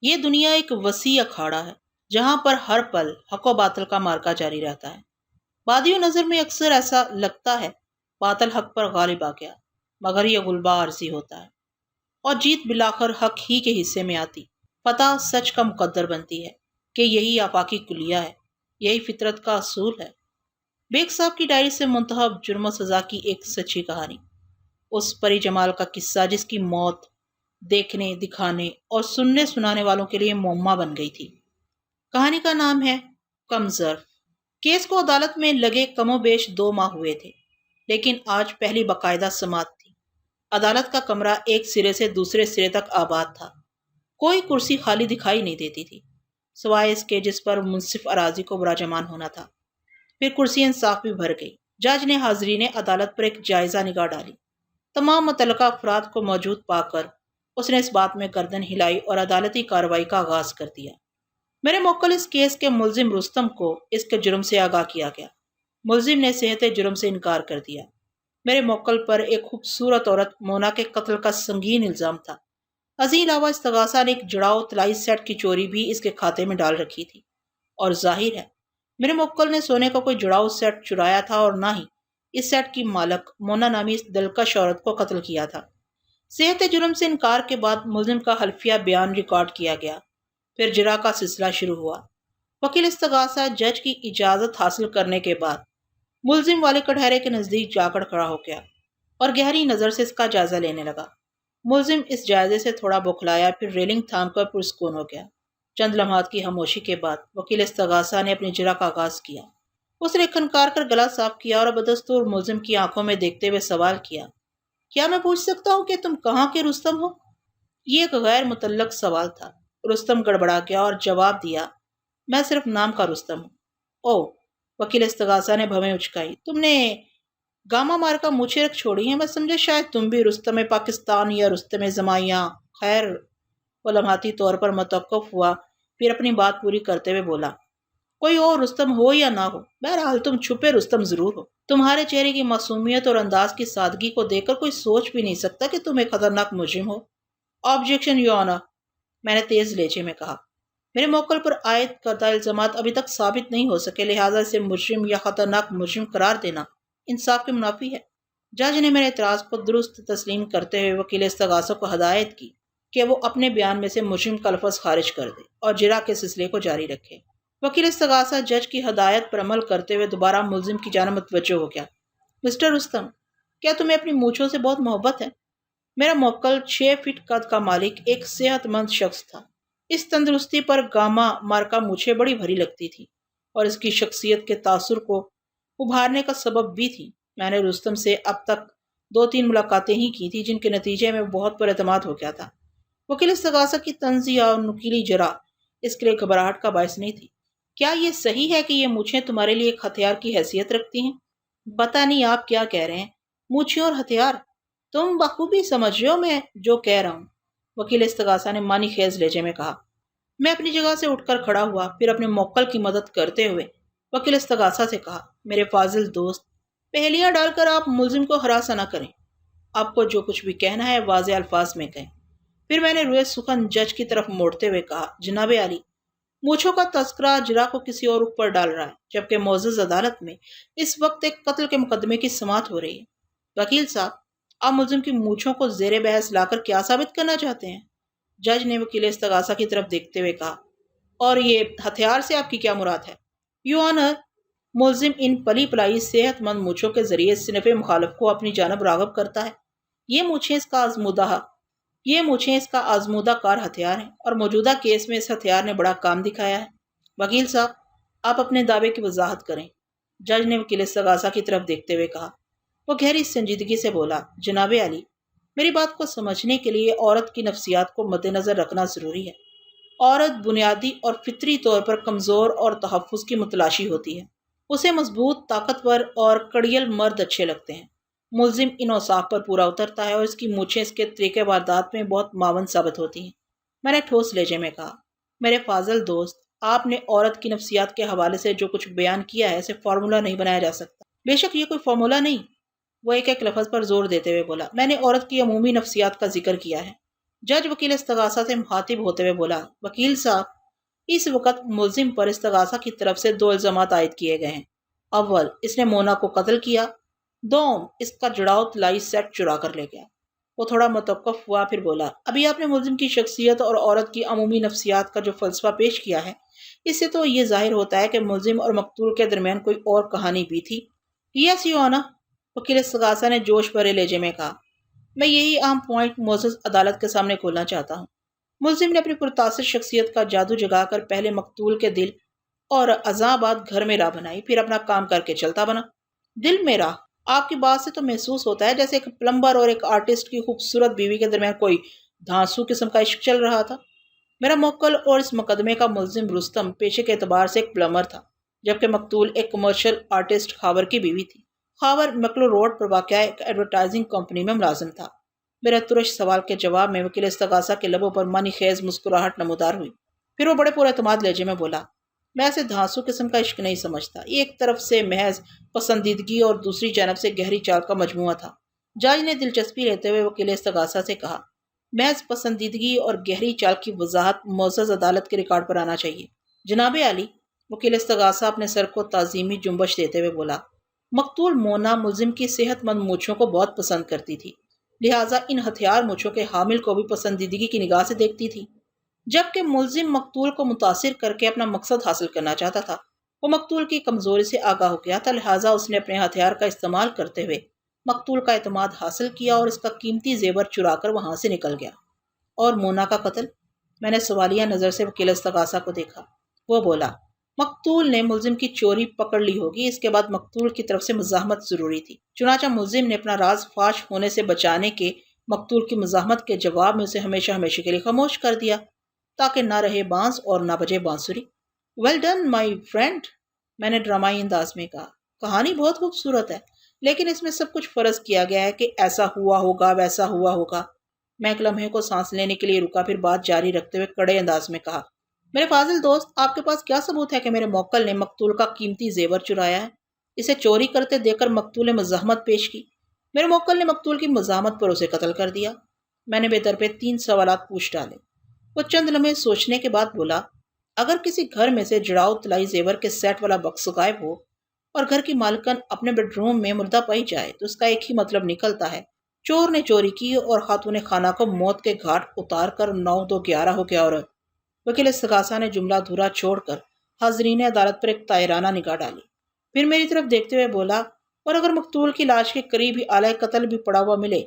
یہ دنیا ایک وسیع اکھاڑا ہے جہاں پر ہر پل حق و باطل کا مارکا جاری رہتا ہے۔ بادی و نظر میں اکثر ایسا لگتا ہے باطل حق پر غالب آ گیا، مگر یہ غلبہ عارضی ہوتا ہے اور جیت بلاخر حق ہی کے حصے میں آتی، فتح سچ کا مقدر بنتی ہے کہ یہی آفاقی کلیہ ہے، یہی فطرت کا اصول ہے۔ بیگ صاحب کی ڈائری سے منتخب جرم و سزا کی ایک سچی کہانی، اس پری جمال کا قصہ جس کی موت دیکھنے، دکھانے اور سننے سنانے والوں کے لیے معمہ بن گئی تھی۔ کہانی کا نام ہے کم ظرف۔ کیس کو عدالت میں لگے کم و بیش 2 ماہ ہوئے تھے، لیکن آج پہلی باقاعدہ سماعت تھی۔ عدالت کا کمرہ ایک سرے سے دوسرے سرے تک آباد تھا، کوئی کرسی خالی دکھائی نہیں دیتی تھی، سوائے اس کے جس پر منصف اراضی کو براجمان ہونا تھا۔ پھر کرسی انصاف بھی بھر گئی۔ جج نے حاضرین عدالت پر ایک جائزہ نگاہ ڈالی۔ تمام متعلقہ افراد کو موجود پا کر اس نے اس بات میں گردن ہلائی اور عدالتی کارروائی کا آغاز کر دیا۔ میرے موکل اس کیس کے ملزم رستم کو اس کے جرم سے آگاہ کیا گیا۔ ملزم نے صحت جرم سے انکار کر دیا۔ میرے موکل پر ایک خوبصورت عورت مونا کے قتل کا سنگین الزام تھا۔ ازیں علاوہ استغاثہ نے ایک جڑاؤ طلائی سیٹ کی چوری بھی اس کے کھاتے میں ڈال رکھی تھی، اور ظاہر ہے میرے موکل نے سونے کا کوئی جڑاؤ سیٹ چرایا تھا اور نہ ہی اس سیٹ کی مالک مونا نامی اس دلکش عورت کو قتل کیا تھا۔ صحت جرم سے انکار کے بعد ملزم کا حلفیہ بیان ریکارڈ کیا گیا، پھر جرا کا سلسلہ شروع ہوا۔ وکیل استغاثہ جج کی اجازت حاصل کرنے کے بعد ملزم والے کٹہرے کے نزدیک جا کر کھڑا ہو گیا اور گہری نظر سے اس کا جائزہ لینے لگا۔ ملزم اس جائزے سے تھوڑا بوکھلایا، پھر ریلنگ تھام کر پرسکون ہو گیا۔ چند لمحات کی خاموشی کے بعد وکیل استغاثہ نے اپنی جرا کا آغاز کیا۔ اس نے کھنکار کر گلا صاف کیا اور بدستور ملزم کی آنکھوں میں دیکھتے ہوئے سوال کیا، کیا میں پوچھ سکتا ہوں کہ تم کہاں کے رستم ہو؟ یہ ایک غیر متعلق سوال تھا۔ رستم گڑبڑا گیا اور جواب دیا، میں صرف نام کا رستم ہوں۔ او، وکیل استغاثہ نے بھویں اچکائی، تم نے گاما مار کا مونچھیں رکھ چھوڑی ہیں، میں سمجھا شاید تم بھی رستم پاکستان یا رستم زمائیاں۔ خیر، وہ لمحاتی طور پر متوقف ہوا، پھر اپنی بات پوری کرتے ہوئے بولا، کوئی اور رستم ہو یا نہ ہو، بہرحال تم چھپے رستم ضرور ہو۔ تمہارے چہرے کی معصومیت اور انداز کی سادگی کو دیکھ کر کوئی سوچ بھی نہیں سکتا کہ تم ایک خطرناک مجرم ہو۔ آبجیکشن یور آنر، میں نے تیز لہجے میں کہا۔ میرے موکل پر عائد کردہ الزامات ابھی تک ثابت نہیں ہو سکے، لہٰذا اسے مجرم یا خطرناک مجرم قرار دینا انصاف کے منافی ہے۔ جج نے میرے اعتراض کو درست تسلیم کرتے ہوئے وکیل استغاثہ کو ہدایت کی کہ وہ اپنے بیان میں سے مجرم کا لفظ خارج کر دے اور جرا کے سلسلے کو جاری رکھے۔ وکیل استغاثہ جج کی ہدایت پر عمل کرتے ہوئے دوبارہ ملزم کی جانب متوجہ ہو گیا۔ مسٹر رستم، کیا تمہیں اپنی مونچھوں سے بہت محبت ہے؟ میرا موکل 6 فٹ قد کا مالک ایک صحت مند شخص تھا۔ اس تندرستی پر گاما مارکا مونچھیں بڑی بھری لگتی تھی اور اس کی شخصیت کے تاثر کو ابھارنے کا سبب بھی تھی۔ میں نے رستم سے اب تک 2-3 ملاقاتیں ہی کی تھی، جن کے نتیجے میں بہت پر اعتماد ہو گیا تھا۔ وکیل استغاثہ کی طنزیہ اور نکیلی جرا اس کے لیے گھبراہٹ کا باعث نہیں تھی۔ کیا یہ صحیح ہے کہ یہ مونچھیں تمہارے لیے ایک ہتھیار کی حیثیت رکھتی ہیں؟ پتہ نہیں آپ کیا کہہ رہے ہیں، مونچھیں اور ہتھیار؟ تم بخوبی سمجھ رہے ہو میں جو کہہ رہا ہوں، وکیل استغاثہ نے معنی خیز لہجے میں کہا۔ میں اپنی جگہ سے اٹھ کر کھڑا ہوا، پھر اپنے موکل کی مدد کرتے ہوئے وکیل استغاثہ سے کہا، میرے فاضل دوست، پہیلیاں ڈال کر آپ ملزم کو ہراساں نہ کریں۔ آپ کو جو کچھ بھی کہنا ہے واضح الفاظ میں کہیں۔ پھر میں نے روئے سخن جج کی طرف موڑتے ہوئے کہا، جناب عالی، مونچھوں کا تذکرہ جرا کو کسی اور پر ڈال رہا ہے، جبکہ معزز عدالت میں اس وقت ایک قتل کے مقدمے کی سماعت ہو رہی ہے۔ وکیل صاحب، آپ ملزم کی مونچھوں کو زیر بحث لا کر کیا ثابت کرنا چاہتے ہیں؟ جج نے وکیل استغاثہ کی طرف دیکھتے ہوئے کہا، اور یہ ہتھیار سے آپ کی کیا مراد ہے؟ یور آنر، ملزم ان پلی پلائی صحت مند مونچھوں کے ذریعے صنف مخالف کو اپنی جانب راغب کرتا ہے۔ یہ مونچھیں اس کا آزمودہ کار ہتھیار ہیں اور موجودہ کیس میں اس ہتھیار نے بڑا کام دکھایا ہے۔ وکیل صاحب، آپ اپنے دعوے کی وضاحت کریں، جج نے وکیل استغاثہ کی طرف دیکھتے ہوئے کہا۔ وہ گہری سنجیدگی سے بولا، جناب عالی، میری بات کو سمجھنے کے لیے عورت کی نفسیات کو مد نظر رکھنا ضروری ہے۔ عورت بنیادی اور فطری طور پر کمزور اور تحفظ کی متلاشی ہوتی ہے۔ اسے مضبوط، طاقتور اور کڑیل مرد اچھے لگتے ہیں۔ ملزم ان اوصاف پر پورا اترتا ہے اور اس کی مونچھیں اس کے طریقے واردات میں بہت معاون ثابت ہوتی ہیں۔ میں نے ٹھوس لہجے میں کہا، میرے فاضل دوست، آپ نے عورت کی نفسیات کے حوالے سے جو کچھ بیان کیا ہے اسے فارمولا نہیں بنایا جا سکتا۔ بے شک یہ کوئی فارمولا نہیں، وہ ایک ایک لفظ پر زور دیتے ہوئے بولا، میں نے عورت کی عمومی نفسیات کا ذکر کیا ہے۔ جج وکیل استغاثہ سے مخاطب ہوتے ہوئے بولا، وکیل صاحب، اس وقت ملزم پر استغاثہ کی طرف سے 2 الزامات عائد کیے گئے ہیں۔ اول، اس نے مونا کو قتل کیا۔ دوم، اس کا جڑاؤ طلائی سیٹ چرا کر لے گیا۔ وہ تھوڑا متوقف ہوا، پھر بولا، ابھی آپ نے ملزم کی شخصیت اور عورت کی عمومی نفسیات کا جو فلسفہ پیش کیا ہے، اس سے تو یہ ظاہر ہوتا ہے کہ ملزم اور مقتول کے درمیان کوئی اور کہانی بھی تھی۔ یس یو آنر، وکیل استغاثہ نے جوش بھرے لہجے میں کہا، میں یہی اہم پوائنٹ معزز عدالت کے سامنے کھولنا چاہتا ہوں۔ ملزم نے اپنی پرتاثر شخصیت کا جادو جگا کر پہلے مقتول کے دل اور اذاں بعد گھر میں راہ بنائی، پھر اپنا کام کر کے چلتا بنا۔ دل میں راہ؟ آپ کی بات سے تو محسوس ہوتا ہے جیسے ایک پلمبر اور ایک آرٹسٹ کی خوبصورت بیوی کے درمیان کوئی دھانسو قسم کا عشق چل رہا تھا۔ میرا موکل اور اس مقدمے کا ملزم رستم پیشے کے اعتبار سے ایک پلمبر تھا، جبکہ مقتول ایک کمرشل آرٹسٹ خاور کی بیوی تھی۔ خاور مکلو روڈ پر واقع ایک ایڈورٹائزنگ کمپنی میں ملازم تھا۔ میرے ترش سوال کے جواب میں وکیل استغاثہ کے لبوں پر معنی خیز مسکراہٹ نمودار ہوئی۔ پھر وہ بڑے پورے اعتماد لہجے میں بولا، میں اسے دھانسو قسم کا عشق نہیں سمجھتا۔ یہ ایک طرف سے محض پسندیدگی اور دوسری جانب سے گہری چال کا مجموعہ تھا۔ جج نے دلچسپی لیتے ہوئے وکیل استغاثہ سے کہا، محض پسندیدگی اور گہری چال کی وضاحت معزز عدالت کے ریکارڈ پر آنا چاہیے۔ جناب عالی، وکیل استغاثہ اپنے سر کو تعظیمی جنبش دیتے ہوئے بولا، مقتول مونا ملزم کی صحت مند مونچھوں کو بہت پسند کرتی تھی، لہٰذا ان ہتھیار مونچھوں کے حامل کو بھی پسندیدگی کی نگاہ سے دیکھتی تھی۔ جبکہ ملزم مقتول کو متاثر کر کے اپنا مقصد حاصل کرنا چاہتا تھا، وہ مقتول کی کمزوری سے آگاہ ہو گیا تھا، لہٰذا اس نے اپنے ہتھیار کا استعمال کرتے ہوئے مقتول کا اعتماد حاصل کیا اور اس کا قیمتی زیور چرا کر وہاں سے نکل گیا۔ اور مونا کا قتل؟ میں نے سوالیہ نظر سے وکیل استغاثہ کو دیکھا۔ وہ بولا، مقتول نے ملزم کی چوری پکڑ لی ہوگی، اس کے بعد مقتول کی طرف سے مزاحمت ضروری تھی، چنانچہ ملزم نے اپنا راز فاش ہونے سے بچانے کے مقتول کی مزاحمت کے جواب میں اسے ہمیشہ ہمیشہ کے لیے خاموش کر دیا، تاکہ نہ رہے بانس اور نہ بجے بانسری۔ ویل ڈن مائی فرینڈ، میں نے ڈرامائی انداز میں کہا، کہانی بہت خوبصورت ہے، لیکن اس میں سب کچھ فرض کیا گیا ہے کہ ایسا ہوا ہوگا، ویسا ہوا ہوگا۔ میں ایک لمحے کو سانس لینے کے لیے رکا، پھر بات جاری رکھتے ہوئے کڑے انداز میں کہا، میرے فاضل دوست، آپ کے پاس کیا ثبوت ہے کہ میرے موکل نے مقتول کا قیمتی زیور چرایا ہے؟ اسے چوری کرتے دیکھ کر مقتول نے مزاحمت پیش کی، میرے موکل نے مقتول کی مزاحمت پر اسے قتل کر دیا۔ میں نے بے درپے 3 سوالات پوچھ ڈالے۔ وہ چند لمحے سوچنے کے بعد بولا، اگر کسی گھر میں سے جڑاؤ طلائی زیور کے سیٹ والا بکس غائب ہو اور گھر کی مالکن اپنے بیڈ روم میں مردہ پائی جائے تو اس کا ایک ہی مطلب نکلتا ہے، چور نے چوری کی اور خاتون خانہ کو موت کے گھاٹ اتار کر 9-2-11 ہو گیا۔ اور وکیل استغاثہ نے جملہ دھورا چھوڑ کر حاضرین عدالت پر ایک طائرانہ نگاہ ڈالی، پھر میری طرف دیکھتے ہوئے بولا، اور اگر مقتول کی لاش کے قریب ہی آلہ قتل بھی پڑا ہوا ملے،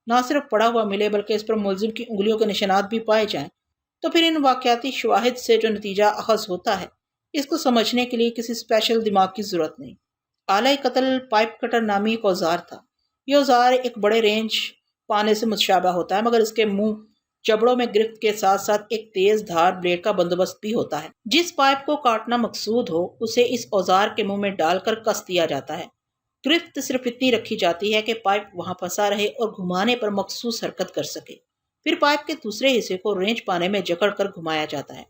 نہ صرف پڑا ہوا ملے بلکہ اس پر ملزم کی انگلیوں کے نشانات بھی پائے جائیں، تو پھر ان واقعاتی شواہد سے جو نتیجہ اخذ ہوتا ہے، اس کو سمجھنے کے لیے کسی اسپیشل دماغ کی ضرورت نہیں۔ آلہ قتل پائپ کٹر نامی ایک اوزار تھا۔ یہ اوزار ایک بڑے رینج پانے سے متشابہ ہوتا ہے، مگر اس کے منہ جبڑوں میں گرفت کے ساتھ ساتھ ایک تیز دھار بلیڈ کا بندوبست بھی ہوتا ہے۔ جس پائپ کو کاٹنا مقصود ہو اسے اس اوزار کے منہ میں ڈال کر کس دیا جاتا ہے۔ گرفت صرف اتنی رکھی جاتی ہے کہ پائپ وہاں پھنسا رہے اور گھمانے پر مخصوص حرکت کر سکے۔ پھر پائپ کے دوسرے حصے کو رینج پانے میں جکڑ کر گھمایا جاتا ہے۔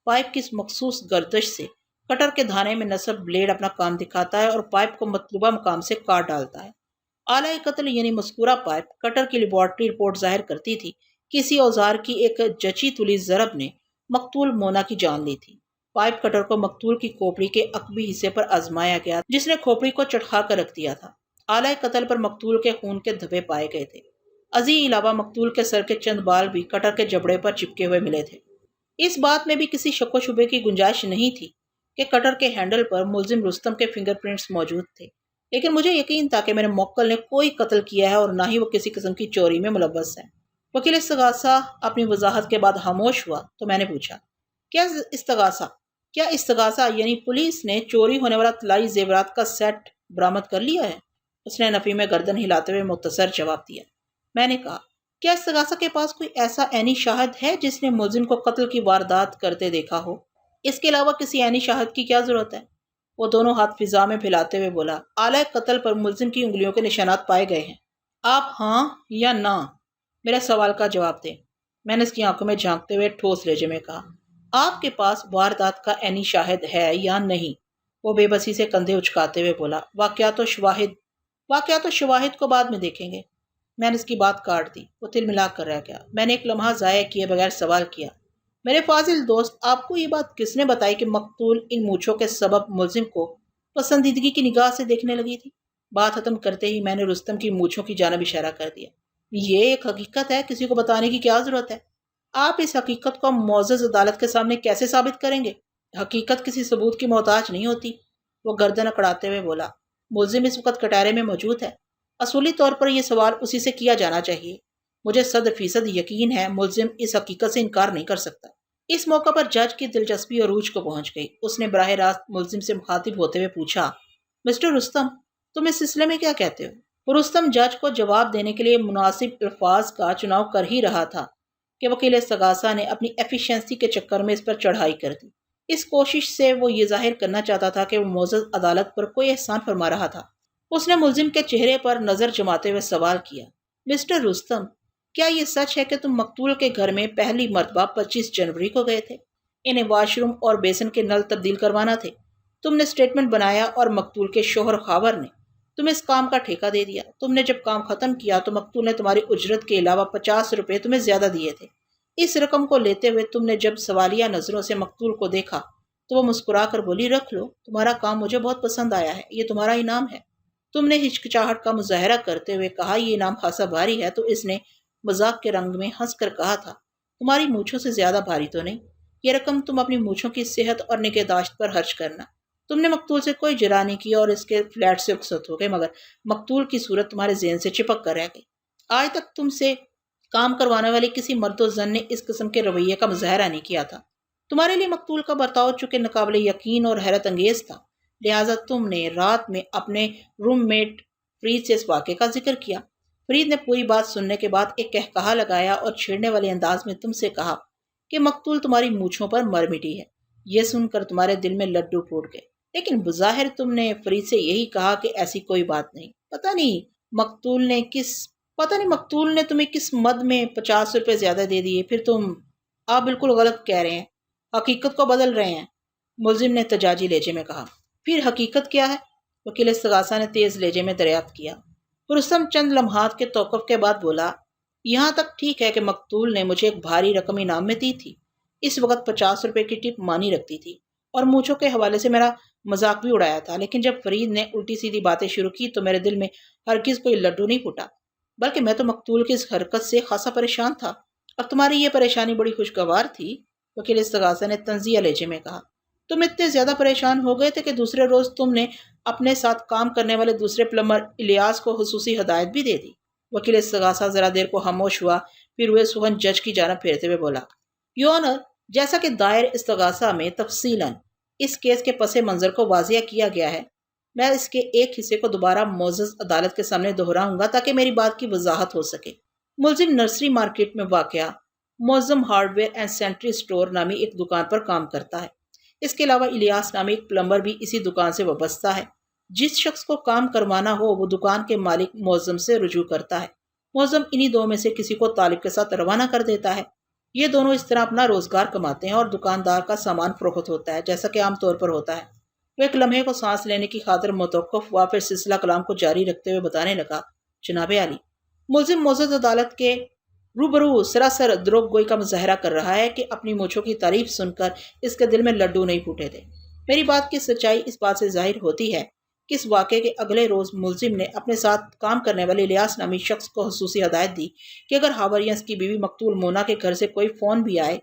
پائپ کی اس مخصوص گردش سے کٹر کے دھانے میں نصب بلیڈ اپنا کام دکھاتا ہے اور پائپ کو مطلوبہ مقام سے کاٹ ڈالتا ہے۔ آلہ قتل یعنی مذکورہ پائپ کٹر کی لیبارٹری رپورٹ ظاہر کرتی تھی کہ اسی اوزار کی ایک جچی تلی ضرب نے مقتول مونا کی جان لی تھی۔ پائپ کٹر کو مقتول کی کھوپڑی کے عقبی حصے پر آزمایا گیا جس نے کھوپڑی کو چٹخا کر رکھ دیا تھا۔ آلہ قتل پر مقتول کے خون کے دھبے پائے گئے تھے۔ ازیں علاوہ مقتول کے سر کے چند بال بھی کٹر کے جبڑے پر چپکے ہوئے ملے تھے۔ اس بات میں بھی کسی شک و شبے کی گنجائش نہیں تھی کہ کٹر کے ہینڈل پر ملزم رستم کے فنگر پرنٹس موجود تھے، لیکن مجھے یقین تھا کہ میرے موکل نے کوئی قتل کیا ہے اور نہ ہی وہ کسی قسم کی چوری میں ملوث ہے۔ وکیل استغاثہ اپنی وضاحت کے بعد خاموش ہوا تو میں نے پوچھا، کیا استغاثہ یعنی پولیس نے چوری ہونے والا طلائی زیورات کا سیٹ برآمد کر لیا ہے؟ اس نے نفی میں گردن ہلاتے ہوئے مختصر جواب دیا۔ میں نے کہا، کیا استغاثہ کے پاس کوئی ایسا عینی شاہد ہے جس نے ملزم کو قتل کی واردات کرتے دیکھا ہو؟ اس کے علاوہ کسی عینی شاہد کی کیا ضرورت ہے؟ وہ دونوں ہاتھ فضا میں پھیلاتے ہوئے بولا، آلہ قتل پر ملزم کی انگلیوں کے نشانات پائے گئے ہیں۔ آپ ہاں یا نہ میرے سوال کا جواب دیں۔ میں نے اس کی آنکھوں میں جھانکتے ہوئے ٹھوس لہجے میں کہا، آپ کے پاس واردات کا عینی شاہد ہے یا نہیں؟ وہ بے بسی سے کندھے اچکاتے ہوئے بولا، واقعات و شواہد کو بعد میں دیکھیں گے۔ میں نے اس کی بات کاٹ دی۔ وہ تل ملا کر رہ گیا۔ میں نے ایک لمحہ ضائع کیے بغیر سوال کیا، میرے فاضل دوست، آپ کو یہ بات کس نے بتائی کہ مقتول ان مونچھوں کے سبب ملزم کو پسندیدگی کی نگاہ سے دیکھنے لگی تھی؟ بات ختم کرتے ہی میں نے رستم کی مونچھوں کی جانب اشارہ کر دیا۔ یہ ایک حقیقت ہے، کسی کو بتانے کی کیا ضرورت ہے؟ آپ اس حقیقت کو معزز عدالت کے سامنے کیسے ثابت کریں گے؟ حقیقت کسی ثبوت کی محتاج نہیں ہوتی۔ وہ گردن اکڑاتے ہوئے بولا، ملزم اس وقت کٹہرے میں موجود ہے۔ اصولی طور پر یہ سوال اسی سے کیا جانا چاہیے۔ مجھے 100% یقین ہے ملزم اس حقیقت سے انکار نہیں کر سکتا۔ اس موقع پر جج کی دلچسپی عروج کو پہنچ گئی۔ اس نے براہ راست ملزم سے مخاطب ہوتے ہوئے پوچھا، مسٹر رستم، تم اس سلسلے میں کیا کہتے ہو؟ رستم جج کو جواب دینے کے لیے مناسب الفاظ کا چناؤ کر ہی رہا تھا کہ وکیل استغاثہ نے اپنی ایفیشنسی کے چکر میں اس پر چڑھائی کر دی۔ اس کوشش سے وہ یہ ظاہر کرنا چاہتا تھا کہ وہ معزز عدالت پر کوئی احسان فرما رہا تھا۔ اس نے ملزم کے چہرے پر نظر جماتے ہوئے سوال کیا، مسٹر رستم، کیا یہ سچ ہے کہ تم مقتول کے گھر میں پہلی مرتبہ 25 جنوری کو گئے تھے؟ انہیں واش روم اور بیسن کے نل تبدیل کروانا تھے۔ تم نے اسٹیٹمنٹ بنایا اور مقتول کے شوہر خاور نے تمہیں اس کام کا ٹھیکہ دے دیا۔ تم نے جب کام ختم کیا تو مقتول نے تمہاری اجرت کے علاوہ 50 روپے تمہیں زیادہ دیے تھے۔ اس رقم کو لیتے ہوئے تم نے جب سوالیہ نظروں سے مقتول کو دیکھا تو وہ مسکرا کر بولی، رکھ لو، تمہارا کام مجھے بہت پسند آیا ہے، یہ تمہارا انعام ہے۔ تم نے ہچکچاہٹ کا مظاہرہ کرتے ہوئے کہا، یہ انعام خاصا بھاری ہے، تو اس نے مذاق کے رنگ میں ہنس کر کہا تھا، تمہاری مونچھوں سے زیادہ بھاری تو نہیں، یہ رقم تم اپنی مونچھوں کی صحت اور نگہداشت پر خرچ کرنا۔ تم نے مقتول سے کوئی جرح نہیں کیا اور اس کے فلیٹ سے رخصت ہو گئے، مگر مقتول کی صورت تمہارے ذہن سے چپک کر رہ گئی۔ آج تک تم سے کام کروانے والے کسی مرد و زن نے اس قسم کے رویے کا مظاہرہ نہیں کیا تھا۔ تمہارے لیے مقتول کا برتاؤ چونکہ ناقابل یقین اور حیرت انگیز تھا، لہٰذا تم نے رات میں اپنے روم میٹ فرید سے اس واقعے کا ذکر کیا۔ فرید نے پوری بات سننے کے بعد ایک قہقہا لگایا اور چھیڑنے والے انداز میں تم سے کہا کہ مقتول تمہاری مونچھوں پر مر مٹی ہے۔ یہ سن کر تمہارے دل میں لڈو پھوٹ گئے، لیکن بظاہر تم نے فرید سے یہی کہا کہ ایسی کوئی بات نہیں۔ پتہ نہیں مقتول نے تمہیں کس مد میں 50 روپے زیادہ دے دیے، پھر تم… آپ بالکل غلط کہہ رہے ہیں، حقیقت کو بدل رہے ہیں، ملزم نے تجاجی لہجے میں کہا۔ پھر حقیقت کیا ہے؟ وکیل استغاثہ نے تیز لہجے میں دریافت کیا۔ رستم چند لمحات کے توقف کے بعد بولا، یہاں تک ٹھیک ہے کہ مقتول نے مجھے ایک بھاری رقم انعام میں دی تھی، اس وقت 50 روپے کی ٹپ مانی رکھتی تھی اور مونچھوں کے حوالے سے میرا مذاق بھی اڑایا تھا، لیکن جب فرید نے الٹی سیدھی باتیں شروع کی تو میرے دل میں ہرگز کوئی لڈو نہیں پھوٹا، بلکہ میں تو مقتول کی اس حرکت سے خاصا پریشان تھا، اور تمہاری یہ پریشانی بڑی خوشگوار تھی، وکیل استغاثہ نے طنزیہ لہجے میں کہا۔ تم اتنے زیادہ پریشان ہو گئے تھے کہ دوسرے روز تم نے اپنے ساتھ کام کرنے والے دوسرے پلمبر الیاس کو خصوصی ہدایت بھی دے دی۔ وکیل استغاثہ ذرا دیر کو خاموش ہوا، پھر ہوئے سخن جج کی جانب پھیرتے ہوئے بولا، یور آنر، جیسا کہ دائر استغاثہ میں تفصیلاً اس کیس کے پس منظر کو واضح کیا گیا ہے، میں اس کے ایک حصے کو دوبارہ معزز عدالت کے سامنے دہراؤں گا تاکہ میری بات کی وضاحت ہو سکے۔ ملزم نرسری مارکیٹ میں واقع معظم hard where and sanitary store نامی ایک دکان پر کام کرتا ہے۔ اس کے علاوہ الیاس نامی ایک پلمبر بھی اسی دکان سے وابستہ ہے۔ جس شخص کو کام کروانا ہو وہ دکان کے مالک معظم سے رجوع کرتا ہے، معظم انہی دو میں سے کسی کو طالب کے ساتھ روانہ کر دیتا ہے۔ یہ دونوں اس طرح اپنا روزگار کماتے ہیں اور دکاندار کا سامان فروخت ہوتا ہے، جیسا کہ عام طور پر ہوتا ہے۔ وہ ایک لمحے کو سانس لینے کی خاطر متوقف ہوا، پھر سلسلہ کلام کو جاری رکھتے ہوئے بتانے لگا، جناب عالی، ملزم معزز عدالت کے روبرو سراسر دروغ گوئی کا مظاہرہ کر رہا ہے کہ اپنی مونچھوں کی تعریف سن کر اس کے دل میں لڈو نہیں پھوٹے تھے۔ میری بات کی سچائی اس بات سے ظاہر ہوتی ہے کہ اس واقعے کے اگلے روز ملزم نے اپنے ساتھ کام کرنے والے الیاس نامی شخص کو خصوصی ہدایت دی کہ اگر خاور یا اس کی بیوی مقتول مونا کے گھر سے کوئی فون بھی آئے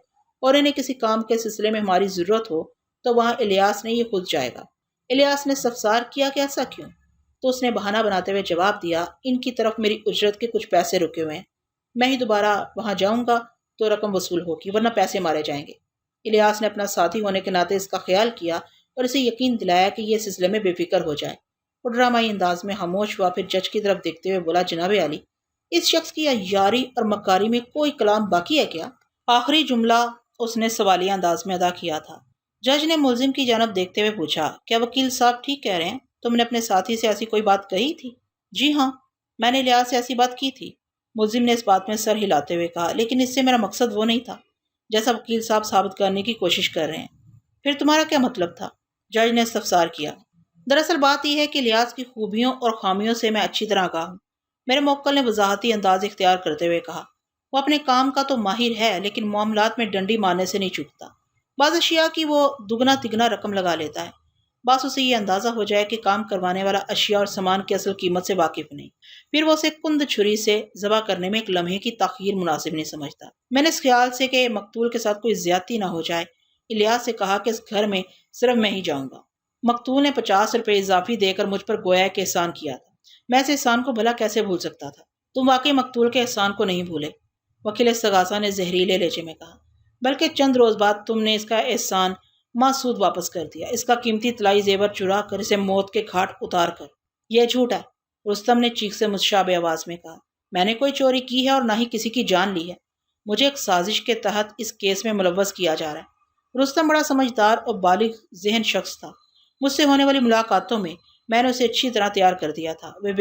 اور انہیں کسی کام کے سلسلے میں ہماری ضرورت ہو تو وہاں الیاس نہیں، یہ خود جائے گا۔ الیاس نے استفسار کیا کہ ایسا کیوں؟ تو اس نے بہانہ بناتے ہوئے جواب دیا، ان کی طرف میری اجرت کے کچھ پیسے رکے ہوئے ہیں، میں ہی دوبارہ وہاں جاؤں گا تو رقم وصول ہوگی ورنہ پیسے مارے جائیں گے۔ الیاس نے اپنا ساتھی ہونے کے ناطے اس کا خیال کیا اور اسے یقین دلایا کہ یہ سلسلے میں بے فکر ہو جائے۔ وہ ڈرامائی انداز میں خاموش ہوا، پھر جج کی طرف دیکھتے ہوئے بولا، جناب عالی، اس شخص کی عیاری اور مکاری میں کوئی کلام باقی ہے کیا؟ آخری جملہ اس نے سوالیہ انداز میں ادا کیا تھا۔ جج نے ملزم کی جانب دیکھتے ہوئے پوچھا، کیا وکیل صاحب ٹھیک کہہ رہے ہیں؟ تم نے اپنے ساتھی سے ایسی کوئی بات کہی تھی؟ جی ہاں، میں نے الیاس سے ایسی بات کی تھی، ملزم نے اس بات میں سر ہلاتے ہوئے کہا، لیکن اس سے میرا مقصد وہ نہیں تھا جیسا وکیل صاحب ثابت کرنے کی کوشش کر رہے ہیں۔ پھر تمہارا کیا مطلب تھا؟ جج نے استفسار کیا۔ دراصل بات یہ ہے کہ الیاس کی خوبیوں اور خامیوں سے میں اچھی طرح آگاہ ہوں۔ میرے موکل نے وضاحتی انداز اختیار کرتے ہوئے کہا۔ وہ اپنے کام کا تو ماہر ہے لیکن معاملات میں ڈنڈی مارنے سے نہیں چوکتا۔ بعض اشیاء کی وہ دگنا تگنا رقم لگا لیتا ہے۔ بس اسے یہ اندازہ ہو جائے کہ کام کروانے والا اشیاء اور سامان کی اصل قیمت سے واقف نہیں، پھر وہ اسے کند چھری سے ذبح کرنے میں ایک لمحے کی تاخیر مناسب نہیں سمجھتا۔ میں نے اس خیال سے کہ مقتول کے ساتھ کوئی زیادتی نہ ہو جائے الیاس سے کہا کہ اس گھر میں صرف میں ہی جاؤں گا۔ مقتول نے 50 روپے اضافی دے کر مجھ پر گویا کہ احسان کیا تھا۔ میں اس احسان کو بھلا کیسے بھول سکتا تھا؟ تم واقعی مقتول کے احسان کو نہیں بھولے، وکیل استغاثہ نے زہریلے لہجے میں کہا، بلکہ چند روز بعد تم نے اس کا احسان ماسود واپس کر دیا، اس کا قیمتی طلائی زیور چرا کر، اسے موت کے گھاٹ اتار کر۔ یہ جھوٹ ہے، رستم نے چیخ سے متشابہ آواز میں کہا۔ میں نے کوئی چوری کی ہے اور نہ ہی کسی کی جان لی ہے۔ مجھے ایک سازش کے تحت اس کیس میں ملوث کیا جا رہا ہے۔ رستم بڑا سمجھدار اور بالغ ذہن شخص تھا۔ مجھ سے ہونے والی ملاقاتوں میں نے اسے اچھی طرح تیار کر دیا تھا۔ وہ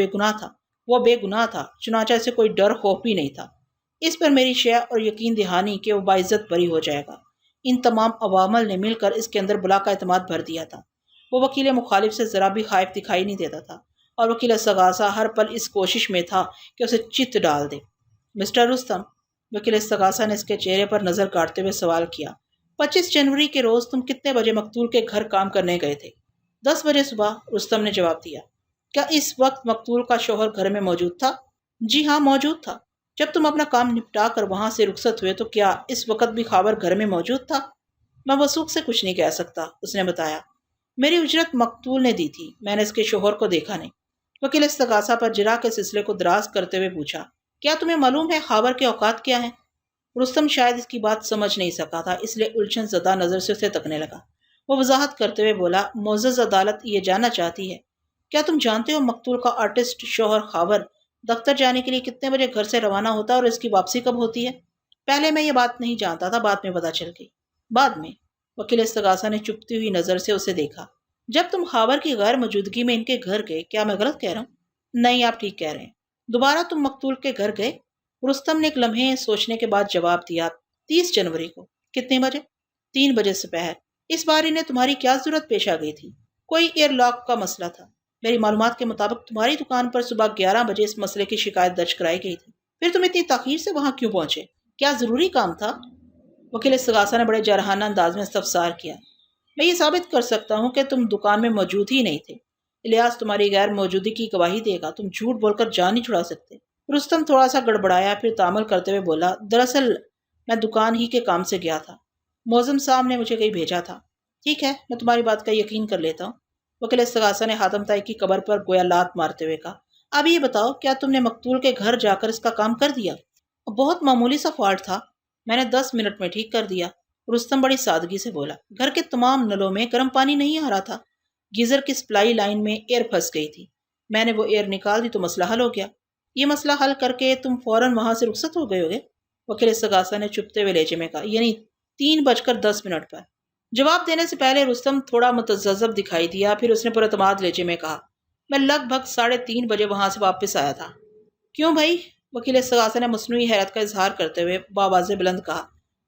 بے گناہ تھا، چنانچہ اسے کوئی ڈر خوف بھی نہیں تھا۔ اس پر میری شے اور یقین دہانی کہ وہ باعزت بری ہو جائے گا، ان تمام عوامل نے مل کر اس کے اندر بلا کا اعتماد بھر دیا تھا۔ وہ وکیل مخالف سے ذرا بھی خائف دکھائی نہیں دیتا تھا اور وکیل استغاثہ ہر پل اس کوشش میں تھا کہ اسے چت ڈال دے۔ مسٹر رستم، وکیل استغاثہ نے اس کے چہرے پر نظر گاڑتے ہوئے سوال کیا، 25 جنوری کے روز تم کتنے بجے مقتول کے گھر کام کرنے گئے تھے؟ 10 بجے صبح، رستم نے جواب دیا۔ کیا اس وقت مقتول کا شوہر گھر میں موجود تھا؟ جی ہاں، موجود تھا۔ جب تم اپنا کام نپٹا کر وہاں سے رخصت ہوئے تو کیا اس وقت بھی خاور گھر میں موجود تھا؟ میں وثوق سے کچھ نہیں کہہ سکتا، اس نے بتایا۔ میری اجرت مقتول نے دی تھی، میں نے اس کے شوہر کو دیکھا نہیں۔ وکیل استغاثہ پر جرح کے سلسلے کو دراز کرتے ہوئے پوچھا، کیا تمہیں معلوم ہے خاور کے اوقات کیا ہیں؟ رستم شاید اس کی بات سمجھ نہیں سکا تھا، اس لیے الجھن زدہ نظر سے اسے تکنے لگا۔ وہ وضاحت کرتے ہوئے بولا، معزز عدالت یہ جاننا چاہتی ہے، کیا تم جانتے ہو مقتول کا آرٹسٹ شوہر خاور دفتر جانے کے لیے کتنے بجے گھر سے روانہ ہوتا ہے اور اس کی واپسی کب ہوتی ہے؟ پہلے میں یہ بات نہیں جانتا تھا، بعد میں پتہ چل گئی۔ بعد میں؟ وکیل استغاثہ نے چپتی ہوئی نظر سے اسے دیکھا۔ جب تم خاور کی غیر موجودگی میں ان کے گھر گئے، کیا میں غلط کہہ رہا ہوں؟ نہیں، آپ ٹھیک کہہ رہے ہیں۔ دوبارہ تم مقتول کے گھر گئے؟ رستم نے ایک لمحے سوچنے کے بعد جواب دیا، 30 جنوری کو۔ کتنے بجے؟ 3 بجے دوپہر۔ اس بار انہیں تمہاری کیا ضرورت پیش آ گئی تھی؟ کوئی ایئر لاک کا مسئلہ تھا۔ میری معلومات کے مطابق تمہاری دکان پر صبح 11 بجے اس مسئلے کی شکایت درج کرائی گئی تھی۔ پھر تم اتنی تاخیر سے وہاں کیوں پہنچے؟ کیا ضروری کام تھا؟ وکیل استغاثہ نے بڑے جارحانہ انداز میں استفسار کیا۔ میں یہ ثابت کر سکتا ہوں کہ تم دکان میں موجود ہی نہیں تھے۔ الیاس تمہاری غیر موجودگی کی گواہی دے گا، تم جھوٹ بول کر جان نہیں چھڑا سکتے۔ رستم تھوڑا سا گڑبڑایا، پھر تعامل کرتے ہوئے بولا، دراصل میں دکان ہی کے کام سے گیا تھا، معظم صاحب نے مجھے کہیں بھیجا تھا۔ ٹھیک ہے، میں تمہاری بات کا یقین کر لیتا ہوں، وکیل استغاثہ نے حاتم طائی کی قبر پر گویا لات مارتے ہوئے کہا۔ اب یہ بتاؤ، کیا تم نے مقتول کے گھر جا کر اس کا کام کر دیا؟ بہت معمولی سا فالٹ تھا، میں نے 10 منٹ میں ٹھیک کر دیا، رستم بڑی سادگی سے بولا۔ گھر کے تمام نلوں میں گرم پانی نہیں آ رہا تھا، گیزر کی سپلائی لائن میں ایئر پھنس گئی تھی، میں نے وہ ایئر نکال دی تو مسئلہ حل ہو گیا۔ یہ مسئلہ حل کر کے تم فوراً وہاں سے رخصت ہو گئے ہوگے؟ وکیل استغاثہ نے چپتے ہوئے لہجے میں کہا، یعنی 3:10 پر۔ جواب دینے سے پہلے رستم تھوڑا متذبذب دکھائی دیا، پھر اس نے پر اعتماد لہجے میں کہا، میں لگ بھگ 3:30 بجے وہاں سے واپس آیا تھا۔ کیوں بھائی؟ وکیل استغاثہ نے مصنوعی حیرت کا اظہار کرتے ہوئے باواضح بلند کہا،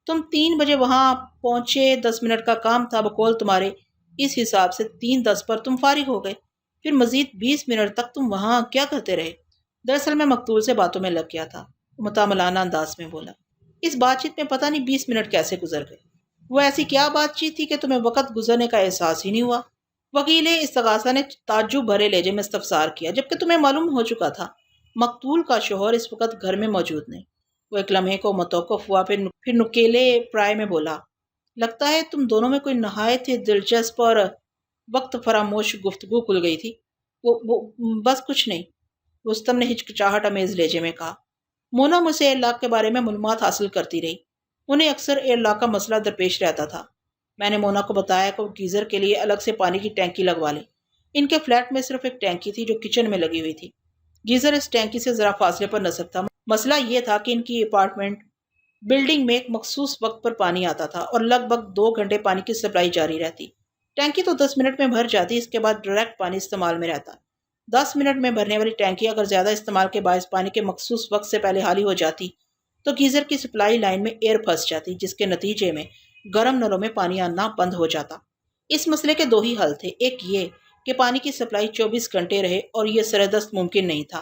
تم 3 بجے وہاں پہنچے، 10 منٹ کا کام تھا، بقول تمہارے اس حساب سے 3:10 پر تم فارغ ہو گئے، پھر مزید 20 منٹ تک تم وہاں کیا کرتے رہے؟ دراصل میں مقتول سے باتوں میں لگ گیا تھا، متعاملانہ انداز میں بولا۔ اس بات چیت میں پتہ نہیں 20 منٹ کیسے گزر گئے، وہ ایسی کیا بات چیت تھی کہ تمہیں وقت گزرنے کا احساس ہی نہیں ہوا؟ وکیل استغاثہ نے تعجب بھرے لہجے میں استفسار کیا، جبکہ تمہیں معلوم ہو چکا تھا مقتول کا شوہر اس وقت گھر میں موجود نہیں۔ وہ ایک لمحے کو متوقف ہوا، پھر نکیلے پرائے میں بولا، لگتا ہے تم دونوں میں کوئی نہایت ہی دلچسپ اور وقت فراموش گفتگو کھل گئی تھی۔ وہ بس کچھ نہیں، رستم نے ہچکچاہٹ امیز لہجے میں کہا۔ مونا مجھ سے ایئر لاک کے بارے میں معلومات حاصل کرتی رہی، انہیں اکثر ایئر لاک کا مسئلہ درپیش رہتا تھا۔ میں نے مونا کو بتایا کہ وہ گیزر کے لیے الگ سے پانی کی ٹینکی لگوا لے۔ ان کے فلیٹ میں صرف ایک ٹینکی تھی جو کچن میں لگی ہوئی تھی، گیزر اس ٹینکی سے ذرا فاصلے پر نصب تھا۔ مسئلہ یہ تھا کہ ان کی اپارٹمنٹ بلڈنگ میں ایک مخصوص وقت پر پانی آتا تھا اور لگ بھگ 2 گھنٹے پانی کی سپلائی جاری رہتی۔ ٹینکی تو 10 منٹ میں بھر جاتی، اس کے بعد ڈائریکٹ پانی استعمال میں رہتا۔ 10 منٹ میں بھرنے والی ٹینکی اگر زیادہ استعمال کے باعث پانی کے مخصوص وقت سے پہلے خالی ہو جاتی تو گیزر کی سپلائی لائن میں ایئر پھنس جاتی، جس کے نتیجے میں گرم نلوں میں پانی آنا بند ہو جاتا۔ اس مسئلے کے 2 ہی حل تھے، ایک یہ کہ پانی کی سپلائی 24 گھنٹے رہے، اور یہ سرے دست ممکن نہیں تھا،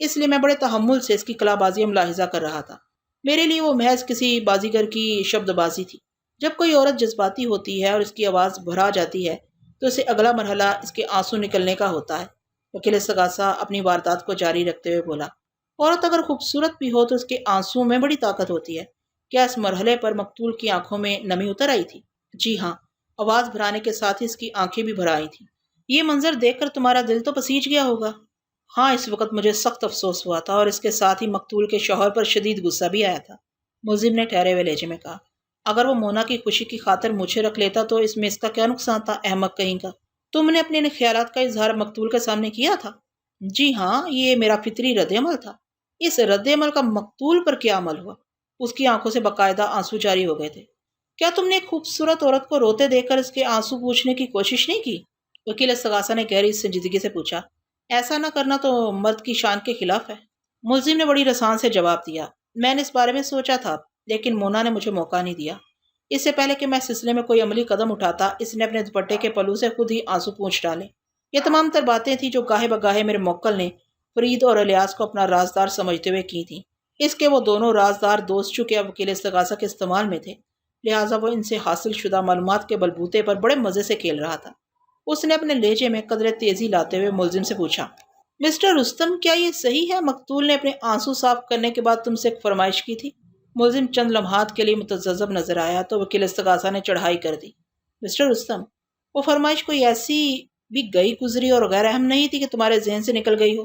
اس لیے میں بڑے تحمل سے اس کی کلا بازی ملاحظہ کر رہا تھا۔ میرے لیے وہ محض کسی بازیگر کی شبد بازی تھی۔ جب کوئی عورت جذباتی ہوتی ہے اور اس کی آواز بھرا جاتی ہے تو اسے اگلا مرحلہ اس کے آنسو نکلنے کا ہوتا ہے۔ وکیل استغاثہ اپنی واردات کو جاری رکھتے ہوئے بولا، عورت اگر خوبصورت بھی ہو تو اس کے آنسو میں بڑی طاقت ہوتی ہے۔ کیا اس مرحلے پر مقتول کی آنکھوں میں نمی اتر آئی تھی؟ جی ہاں، آواز بھرانے کے ساتھ ہی اس کی آنکھیں بھی بھر آئی تھیں۔ یہ منظر دیکھ کر تمہارا دل تو پسیج گیا ہوگا۔ ہاں، اس وقت مجھے سخت افسوس ہوا تھا اور اس کے ساتھ ہی مقتول کے شوہر پر شدید غصہ بھی آیا تھا۔ ملزم نے ٹھہرے ہوئے لہجے میں کہا، اگر وہ مونا کی خوشی کی خاطر مجھے رکھ لیتا تو اس میں اس کا کیا نقصان تھا، احمق کہیں کا؟ تم نے اپنے ان خیالات کا اظہار مقتول کے سامنے کیا تھا؟ جی ہاں، یہ میرا فطری رد عمل تھا۔ اس رد عمل کا مقتول پر کیا عمل ہوا؟ اس کی آنکھوں سے باقاعدہ آنسو جاری ہو گئے تھے۔ کیا تم نے ایک خوبصورت عورت کو روتے دیکھ کر اس کے آنسو پوچھنے کی کوشش نہیں کی؟ وکیل استغاثہ نے گہری سنجیدگی سے پوچھا۔ ایسا نہ کرنا تو مرد کی شان کے خلاف ہے۔ ملزم نے بڑی رسان سے جواب دیا، میں نے اس بارے میں سوچا تھا لیکن مونا نے مجھے موقع نہیں دیا۔ اس سے پہلے کہ میں اس سلسلے میں کوئی عملی قدم اٹھاتا اس نے اپنے دوپٹے کے پلو سے خود ہی آنسو پونچھ ڈالے۔ یہ تمام تر باتیں تھیں جو گاہے بگاہے میرے موکل نے فرید اور الیاس کو اپنا رازدار سمجھتے ہوئے کی تھیں۔ اس کے وہ دونوں رازدار دوست چکے اب وکیل استغاثہ کے استعمال میں تھے، لہٰذا وہ ان سے حاصل شدہ معلومات کے بلبوتے پر بڑے مزے سے کھیل رہا تھا۔ اس نے اپنے لہجے میں قدرے تیزی لاتے ہوئے ملزم سے پوچھا، مسٹر رستم، کیا یہ صحیح ہے مقتول نے اپنے آنسو صاف کرنے کے بعد تم سے ایک فرمائش کی تھی؟ ملزم چند لمحات کے لیے متذبذب نظر آیا تو وکیل استغاثہ نے چڑھائی کر دی، مسٹر رستم، وہ فرمائش کوئی ایسی بھی گئی گزری اور غیر اہم نہیں تھی کہ تمہارے ذہن سے نکل گئی ہو؟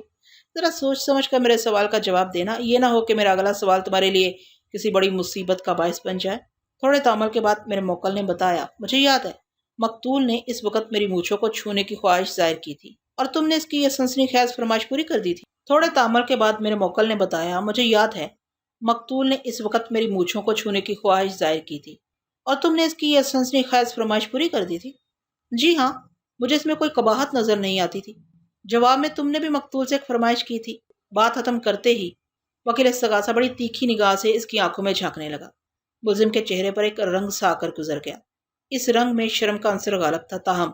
ذرا سوچ سمجھ کر میرے سوال کا جواب دینا، یہ نہ ہو کہ میرا اگلا سوال تمہارے لیے کسی بڑی مصیبت کا باعث بن جائے۔ تھوڑے تعامل کے بعد میرے موکل نے بتایا، مجھے یاد ہے مقتول نے اس وقت میری مونچھوں کو چھونے کی خواہش ظاہر کی تھی اور تم نے اس کی یہ سنسنی خیز فرمائش پوری کر دی تھی۔ تھوڑے تعامل کے بعد میرے موکل نے بتایا، مجھے یاد ہے مقتول نے اس وقت میری مونچھوں کو چھونے کی خواہش ظاہر کی تھی اور تم نے اس کی یہ سنسنی خیز فرمائش پوری کر دی تھی۔ جی ہاں، مجھے اس میں کوئی قباحت نظر نہیں آتی تھی۔ جواب میں تم نے بھی مقتول سے ایک فرمائش کی تھی۔ بات ختم کرتے ہی وکیل استغاثہ بڑی تیکھی نگاہ سے اس کی آنکھوں میں جھانکنے لگا۔ ملزم کے چہرے پر ایک رنگ سا آ کر گزر گیا۔ اس رنگ میں شرم کا عنصر غالب تھا، تاہم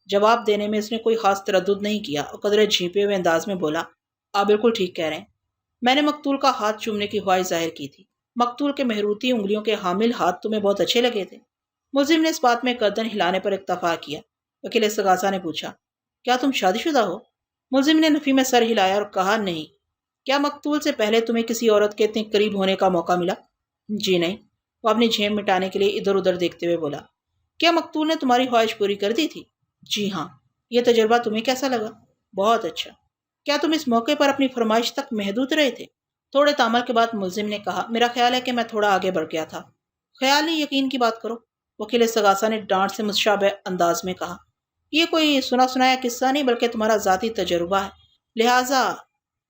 جواب دینے میں اس نے کوئی خاص تردد نہیں کیا اور قدرے جھیپے ہوئے انداز میں بولا، آپ بالکل ٹھیک کہہ رہے ہیں، میں نے مقتول کا ہاتھ چومنے کی خواہش ظاہر کی تھی۔ مقتول کے مہروتی انگلیوں کے حامل ہاتھ تمہیں بہت اچھے لگے تھے۔ ملزم نے اس بات میں گردن ہلانے پر اکتفا کیا۔ وکیل استغاثہ نے پوچھا، کیا تم شادی شدہ ہو؟ ملزم نے نفی میں سر ہلایا اور کہا، نہیں۔ کیا مقتول سے پہلے تمہیں کسی عورت کے اتنے قریب ہونے کا موقع ملا؟ جی نہیں۔ وہ اپنی جھیم مٹانے کے لیے ادھر ادھر دیکھتے ہوئے بولا، کیا مقتول نے تمہاری خواہش پوری کر دی تھی؟ جی ہاں۔ یہ تجربہ تمہیں کیسا لگا؟ بہت اچھا۔ کیا تم اس موقع پر اپنی فرمائش تک محدود رہے تھے؟ تھوڑے تعامل کے بعد ملزم نے کہا، میرا خیال ہے کہ میں تھوڑا آگے بڑھ گیا تھا۔ خیال نہیں، یقین کی بات کرو، وکیل استغاثہ نے ڈانٹ سے مشابہ انداز میں کہا، یہ کوئی سنا سنایا قصہ نہیں بلکہ تمہارا ذاتی تجربہ ہے، لہٰذا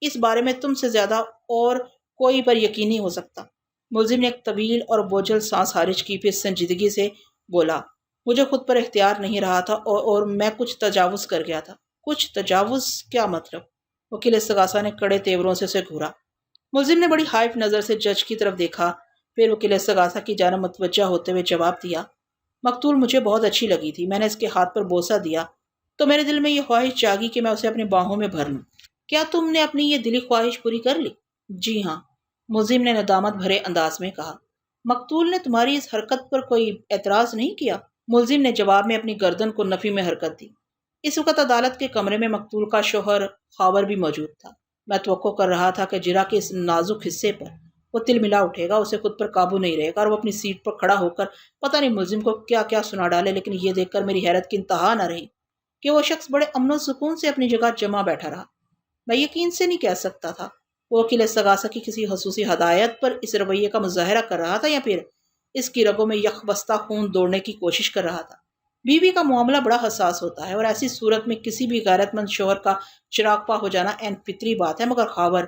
اس بارے میں تم سے زیادہ اور کوئی پر یقین نہیں ہو سکتا۔ ملزم نے ایک طویل اور بوجھل سانس خارج کی، پھر سنجیدگی سے بولا، مجھے خود پر اختیار نہیں رہا تھا اور میں کچھ تجاوز کر گیا تھا۔ کچھ تجاوز؟ کیا مطلب؟ وکیل استغاثہ نے کڑے تیوروں سے اسے گھورا۔ ملزم نے بڑی خائف نظر سے جج کی طرف دیکھا، پھر وکیل استغاثہ کی جانب متوجہ ہوتے ہوئے جواب دیا، مقتول مجھے بہت اچھی لگی تھی، میں نے اس کے ہاتھ پر بوسہ دیا تو میرے دل میں یہ خواہش جاگی کہ میں اسے اپنی باہوں میں بھر لوں۔ کیا تم نے اپنی یہ دلی خواہش پوری کر لی؟ جی ہاں، ملزم نے ندامت بھرے انداز میں کہا۔ مقتول نے تمہاری اس حرکت پر کوئی اعتراض نہیں کیا؟ ملزم نے جواب میں اپنی گردن کو نفی میں حرکت دی۔ اس وقت عدالت کے کمرے میں مقتول کا شوہر خاور بھی موجود تھا۔ میں توقع کر رہا تھا کہ جرا کے اس نازک حصے پر وہ تل ملا اٹھے گا، اسے خود پر قابو نہیں رہے گا اور وہ اپنی سیٹ پر کھڑا ہو کر پتہ نہیں ملزم کو کیا کیا سنا ڈالے، لیکن یہ دیکھ کر میری حیرت کی انتہا نہ رہی کہ وہ شخص بڑے امن و سکون سے اپنی جگہ جمع بیٹھا رہا۔ میں یقین سے نہیں کہہ سکتا تھا وہ وکیل استغاثہ کی کسی خصوصی ہدایت پر اس رویے کا مظاہرہ کر رہا تھا یا پھر اس کی رگوں میں یک بستہ خون دوڑنے کی کوشش کر رہا تھا۔ بیوی کا معاملہ بڑا حساس ہوتا ہے اور ایسی صورت میں کسی بھی غیرت مند شوہر کا چراغ پا ہو جانا عین فطری بات ہے، مگر خاور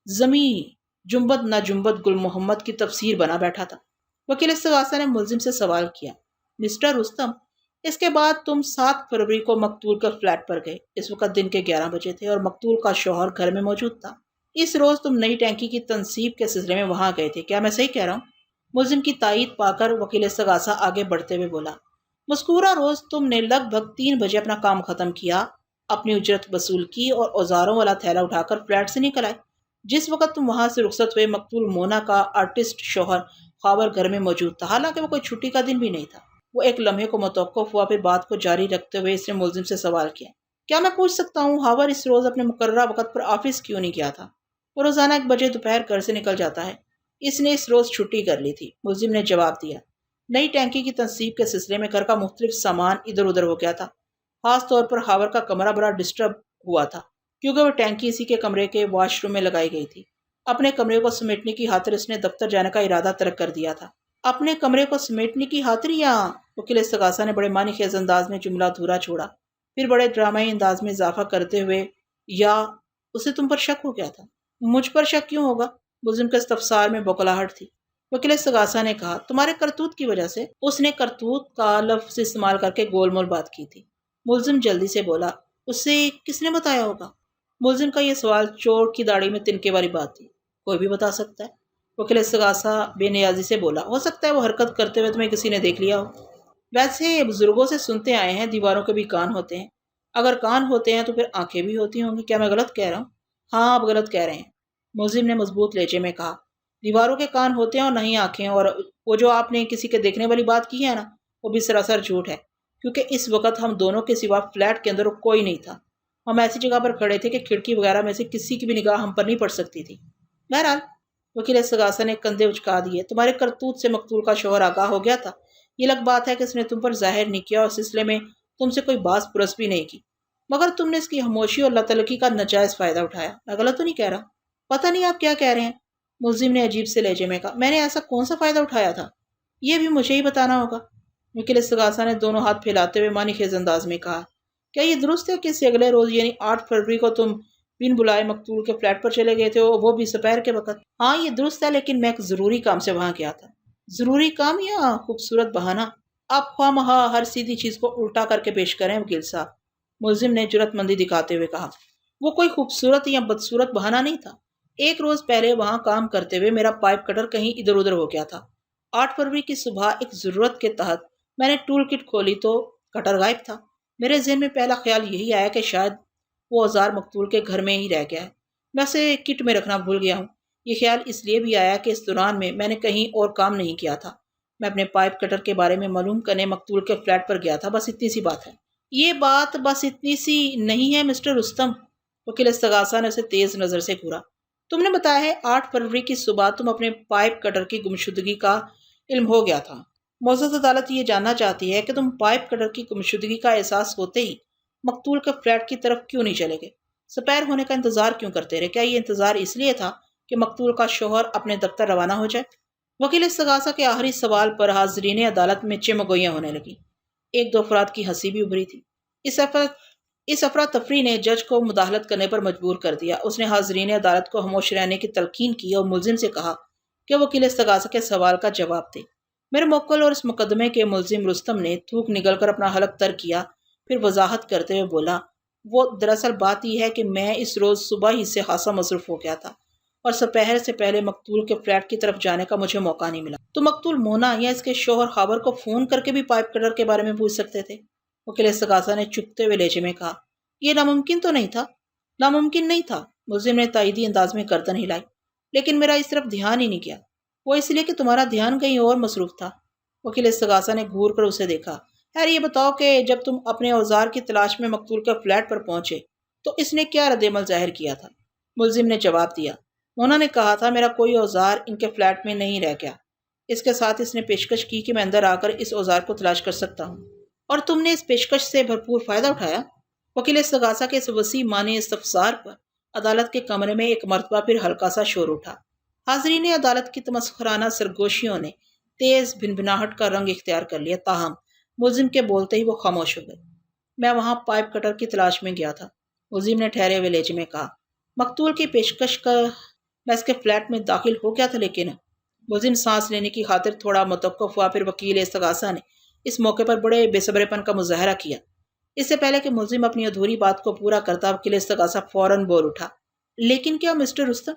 زمیں جنبت نہ جنبت گل محمد کی تفسیر بنا بیٹھا تھا۔ وکیل استغاثہ نے ملزم سے سوال کیا، مسٹر رستم، اس کے بعد تم 7 فروری کو مقتول کے فلیٹ پر گئے۔ اس وقت دن کے 11 بجے تھے اور مقتول کا شوہر گھر میں موجود تھا۔ اس روز تم نئی ٹینکی کی تنصیب کے سلسلے میں وہاں گئے تھے، کیا میں صحیح کہہ رہا ہوں؟ ملزم کی تائید پا کر وکیل استغاثہ آگے بڑھتے ہوئے بولا، مذکورہ روز تم نے لگ بھگ 3 بجے اپنا کام ختم کیا، اپنی اجرت وصول کی اور اوزاروں والا تھیلا اٹھا کر فلیٹ سے نکل آئے۔ جس وقت تم وہاں سے رخصت ہوئے مقتول مونا کا آرٹسٹ شوہر خاور گھر میں موجود تھا، حالانکہ وہ کوئی چھٹی کا دن بھی نہیں تھا۔ وہ ایک لمحے کو متوقف ہوا، پھر بات کو جاری رکھتے ہوئے اس نے ملزم سے سوال کیا، کیا میں پوچھ سکتا ہوں خاور اس روز اپنے مقررہ وقت پر آفس کیوں نہیں گیا تھا؟ وہ روزانہ 1 بجے دوپہر گھر سے نکل جاتا ہے، اس نے اس روز چھٹی کر لی تھی۔ ملزم نے جواب دیا، نئی ٹینکی کی تنصیب کے سلسلے میں گھر کا مختلف سامان ادھر ادھر ہو گیا تھا۔ خاص طور پر خاور کا کمرہ بڑا ڈسٹرب ہوا تھا، کیونکہ وہ ٹینکی اسی کے کمرے کے واش روم میں لگائی گئی تھی۔ اپنے کمرے کو سمیٹنے کی خاطر اس نے دفتر جانے کا ارادہ ترک کر دیا تھا۔ اپنے کمرے کو سمیٹنے کی خاطر یا؟ وکیل استغاثہ نے بڑے معنی خیز انداز میں جملہ ادھورا چھوڑا، پھر بڑے ڈرامائی انداز میں اضافہ کرتے ہوئے، یا اسے تم پر شک ہو گیا تھا؟ مجھ پر شک کیوں ہوگا؟ ملزم کے استفسار میں بوکھلاہٹ تھی۔ وکیل استغاثہ نے کہا، تمہارے کرتوت کی وجہ سے۔ اس نے کرتوت کا لفظ استعمال کر کے گول مول بات کی تھی۔ ملزم جلدی سے بولا، اسے کس نے بتایا ہوگا؟ ملزم کا یہ سوال چور کی داڑھی میں تنکے والی بات تھی۔ کوئی بھی بتا سکتا ہے۔ وکیل استغاثہ بے نیازی سے بولا، ہو سکتا ہے وہ حرکت کرتے ہوئے تمہیں کسی نے دیکھ لیا ہو۔ ویسے بزرگوں سے سنتے آئے ہیں دیواروں کے بھی کان ہوتے ہیں۔ اگر کان ہوتے ہیں تو پھر آنکھیں بھی ہوتی ہوں گی، کیا میں غلط کہہ رہا ہوں؟ ہاں، آپ غلط کہہ رہے ہیں، ملزم نے مضبوط لہجے میں کہا۔ دیواروں کے کان ہوتے ہیں اور نہیں آنکھیں، اور وہ جو آپ نے کسی کے دیکھنے والی بات کی ہے نا، وہ بھی سراسر جھوٹ ہے، کیونکہ اس وقت ہم دونوں کے سوا فلیٹ کے اندر کوئی نہیں تھا۔ ہم ایسی جگہ پر کھڑے تھے کہ کھڑکی وغیرہ میں سے کسی کی بھی نگاہ ہم پر نہیں پڑ سکتی تھی۔ بہرحال، وکیل استغاثہ نے کندھے اچکا دیے، تمہارے کرتوت سے مقتول کا شوہر آگاہ ہو گیا تھا۔ یہ الگ بات ہے کہ اس نے تم پر ظاہر نہیں کیا اور سلسلے میں تم سے کوئی باز پرس بھی نہیں کی، مگر تم نے اس کی خاموشی اور لاتعلقی کا ناجائز فائدہ اٹھایا۔ میں غلط تو نہیں کہہ رہا؟ پتہ نہیں آپ کیا کہہ رہے ہیں، ملزم نے عجیب سے لہجے میں کہا۔ میں نے ایسا کون سا فائدہ اٹھایا تھا، یہ بھی مجھے ہی بتانا ہوگا۔ وکیل استغاثہ نے دونوں ہاتھ پھیلاتے ہوئے معنی خیز انداز میں کہا، کیا یہ درست ہے کہ اس سے اگلے روز یعنی 8 فروری کو تم بن بلائے مقتول کے فلیٹ پر چلے گئے تھے، وہ بھی سپہر کے وقت؟ ہاں، یہ درست ہے، لیکن میں ایک ضروری کام سے وہاں گیا تھا۔ ضروری کام یا خوبصورت بہانہ؟ آپ خواہ مخواہ ہر سیدھی چیز کو الٹا کر کے پیش کریں وکیل صاحب، ملزم نے جرأت مندی دکھاتے ہوئے کہا۔ وہ کوئی خوبصورت یا بدصورت بہانہ نہیں تھا۔ 1 روز پہلے وہاں کام کرتے ہوئے میرا پائپ کٹر کہیں ادھر ادھر ہو گیا تھا۔ 8 فروری کی صبح ایک ضرورت کے تحت میں نے ٹول کٹ کھولی تو کٹر غائب تھا۔ میرے ذہن میں پہلا خیال یہی آیا کہ شاید وہ اوزار مقتول کے گھر میں ہی رہ گیا ہے، میں اسے کٹ میں رکھنا بھول گیا ہوں۔ یہ خیال اس لیے بھی آیا کہ اس دوران میں نے کہیں اور کام نہیں کیا تھا، میں اپنے پائپ کٹر کے بارے میں معلوم کرنے مقتول کے فلیٹ پر گیا تھا، بس اتنی سی بات ہے۔ یہ بات بس اتنی سی نہیں ہے مسٹر رستم، وکیل استغاثہ نے اسے تیز نظر سے گھورا۔ تم نے بتایا ہے 8 فروری کی صبح تم اپنے پائپ کٹر کی گمشدگی کا علم ہو گیا تھا۔ معزز عدالت یہ جاننا چاہتی ہے کہ تم پائپ کٹر کی گمشدگی کا احساس ہوتے ہی مقتول کے فلیٹ کی طرف کیوں نہیں چلے گئے؟ سپہر ہونے کا انتظار کیوں کرتے رہے؟ کیا یہ انتظار اس لیے تھا کہ مقتول کا شوہر اپنے دفتر روانہ ہو جائے؟ وکیل استغاثہ کے آخری سوال پر حاضرین عدالت میں چمگوئیاں ہونے لگیں۔ 1-2 افراد کی ہنسی بھی ابھری تھی۔ اس افراتفری نے جج کو مداخلت کرنے پر مجبور کر دیا۔ اس نے حاضرین عدالت کو خاموش رہنے کی تلقین کی اور ملزم سے کہا کہ وکیل استغاثہ کے سوال کا جواب دے۔ میرے موکل اور اس مقدمے کے ملزم رستم نے تھوک نگل کر اپنا حلق تر کیا، پھر وضاحت کرتے ہوئے بولا، وہ دراصل بات یہ ہے کہ میں اس روز صبح ہی سے خاصا مصروف ہو گیا تھا اور سپہر سے پہلے مقتول کے فلیٹ کی طرف جانے کا مجھے موقع نہیں ملا۔ تو مقتول مونا یا اس کے شوہر خاور کو فون کر کے بھی پائپ کٹر کے بارے میں پوچھ سکتے تھے، وکیل استغاثہ نے چپتے ہوئے لہجے میں کہا۔ یہ ناممکن تو نہیں تھا؟ ناممکن نہیں تھا، ملزم نے تائیدی انداز میں گردن ہلائی، لیکن میرا اس طرف دھیان ہی نہیں کیا۔ وہ اس لیے کہ تمہارا دھیان کہیں اور مصروف تھا۔ وکیل استغاثہ نے گھور کر اسے دیکھا۔ خیر یہ بتاؤ کہ جب تم اپنے اوزار کی تلاش میں مقتول کے فلیٹ پر پہنچے تو اس نے کیا رد عمل ظاہر کیا تھا؟ ملزم نے جواب دیا، مونا نے کہا تھا میرا کوئی اوزار ان کے فلیٹ میں نہیں رہ گیا۔ اس کے ساتھ اس نے پیشکش کی کہ میں اندر آ کر اس اوزار کو تلاش کر سکتا ہوں، اور تم نے اس پیشکش سے بھرپور فائدہ اٹھایا۔ وکیل استغاثہ کے اس وسیع معنی استفسار پر عدالت کے کمرے میں ایک مرتبہ پھر ہلکا سا شور اٹھا۔ حاضرین عدالت کی تمسخرانہ سرگوشیوں نے تیز بھنبھناہٹ کا رنگ اختیار کر لیا، تاہم ملزم کے بولتے ہی وہ خاموش ہو گئے۔ میں وہاں پائپ کٹر کی تلاش میں گیا تھا، ملزم نے ٹھہرے ہوئے لہجے میں کہا۔ مقتول کی پیشکش کا میں اس کے فلیٹ میں داخل ہو گیا تھا، لیکن ملزم سانس لینے کی خاطر تھوڑا متوقف ہوا، پھر وکیل استغاثہ نے اس موقع پر بڑے بے صبرے پن کا مظاہرہ کیا۔ اس سے پہلے کہ ملزم اپنی ادھوری بات کو پورا کرتا، وکیل استغاثہ فوراً بول اٹھا، لیکن کیا مسٹر رستم؟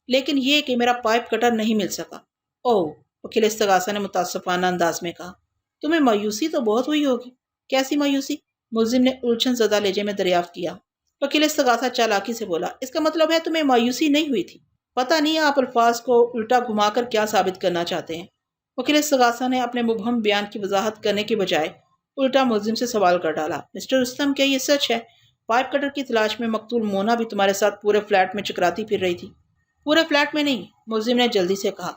لیکن یہ کہ میرا پائپ کٹر نہیں مل سکا۔ اوہ، وکیل استغاثہ نے متاسفانہ انداز میں کہا، تمہیں مایوسی تو بہت ہوئی ہوگی۔ کیسی مایوسی؟ ملزم نے الجھن زدہ لہجے میں دریافت کیا۔ وکیل استغاثہ چالاکی سے بولا، اس کا مطلب ہے تمہیں مایوسی نہیں ہوئی تھی؟ پتہ نہیں آپ الفاظ کو الٹا گھما کر کیا ثابت کرنا چاہتے ہیں۔ وکیل استغاثہ نے اپنے مبہم بیان کی وضاحت کرنے کے بجائے الٹا ملزم سے سوال کر ڈالا، مسٹر رستم، کیا یہ سچ ہے؟ پائپ کٹر کی تلاش میں مقتول مونا بھی تمہارے ساتھ پورے فلیٹ میں چکراتی پھر رہی تھی؟ پورے فلیٹ میں نہیں، ملزم نے جلدی سے کہا،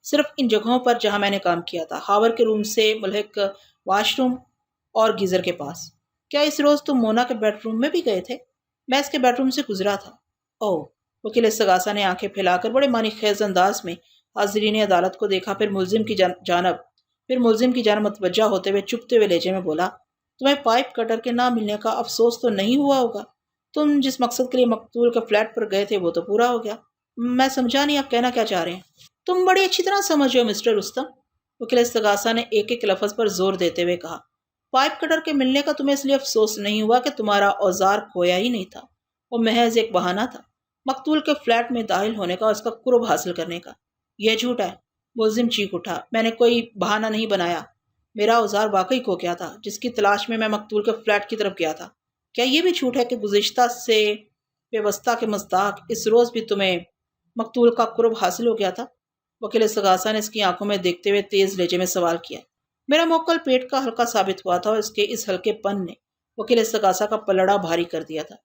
صرف ان جگہوں پر جہاں میں نے کام کیا تھا، ہاور کے روم سے ملحق واش روم اور گیزر کے پاس۔ کیا اس روز تم مونا کے بیڈ روم میں بھی گئے تھے؟ میں اس کے بیڈ روم سے گزرا تھا۔ اوہ! وکیل استغاثہ نے آنکھیں پھیلا کر بڑے معنی خیز انداز میں حاضرین عدالت کو دیکھا، پھر ملزم کی جانب متوجہ ہوتے ہوئے چپتے ہوئے لہجے میں بولا، تمہیں پائپ کٹر کے نہ ملنے کا افسوس تو نہیں ہوا ہوگا؟ تم جس مقصد کے لیے مقتول کے فلیٹ پر گئے تھے وہ تو پورا ہو گیا۔ میں سمجھا نہیں آپ کہنا کیا چاہ رہے ہیں۔ تم بڑی اچھی طرح سمجھ ہو مسٹر رستم، وکیل استغاثہ نے ایک ایک لفظ پر زور دیتے ہوئے کہا۔ پائپ کٹر کے ملنے کا تمہیں اس لیے افسوس نہیں ہوا کہ تمہارا اوزار کھویا ہی نہیں تھا، وہ محض ایک بہانہ تھا مقتول کے فلیٹ میں داخل ہونے کا اور اس کا قرب حاصل کرنے کا۔ یہ جھوٹ ہے، ملزم چیخ اٹھا، میں نے کوئی بہانہ نہیں بنایا، میرا اوزار واقعی کھو گیا تھا جس کی تلاش میں مقتول کے فلیٹ کی طرف گیا تھا۔ کیا یہ بھی جھوٹ ہے کہ گزشتہ سے پیوستہ کے مصداق اس روز بھی تمہیں مقتول کا قرب حاصل ہو گیا تھا؟ وکیل استغاثہ نے اس کی آنکھوں میں دیکھتے ہوئے تیز لہجے میں سوال کیا۔ میرا موکل پیٹ کا ہلکا ثابت ہوا تھا اور اس کے اس ہلکے پن نے وکیل استغاثہ کا پلڑا بھاری کر دیا تھا۔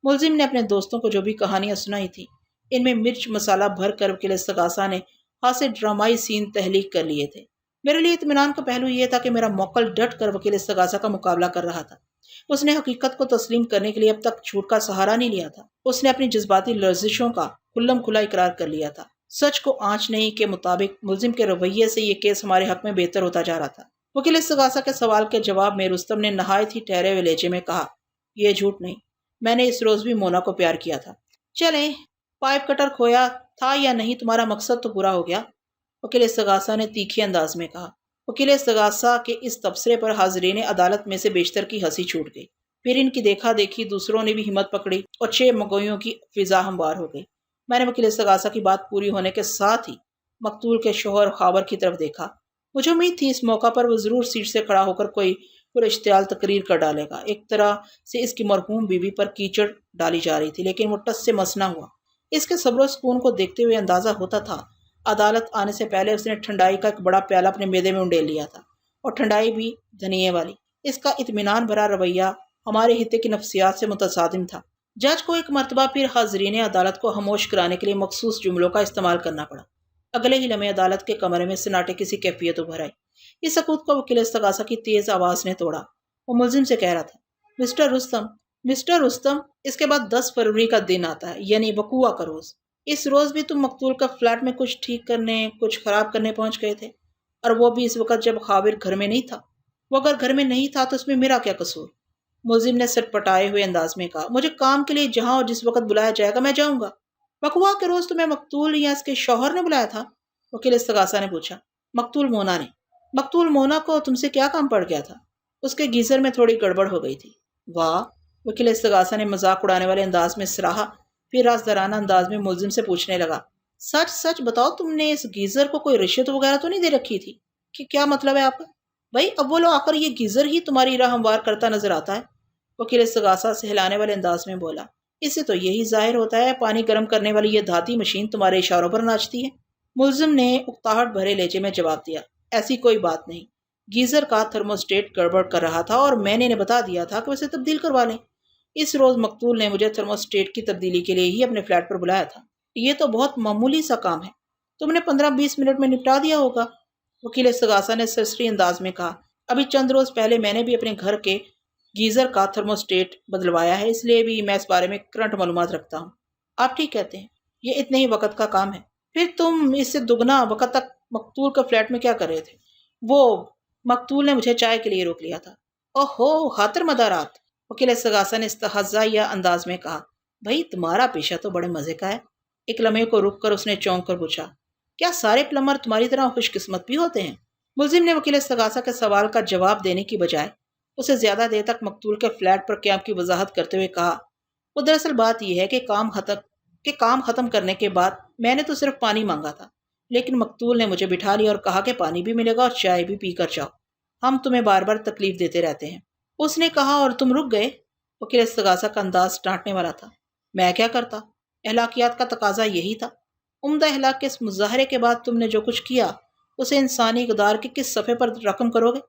ملزم نے اپنے دوستوں کو جو بھی کہانیاں سنائی تھیں، ان میں مرچ مسالہ بھر کر وکیل استغاثہ نے خاصے ڈرامائی سین تحلیق کر لیے تھے۔ میرے لیے اطمینان کا پہلو یہ تھا کہ میرا موکل ڈٹ کر وکیل استغاثہ کا مقابلہ کر رہا تھا۔ اس نے حقیقت کو تسلیم کرنے کے لیے اب تک جھوٹ کا سہارا نہیں لیا تھا۔ اس نے اپنی جذباتی لرزشوں کا کھلم کھلا اقرار کر لیا تھا۔ سچ کو آنچ نہیں کے مطابق ملزم کے رویے سے یہ کیس ہمارے حق میں بہتر ہوتا جا رہا تھا۔ وکیل استغاثہ کے سوال کے جواب میں رستم نے نہایت ہی ٹھہرے ہوئے لہجے میں کہا، یہ جھوٹ نہیں، میں نے اس روز بھی مونا کو پیار کیا تھا۔ چلیں، پائپ کٹر کھویا تھا یا نہیں، تمہارا مقصد تو پورا ہو گیا، وکیل استغاثہ نے تیکھے انداز میں کہا۔ وکیل استغاثہ کے اس تبصرے پر حاضرین عدالت میں سے بیشتر کی ہنسی چھوٹ گئی۔ پھر ان کی دیکھا دیکھی دوسروں نے بھی ہمت پکڑی اور 6 مگویوں کی فضا ہموار ہو گئی۔ میں نے وکیل استغاثہ کی بات پوری ہونے کے ساتھ ہی مقتول کے شوہر خاور کی طرف دیکھا۔ مجھے امید تھی اس موقع پر وہ ضرور سیٹ سے کھڑا ہو کر کوئی پراشتعال تقریر کر ڈالے گا۔ ایک طرح سے اس کی مرحوم بیوی پر کیچڑ ڈالی جا رہی تھی، لیکن وہ ٹس سے مس نہ ہوا۔ اس کے صبر و سکون کو دیکھتے ہوئے اندازہ ہوتا تھا عدالت آنے سے پہلے اس نے ٹھنڈائی کا ایک بڑا پیالہ اپنے معدے میں انڈیل لیا تھا، اور ٹھنڈائی بھی دھنیے والی۔ اس کا اطمینان بھرا رویہ ہمارے خطے کی نفسیات سے متصادم تھا۔ جج کو ایک مرتبہ پھر حاضرین عدالت کو خاموش کرانے کے لیے مخصوص جملوں کا استعمال کرنا پڑا۔ اگلے ہی لمحے عدالت کے کمرے میں سناٹے کی سی کیفیت ابھر آئی۔ اس سکوت کو وکیل استغاثہ کی تیز آواز نے توڑا۔ وہ ملزم سے کہہ رہا تھا، مسٹر رستم، اس کے بعد 10 فروری کا دن آتا ہے، یعنی وقوعہ کا روز۔ اس روز بھی تم مقتول کا فلیٹ میں کچھ ٹھیک کرنے، کچھ خراب کرنے پہنچ گئے تھے، اور وہ بھی اس وقت جب خاور گھر میں نہیں تھا۔ وہ اگر گھر میں نہیں تھا تو اس میں میرا کیا قصور؟ ملزم نے سٹ پٹائے ہوئے انداز میں کہا، مجھے کام کے لیے جہاں اور جس وقت بلایا جائے گا میں جاؤں گا۔ وقوعہ کے روز تمہیں مقتول یا اس کے شوہر نے بلایا تھا؟ وکیل استغاثہ نے پوچھا۔ مقتول مونا نے۔ مقتول مونا کو تم سے کیا کام پڑ گیا تھا؟ اس کے گیزر میں تھوڑی گڑبڑ ہو گئی تھی۔ واہ! وکیل استغاثہ نے مذاق اڑانے والے انداز میں سراہا، پھر رازدارانہ انداز میں ملزم سے پوچھنے لگا، سچ بتاؤ، تم نے اس گیزر کو کوئی رشوت وغیرہ تو نہیں دے رکھی تھی؟ کہ کیا مطلب ہے آپ کا؟ بھائی اول و آخر یہ گیزر ہی تمہاری راہ ہموار کرتا نظر آتا ہے، وکیل استغاثہ سہلانے والے انداز میں بولا۔ اس سے تو یہی ظاہر ہوتا ہے پانی گرم کرنے والی یہ دھاتی مشین تمہارے اشاروں پر ناچتی ہے۔ ملزم نے اکتاہٹ بھرے لہجے میں جواب دیا، ایسی کوئی بات نہیں، گیزر کا تھرموسٹیٹ گڑبڑ کر رہا تھا اور میں نے انہیں بتا دیا تھا کہ اسے تبدیل کروا لیں۔ اس روز مقتول نے مجھے تھرموسٹیٹ کی تبدیلی کے لیے ہی اپنے فلیٹ پر بلایا تھا۔ یہ تو بہت معمولی سا کام ہے، تم نے 15-20 منٹ میں نپٹا دیا ہوگا، وکیل استغاثہ نے سرسری انداز میں کہا۔ ابھی چند روز پہلے میں نے بھی اپنے گھر کے گیزر کا تھرموسٹیٹ بدلوایا ہے، اس لیے بھی میں اس بارے میں کرنٹ معلومات رکھتا ہوں۔ آپ ٹھیک کہتے ہیں، یہ اتنے ہی وقت کا کام ہے۔ پھر تم اس سے دگنا وقت تک مقتول کا فلیٹ میں کیا کر رہے تھے؟ وہ مقتول نے مجھے چائے کے لیے روک لیا تھا۔ اوہو، خاطر مدارات، وکیل استغاثہ نے استہزائیہ انداز میں کہا۔ بھائی تمہارا پیشہ تو بڑے مزے کا ہے۔ ایک لمحے کو رک کر اس نے چونک کر پوچھا، کیا سارے پلمبر تمہاری طرح خوش قسمت بھی ہوتے ہیں؟ ملزم نے وکیل استغاثہ کے سوال کا جواب دینے کی بجائے اسے زیادہ دیر تک مقتول کے فلیٹ پر قیام کی وضاحت کرتے ہوئے کہا، وہ دراصل بات یہ ہے کہ کام ختم کرنے کے بعد میں نے تو صرف پانی مانگا تھا، لیکن مقتول نے مجھے بٹھا لیا اور کہا کہ پانی بھی ملے گا اور چائے بھی پی کر جاؤ، ہم تمہیں بار بار تکلیف دیتے رہتے ہیں۔ اس نے کہا اور تم رک گئے؟ وکیل استغاثہ کا انداز ڈانٹنے والا تھا۔ میں کیا کرتا، اخلاقیات کا تقاضا یہی تھا۔ عمدہ اخلاق کے اس مظاہرے کے بعد تم نے جو کچھ کیا اسے انسانی اقدار کے کس صفحے پر رقم کرو گے؟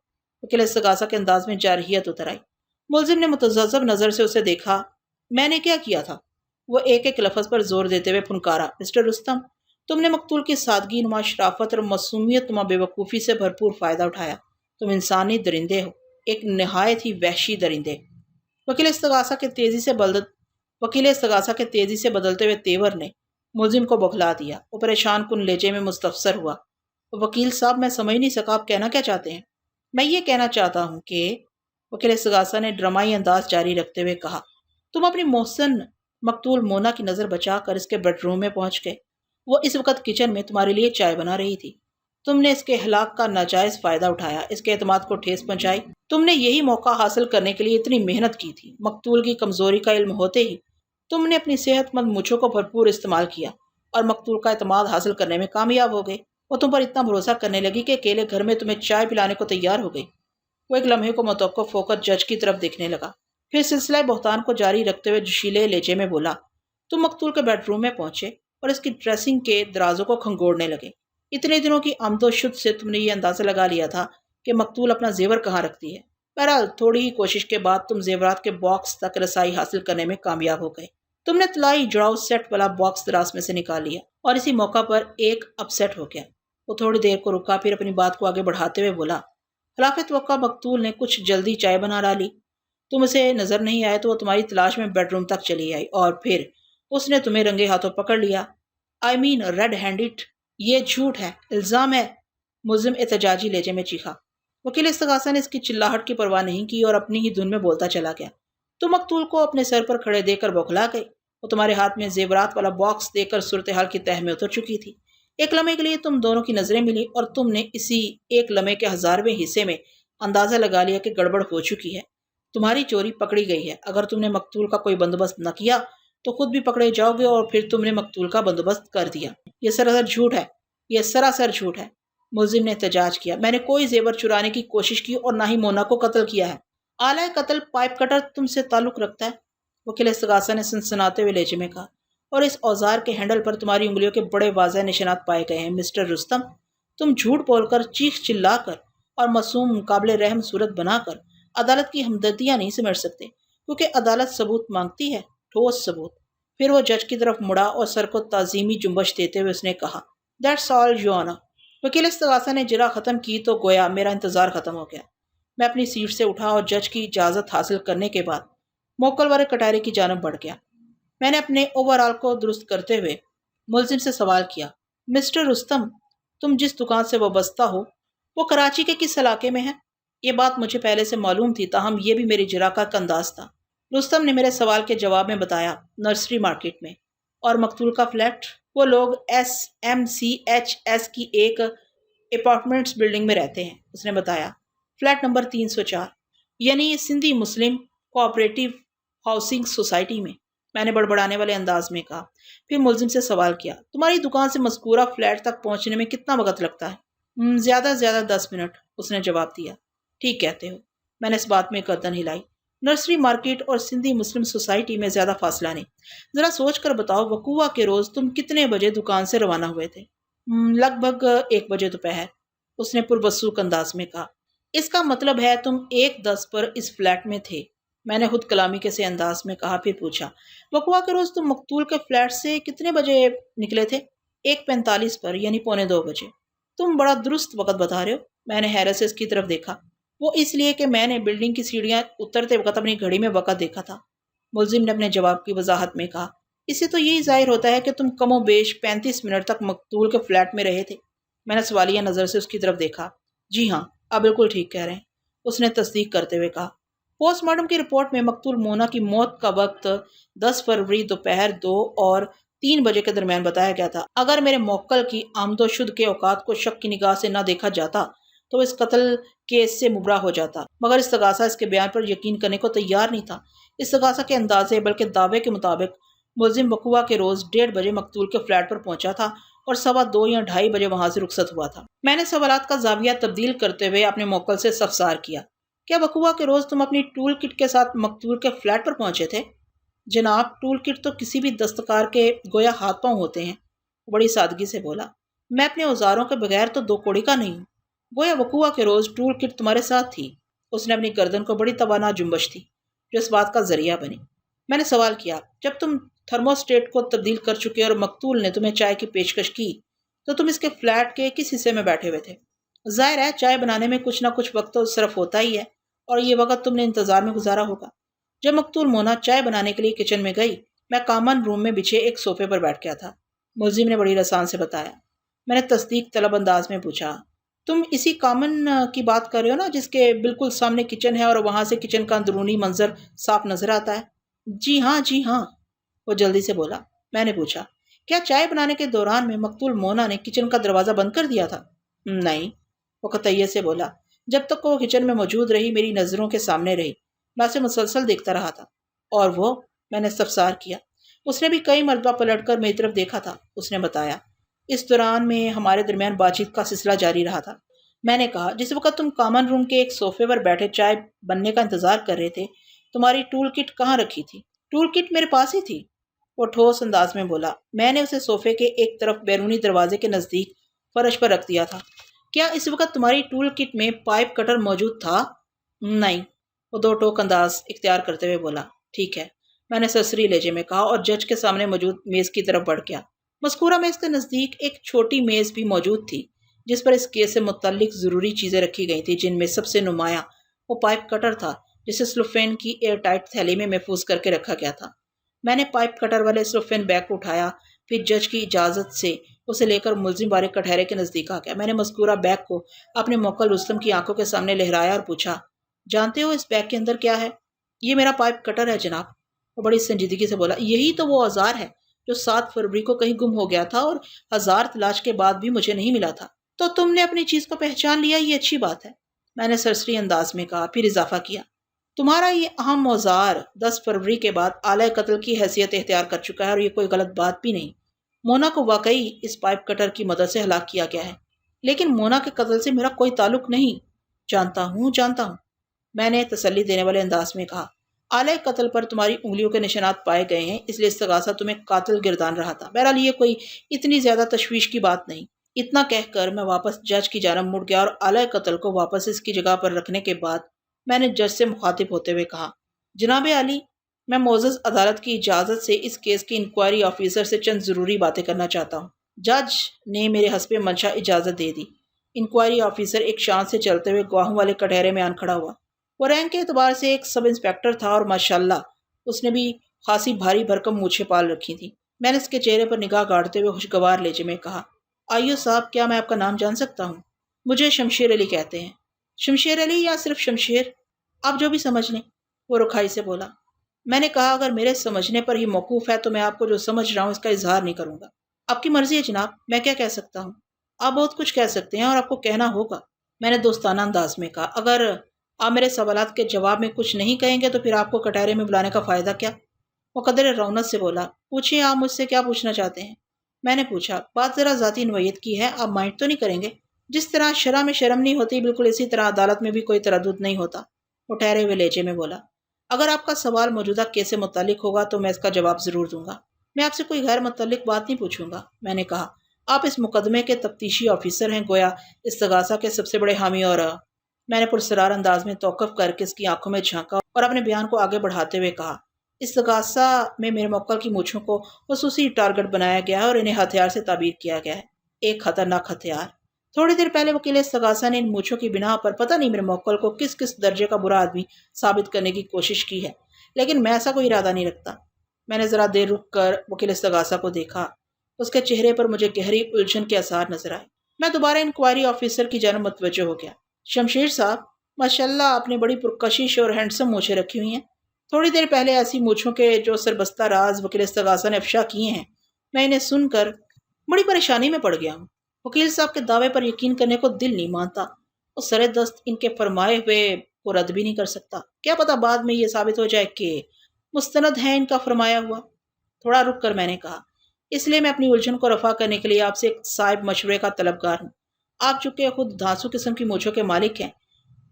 وکیل استغاثہ کے انداز میں جارحیت اتر آئی۔ ملزم نے متذبذب نظر سے اسے دیکھا۔ میں نے کیا کیا تھا؟ وہ ایک ایک لفظ پر زور دیتے ہوئے پھنکارا۔ مسٹر رستم، تم نے مقتول کی سادگی نما شرافت اور معصومیت نما بے وقوفی سے بھرپور فائدہ اٹھایا۔ تم انسانی درندے ہو، ایک نہایت ہی وحشی درندے۔ وکیل استغاثہ کے تیزی سے بدلتے ہوئے تیور نے ملزم کو بخلا دیا۔ وہ پریشان کن لہجے میں مستفسر ہوا۔ وکیل صاحب، میں سمجھ نہیں سکا آپ کہنا کیا چاہتے ہیں؟ میں یہ کہنا چاہتا ہوں کہ وکیل استغاثہ نے ڈرامائی انداز جاری رکھتے ہوئے کہا، تم اپنی محسن مقتول مونا کی نظر بچا کر اس کے بیڈ روم میں پہنچ گئے۔ وہ اس وقت کچن میں تمہارے لیے چائے بنا رہی تھی۔ تم نے اس کے ہلاک کا ناجائز فائدہ اٹھایا، اس کے اعتماد کو ٹھیس پہنچائی۔ تم نے یہی موقع حاصل کرنے کے لیے اتنی محنت کی تھی۔ مقتول کی کمزوری کا علم ہوتے ہی تم نے اپنی صحت مند مچھوں کو بھرپور استعمال کیا اور مقتول کا اعتماد حاصل کرنے میں کامیاب ہو گئے۔ وہ تم پر اتنا بھروسہ کرنے لگی کہ اکیلے گھر میں تمہیں چائے پلانے کو تیار ہو گئی۔ وہ ایک لمحے کو متوقف ہو کر جج کی طرف دیکھنے لگا، پھر سلسلہ بہتان کو جاری رکھتے ہوئے جوشیلے لہجے میں بولا، تم مقتول کے بیڈ روم میں پہنچے اور اس کی ڈریسنگ کے درازوں کو کھنگوڑنے لگے۔ اتنے دنوں کی آمد و شد سے تم نے یہ اندازہ لگا لیا تھا کہ مقتول اپنا زیور کہاں رکھتی ہے۔ بہرحال تھوڑی ہی کوشش کے بعد تم زیورات کے باکس تک رسائی حاصل کرنے میں کامیاب ہو گئے۔ تم نے طلائی جڑاؤ سیٹ والا باکس دراز میں سے نکال لیا اور اسی موقع پر ایک اپ سیٹ ہو گیا۔ وہ تھوڑی دیر کو رکا، پھر اپنی بات کو آگے بڑھاتے ہوئے بولا، خلاف توقع مقتول نے کچھ جلدی چائے بنا ڈالی۔ تم اسے نظر نہیں آئے تو وہ تمہاری تلاش میں بیڈ روم تک چلی آئی اور پھر اس نے تمہیں رنگے ہاتھوں پکڑ لیا۔ آئی مین ریڈ ہینڈڈ۔ یہ جھوٹ ہے، الزام ہے، ملزم احتجاجی لہجے میں چیخا۔ وکیل استغاثہ نے اس کی چلاہٹ کی پرواہ نہیں کی اور اپنی ہی دھن میں بولتا چلا گیا، تم مقتول کو اپنے سر پر کھڑے دے کر بوکھلا گئے۔ وہ تمہارے ہاتھ میں زیورات والا باکس دے کر صورتحال کی تہہ میں اتر چکی تھی۔ ایک لمحے کے لیے تم دونوں کی نظریں ملی اور تم نے اسی ایک لمحے کے 1000ویں حصے میں اندازہ لگا لیا کہ گڑبڑ ہو چکی ہے، تمہاری چوری پکڑی گئی ہے۔ اگر تم نے مقتول کا کوئی بندوبست نہ کیا تو خود بھی پکڑے جاؤ گے اور پھر تم نے مقتول کا بندوبست کر دیا۔ یہ سراسر جھوٹ ہے، یہ سراسر جھوٹ ہے، ملزم نے احتجاج کیا۔ میں نے کوئی زیور چرانے کی کوشش کی اور نہ ہی مونا کو قتل کیا ہے۔ آلہ قتل پائپ کٹر تم سے تعلق رکھتا ہے، وکیل استغاثہ نے سنسناتے ہوئے لہجے میں کہا، اور اس اوزار کے ہینڈل پر تمہاری انگلیوں کے بڑے واضح نشانات پائے گئے ہیں۔ مسٹر رستم، تم جھوٹ بول کر، چیخ چلا کر اور معصوم قابل رحم صورت بنا کر عدالت کی ہمدردیاں نہیں سمجھ سکتے، کیونکہ عدالت ثبوت مانگتی ہے، ٹھوس ثبوت۔ پھر وہ جج کی طرف مڑا اور سر کو تعظیمی جنبش دیتے ہوئے اس نے کہا، دیٹس آل یور آنر۔ وکیل استغاثہ نے جرا ختم کی تو گویا میرا انتظار ختم ہو گیا۔ میں اپنی سیٹ سے اٹھا اور جج کی اجازت حاصل کرنے کے بعد موکل والے کٹہرے کی جانب بڑھ گیا۔ میں نے اپنے اوور آل کو درست کرتے ہوئے ملزم سے سوال کیا، مسٹر رستم، تم جس دکان سے وابستہ ہو وہ کراچی کے کس علاقے میں ہے؟ یہ بات مجھے پہلے سے معلوم تھی، تاہم یہ بھی میری جرا کا انداز تھا۔ رستم نے میرے سوال کے جواب میں بتایا، نرسری مارکیٹ میں۔ اور مقتول کا فلیٹ؟ وہ لوگ SMCHS کی ایک اپارٹمنٹس بلڈنگ میں رہتے ہیں، اس نے بتایا، فلیٹ نمبر 304، یعنی سندھی مسلم کوآپریٹیو ہاؤسنگ سوسائٹی میں، میں نے بڑبڑانے والے انداز میں کہا۔ پھر ملزم سے سوال کیا، تمہاری دکان سے مذکورہ فلیٹ تک پہنچنے میں کتنا وقت لگتا ہے؟ زیادہ سے زیادہ 10 منٹ، اس نے جواب دیا۔ ٹھیک کہتے ہو، میں نے اس بات میں گردن ہلائی۔ نرسری مارکیٹ اور سندھی مسلم سوسائٹی میں زیادہ فاصلہ نہیں۔ ذرا سوچ کر بتاؤ، وقوعہ کے روز تم کتنے بجے دکان سے روانہ ہوئے تھے؟ لگ بھگ 1 بجے دوپہر، اس نے پربسوک انداز میں کہا۔ اس کا مطلب ہے تم 1:10 پر اس فلیٹ میں تھے، میں نے خود کلامی کے سے انداز میں کہا۔ پھر پوچھا، وقوعہ کے روز تم مقتول کے فلیٹ سے کتنے بجے نکلے تھے؟ 1:45 پر، یعنی 1:45 بجے۔ تم بڑا درست وقت بتا رہے ہو، میں نے حیرت سے اس کی طرف دیکھا۔ وہ اس لیے کہ میں نے بلڈنگ کی سیڑھیاں اترتے وقت اپنی گھڑی میں وقت دیکھا تھا، ملزم نے اپنے جواب کی وضاحت میں کہا۔ اس سے تو یہی ظاہر ہوتا ہے کہ تم کم و بیش 35 منٹ تک مقتول کے فلیٹ میں رہے تھے، میں نے سوالیہ نظر سے اس کی طرف دیکھا۔ جی ہاں، آپ بالکل ٹھیک کہہ رہے ہیں، اس نے تصدیق کرتے ہوئے کہا۔ پوسٹ مارٹم کی رپورٹ میں مقتول مونا کی موت کا وقت 10 فروری دوپہر 2 اور 3 بجے کے درمیان بتایا گیا تھا۔ اگر میرے موکل کی آمد و شد کے اوقات کو شک کی نگاہ سے نہ دیکھا جاتا تو اس قتل کیس سے مبرا ہو جاتا، مگر استغاثہ اس کے بیان پر یقین کرنے کو تیار نہیں تھا۔ استغاثہ کے اندازے بلکہ دعوے کے مطابق ملزم وقوعہ کے روز 1:30 بجے مقتول کے فلیٹ پر پہنچا تھا اور 2:15 یا 2:30 بجے وہاں سے رخصت ہوا تھا۔ میں نے سوالات کا زاویہ تبدیل کرتے ہوئے اپنے موکل سے استفسار کیا، کیا وقوعہ کے روز تم اپنی ٹول کٹ کے ساتھ مقتول کے فلیٹ پر پہنچے تھے؟ جناب، ٹول کٹ تو کسی بھی دستکار کے گویا ہاتھ پاؤں ہوتے ہیں، وہ بڑی سادگی سے بولا، میں اپنے اوزاروں کے بغیر تو دو کوڑی کا نہیں ہوں۔ گویا وقوع کے روز ٹول کٹ تمہارے ساتھ تھی۔ اس نے اپنی گردن کو بڑی توانا جنبش تھی جو اس بات کا ذریعہ بنی۔ میں نے سوال کیا، جب تم تھرموسٹیٹ کو تبدیل کر چکے اور مقتول نے تمہیں چائے کی پیشکش کی تو تم اس کے فلیٹ کے کس حصے میں بیٹھے ہوئے تھے؟ ظاہر ہے چائے بنانے میں کچھ نہ کچھ وقت تو صرف ہوتا ہی ہے، اور یہ وقت تم نے انتظار میں گزارا ہوگا۔ جب مقتول مونا چائے بنانے کے لیے کچن میں گئی، میں کامن روم میں بچھے ایک صوفے پر بیٹھ گیا تھا، ملزم نے بڑی رسان سے بتایا۔ میں نے تصدیق طلب انداز میں پوچھا، تم اسی کامن کی بات کر رہے ہو نا جس کے بالکل سامنے کچن ہے اور وہاں سے کچن کا اندرونی منظر صاف نظر آتا ہے؟ جی ہاں جی ہاں، وہ جلدی سے بولا۔ میں نے پوچھا، کیا چائے بنانے کے دوران میں مقتول مونا نے کچن کا دروازہ بند کر دیا تھا؟ نہیں، وہ قطعیت سے بولا۔ جب تک وہ کچن میں موجود رہی میری نظروں کے سامنے رہی، میں اسے مسلسل دیکھتا رہا تھا۔ اور وہ، میں نے استفسار کیا۔ اس نے بھی کئی مرتبہ پلٹ کر میری طرف دیکھا تھا، اس نے بتایا۔ اس دوران میں ہمارے درمیان بات چیت کا سلسلہ جاری رہا تھا۔ میں نے کہا، جس وقت تم کامن روم کے ایک صوفے پر بیٹھے چائے بننے کا انتظار کر رہے تھے، تمہاری ٹول کٹ کہاں رکھی تھی؟ ٹول کٹ میرے پاس ہی تھی، وہ ٹھوس انداز میں بولا۔ میں نے اسے صوفے کے ایک طرف بیرونی دروازے کے نزدیک فرش پر رکھ دیا تھا۔ کیا اس وقت تمہاری ٹول کٹ میں پائپ کٹر موجود تھا؟ نہیں، وہ دو ٹوک انداز اختیار کرتے ہوئے بولا۔ ٹھیک ہے، میں نے سرسری لہجے میں کہا اور جج کے سامنے موجود میز کی طرف بڑھ گیا۔ مذکورہ میز کے نزدیک ایک چھوٹی میز بھی موجود تھی جس پر اس کیس سے متعلق ضروری چیزیں رکھی گئی تھیں، جن میں سب سے نمایاں وہ پائپ کٹر تھا جسے سلوفین کی ایئر ٹائٹ تھیلی میں محفوظ کر کے رکھا گیا تھا۔ میں نے پائپ کٹر والے سلوفین بیگ کو اٹھایا، پھر جج کی اجازت سے اسے لے کر ملزم بارے کٹہرے کے نزدیک آ گیا۔ میں نے مذکورہ بیگ کو اپنے موکل رستم کی آنکھوں کے سامنے لہرایا اور پوچھا، جانتے ہو اس بیگ کے اندر کیا ہے؟ یہ میرا پائپ کٹر ہے جناب، وہ بڑی سنجیدگی سے بولا۔ یہی تو وہ اوزار ہے جو 7 فروری کو کہیں گم ہو گیا تھا اور 1000 تلاش کے بعد بھی مجھے نہیں ملا تھا۔ تو تم نے اپنی چیز کو پہچان لیا، یہ اچھی بات ہے، میں نے سرسری انداز میں کہا، پھر اضافہ کیا، تمہارا یہ اہم اوزار 10 فروری کے بعد آلۂ قتل کی حیثیت اختیار کر چکا ہے، اور یہ کوئی غلط بات بھی نہیں۔ مونا کو واقعی اس پائپ کٹر کی مدد سے ہلاک کیا گیا ہے، لیکن مونا کے قتل سے میرا کوئی تعلق نہیں۔ جانتا ہوں، میں نے تسلی دینے والے انداز میں کہا۔ آلۂ قتل پر تمہاری انگلیوں کے نشانات پائے گئے ہیں، اس لیے استغاثہ تمہیں قاتل گردان رہا تھا۔ بہرحال یہ کوئی اتنی زیادہ تشویش کی بات نہیں۔ اتنا کہہ کر میں واپس جج کی جانب مڑ گیا اور آلۂ قتل کو واپس اس کی جگہ پر رکھنے کے بعد میں نے جج سے مخاطب ہوتے ہوئے کہا، جناب عالی، میں معزز عدالت کی اجازت سے اس کیس کی انکوائری آفیسر سے چند ضروری باتیں کرنا چاہتا ہوں۔ جج نے میرے حسب منشا اجازت دے دی۔ انکوائری آفیسر ایک شان سے چلتے ہوئے گواہوں والے کٹہرے میں آن کھڑا ہوا۔ وہ رینک کے اعتبار سے ایک سب انسپیکٹر تھا اور ماشاءاللہ اس نے بھی خاصی بھاری بھرکم مونچھیں پال رکھی تھیں۔ میں نے اس کے چہرے پر نگاہ گاڑتے ہوئے خوشگوار لہجے میں کہا، آئیو صاحب، کیا میں آپ کا نام جان سکتا ہوں؟ مجھے شمشیر علی کہتے ہیں۔ شمشیر علی یا صرف شمشیر؟ آپ جو بھی سمجھ لیں، وہ رکھائی سے بولا۔ میں نے کہا، اگر میرے سمجھنے پر ہی موقوف ہے تو میں آپ کو جو سمجھ رہا ہوں اس کا اظہار نہیں کروں گا۔ آپ کی مرضی ہے جناب، میں کیا کہہ سکتا ہوں؟ آپ بہت کچھ کہہ سکتے ہیں اور آپ کو کہنا ہوگا، میں نے دوستانہ انداز میں کہا۔ اگر آپ میرے سوالات کے جواب میں کچھ نہیں کہیں گے تو پھر آپ کو کٹہرے میں بلانے کا فائدہ کیا؟ وہ قدر رونق سے بولا۔ پوچھیں، آپ مجھ سے کیا پوچھنا چاہتے ہیں؟ میں نے پوچھا، بات ذرا ذاتی نوعیت کی ہے، آپ مائنڈ تو نہیں کریں گے؟ جس طرح شرح میں شرم نہیں ہوتی، بالکل اسی طرح عدالت میں بھی کوئی تردد نہیں ہوتا، وہ ٹھہرے ہوئے لہجے میں بولا۔ اگر آپ کا سوال موجودہ کیس سے متعلق ہوگا تو میں اس کا جواب ضرور دوں گا۔ میں آپ سے کوئی غیر متعلق بات نہیں پوچھوں گا، میں نے کہا۔ آپ اس مقدمے کے تفتیشی آفیسر ہیں، گویا استغاثہ کے سب سے بڑے حامی، اور میں نے پرسرار انداز میں توقف کر کے اس کی آنکھوں میں جھانکا اور اپنے بیان کو آگے بڑھاتے ہوئے کہا، استغاثہ میں میرے موکل کی مونچھوں کو خصوصی ٹارگٹ بنایا گیا ہے اور انہیں ہتھیار سے تعبیر کیا گیا ہے، ایک خطرناک ہتھیار۔ تھوڑی دیر پہلے وکیل استغاثہ نے ان مونچھوں کی بنا پر پتہ نہیں میرے موکل کو کس کس درجے کا برا آدمی ثابت کرنے کی کوشش کی ہے، لیکن میں ایسا کوئی ارادہ نہیں رکھتا۔ میں نے ذرا دیر رک کر وکیل استغاثہ کو دیکھا، اس کے چہرے پر مجھے گہری الجھن کے آثار نظر آئے۔ میں دوبارہ انکوائری آفیسر کی جانب متوجہ ہو گیا۔ شمشیر صاحب، ماشاءاللہ آپ نے بڑی پرکشش اور ہینڈسم مونچھیں رکھی ہوئی ہیں۔ تھوڑی دیر پہلے ایسی مونچھوں کے جو سربستہ راز وکیل استغاثہ نے افشا کیے ہیں، میں انہیں سن کر بڑی پریشانی میں پڑ گیا ہوں۔ وکیل صاحب کے دعوے پر یقین کرنے کو دل نہیں مانتا، اور سر دست ان کے فرمائے ہوئے کو رد بھی نہیں کر سکتا۔ کیا پتہ بعد میں یہ ثابت ہو جائے کہ مستند ہے ان کا فرمایا ہوا۔ تھوڑا رک کر میں نے کہا، اس لیے میں اپنی الجھن کو رفع کرنے کے لیے آپ سے ایک صاحب مشورے کا طلبگار ہوں۔ آپ چونکہ خود دھانسو قسم کی مونچھوں کے مالک ہیں،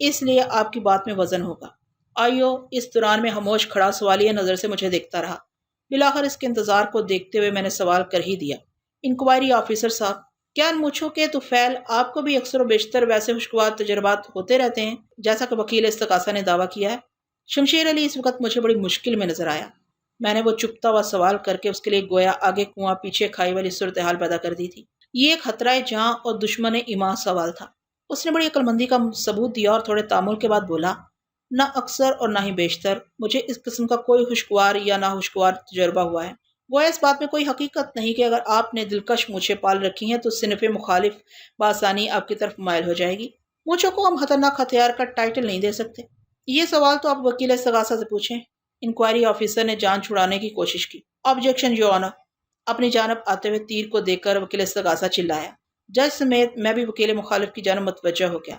اس لیے آپ کی بات میں وزن ہوگا۔ آئیو، اس دوران میں خاموش کھڑا سوالیہ نظر سے مجھے دیکھتا رہا۔ بالآخر اس کے انتظار کو دیکھتے ہوئے میں نے سوال کر ہی دیا، انکوائری آفیسر صاحب، کیا ان مونچھوں کے طفیل آپ کو بھی اکثر و بیشتر ویسے خوشگوار تجربات ہوتے رہتے ہیں جیسا کہ وکیل استغاثہ نے دعویٰ کیا ہے؟ شمشیر علی اس وقت مجھے بڑی مشکل میں نظر آیا۔ میں نے وہ چپتا ہوا سوال کر کے اس کے لیے گویا آگے کنواں پیچھے کھائی والی صورتحال پیدا کر دی تھی۔ یہ ایک خطرہ جاں اور دشمن ایمان سوال تھا۔ اس نے بڑی عقلمندی کا ثبوت دیا اور تھوڑے تامل کے بعد بولا، نہ اکثر اور نہ ہی بیشتر مجھے اس قسم کا کوئی خوشگوار یا نہ خوشگوار تجربہ ہوا ہے۔ گویا اس بات میں کوئی حقیقت نہیں کہ اگر آپ نے دلکش مونچھیں پال رکھی ہیں تو صنف مخالف بآسانی آپ کی طرف مائل ہو جائے گی۔ مونچھوں کو ہم خطرناک ہتھیار کا ٹائٹل نہیں دے سکتے۔ یہ سوال تو آپ وکیل استغاثہ سے پوچھیں۔ انکوائری آفیسر نے جان چھڑانے کی کوشش کی۔ Objection your owner. اپنی جانب آتے ہوئے تیر کو دیکھ کر وکیل استغاثہ چلایا۔ جج سمیت میں بھی وکیل مخالف کی جانب متوجہ ہو گیا۔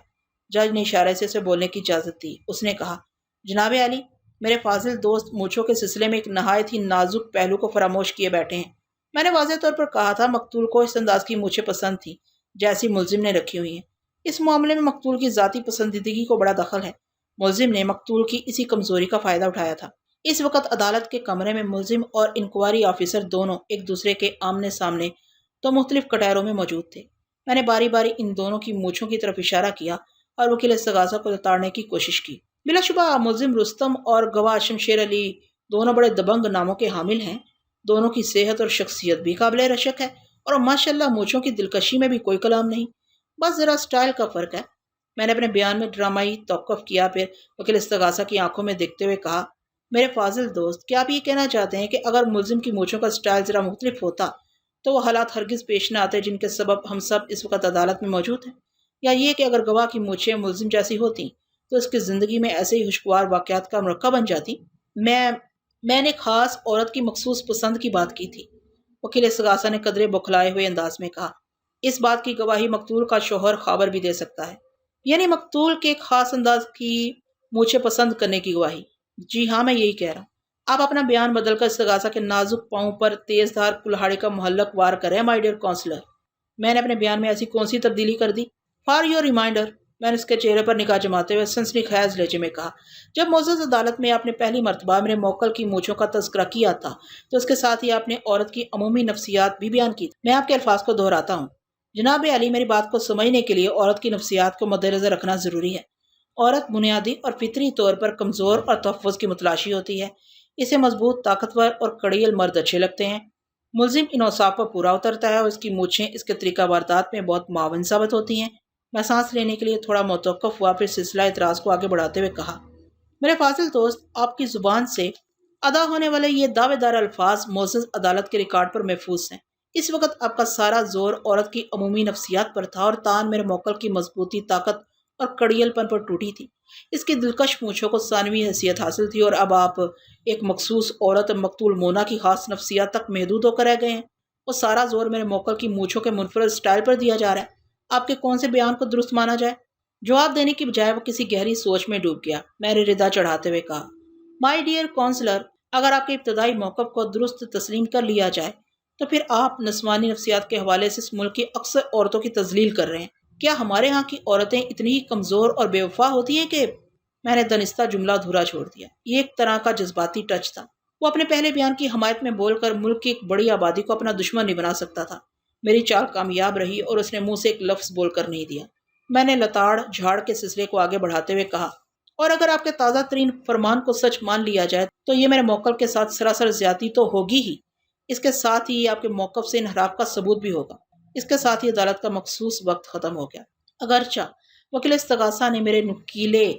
جج نے اشارے سے اسے بولنے کی اجازت دی۔ اس نے کہا، جناب عالی، میرے فاضل دوست مونچھوں کے سلسلے میں ایک نہایت ہی نازک پہلو کو فراموش کیے بیٹھے ہیں۔ میں نے واضح طور پر کہا تھا مقتول کو اس انداز کی مونچھیں پسند تھیں جیسی ملزم نے رکھی ہوئی ہیں۔ اس معاملے میں مقتول کی ذاتی پسندیدگی کو بڑا دخل ہے۔ ملزم نے مقتول کی اسی کمزوری کا فائدہ اٹھایا تھا۔ اس وقت عدالت کے کمرے میں ملزم اور انکوائری آفیسر دونوں ایک دوسرے کے آمنے سامنے تو مختلف کٹہروں میں موجود تھے۔ میں نے باری باری ان دونوں کی مونچھوں کی طرف اشارہ کیا اور وکیل استغاثہ کو لتاڑنے کی کوشش کی۔ بلا شبہ ملزم رستم اور گواہ شمشیر علی دونوں بڑے دبنگ ناموں کے حامل ہیں۔ دونوں کی صحت اور شخصیت بھی قابل رشک ہے اور ماشاءاللہ مونچھوں کی دلکشی میں بھی کوئی کلام نہیں، بس ذرا سٹائل کا فرق ہے۔ میں نے اپنے بیان میں ڈرامائی توقف کیا، پھر وکیل استغاثہ کی آنکھوں میں دیکھتے ہوئے کہا، میرے فاضل دوست، کیا آپ یہ کہنا چاہتے ہیں کہ اگر ملزم کی مونچھوں کا سٹائل ذرا مختلف ہوتا تو وہ حالات ہرگز پیش نہ آتے جن کے سبب ہم سب اس وقت عدالت میں موجود ہیں؟ یا یہ کہ اگر گواہ کی مونچھیں ملزم جیسی ہوتی تو اس کی زندگی میں ایسے ہی خوشگوار واقعات کا مرکب بن جاتی؟ میں نے خاص عورت کی مخصوص پسند کی بات کی تھی، وکیل استغاثہ نے قدرے بوکھلائے ہوئے انداز میں کہا۔ اس بات کی گواہی مقتول کا شوہر خاور بھی دے سکتا ہے۔ یعنی مقتول کے ایک خاص انداز کی مونچھیں پسند کرنے کی گواہی؟ جی ہاں، میں یہی کہہ رہا ہوں۔ آپ اپنا بیان بدل کر استغاثہ کے نازک پاؤں پر تیز دھار کلہاڑی کا محلق وار کریں مائی ڈیئر کونسلر۔ میں نے اپنے بیان میں ایسی کون سی تبدیلی کر دی؟ فار یور ریمائنڈر، میں نے اس کے چہرے پر نگاہ جماتے ہوئے سنسنی خیز لہجے میں کہا، جب معزز عدالت میں آپ نے پہلی مرتبہ میرے موکل کی مونچھوں کا تذکرہ کیا تھا تو اس کے ساتھ ہی آپ نے عورت کی عمومی نفسیات بھی بیان کی تھی۔ میں آپ کے الفاظ کو دہراتا ہوں۔ جناب علی، میری بات کو سمجھنے کے لیے عورت کی نفسیات کو مد نظر رکھنا ضروری ہے۔ عورت بنیادی اور فطری طور پر کمزور اور تحفظ کی متلاشی ہوتی ہے۔ اسے مضبوط، طاقتور اور کڑیل مرد اچھے لگتے ہیں۔ ملزم ان اوصاف پر پورا اترتا ہے اور اس کی مونچھیں اس کے طریقہ واردات میں بہت معاون ثابت ہوتی ہیں۔ میں سانس لینے کے لیے تھوڑا متوقف ہوا، پھر سلسلہ اعتراض کو آگے بڑھاتے ہوئے کہا، میرے فاضل دوست، آپ کی زبان سے ادا ہونے والے یہ دعوے دار الفاظ معزز عدالت کے ریکارڈ پر محفوظ ہیں۔ اس وقت آپ کا سارا زور عورت کی عمومی نفسیات پر تھا اور تان میرے موکل کی مضبوطی، طاقت اور کڑیل پن پر ٹوٹی تھی۔ اس کی دلکش مونچھوں کو ثانوی حیثیت حاصل تھی اور اب آپ ایک مخصوص عورت مقتول مونا کی خاص نفسیات تک محدود ہو کر رہ گئے ہیں۔ وہ سارا زور میرے موکل کی مونچھوں کے منفرد سٹائل پر دیا جا رہا ہے۔ آپ کے کون سے بیان کو درست مانا جائے؟ جواب دینے کی بجائے وہ کسی گہری سوچ میں ڈوب گیا۔ میں نے ردا چڑھاتے ہوئے کہا، مائی ڈیئر کونسلر، اگر آپ کے ابتدائی موقف کو درست تسلیم کر لیا جائے تو پھر آپ نسوانی نفسیات کے حوالے سے اس ملک کی اکثر عورتوں کی تذلیل کر رہے ہیں۔ کیا ہمارے ہاں کی عورتیں اتنی ہی کمزور اور بے وفا ہوتی ہیں کہ… میں نے دنستہ جملہ ادھورا چھوڑ دیا۔ یہ ایک طرح کا جذباتی ٹچ تھا۔ وہ اپنے پہلے بیان کی حمایت میں بول کر ملک کی ایک بڑی آبادی کو اپنا دشمن نہیں بنا سکتا تھا۔ میری چال کامیاب رہی اور اس نے منہ سے ایک لفظ بول کر نہیں دیا۔ میں نے لتاڑ جھاڑ کے سلسلے کو آگے بڑھاتے ہوئے کہا، اور اگر آپ کے تازہ ترین فرمان کو سچ مان لیا جائے تو یہ میرے موکل کے ساتھ سراسر زیادتی تو ہوگی ہی، اس کے ساتھ ہی یہ آپ کے موقف سے انحراف کا ثبوت بھی ہوگا۔ اس کے ساتھ ہی عدالت کا مخصوص وقت ختم ہو گیا۔ اگرچہ وکیل استغاثہ نے میرے نکیلے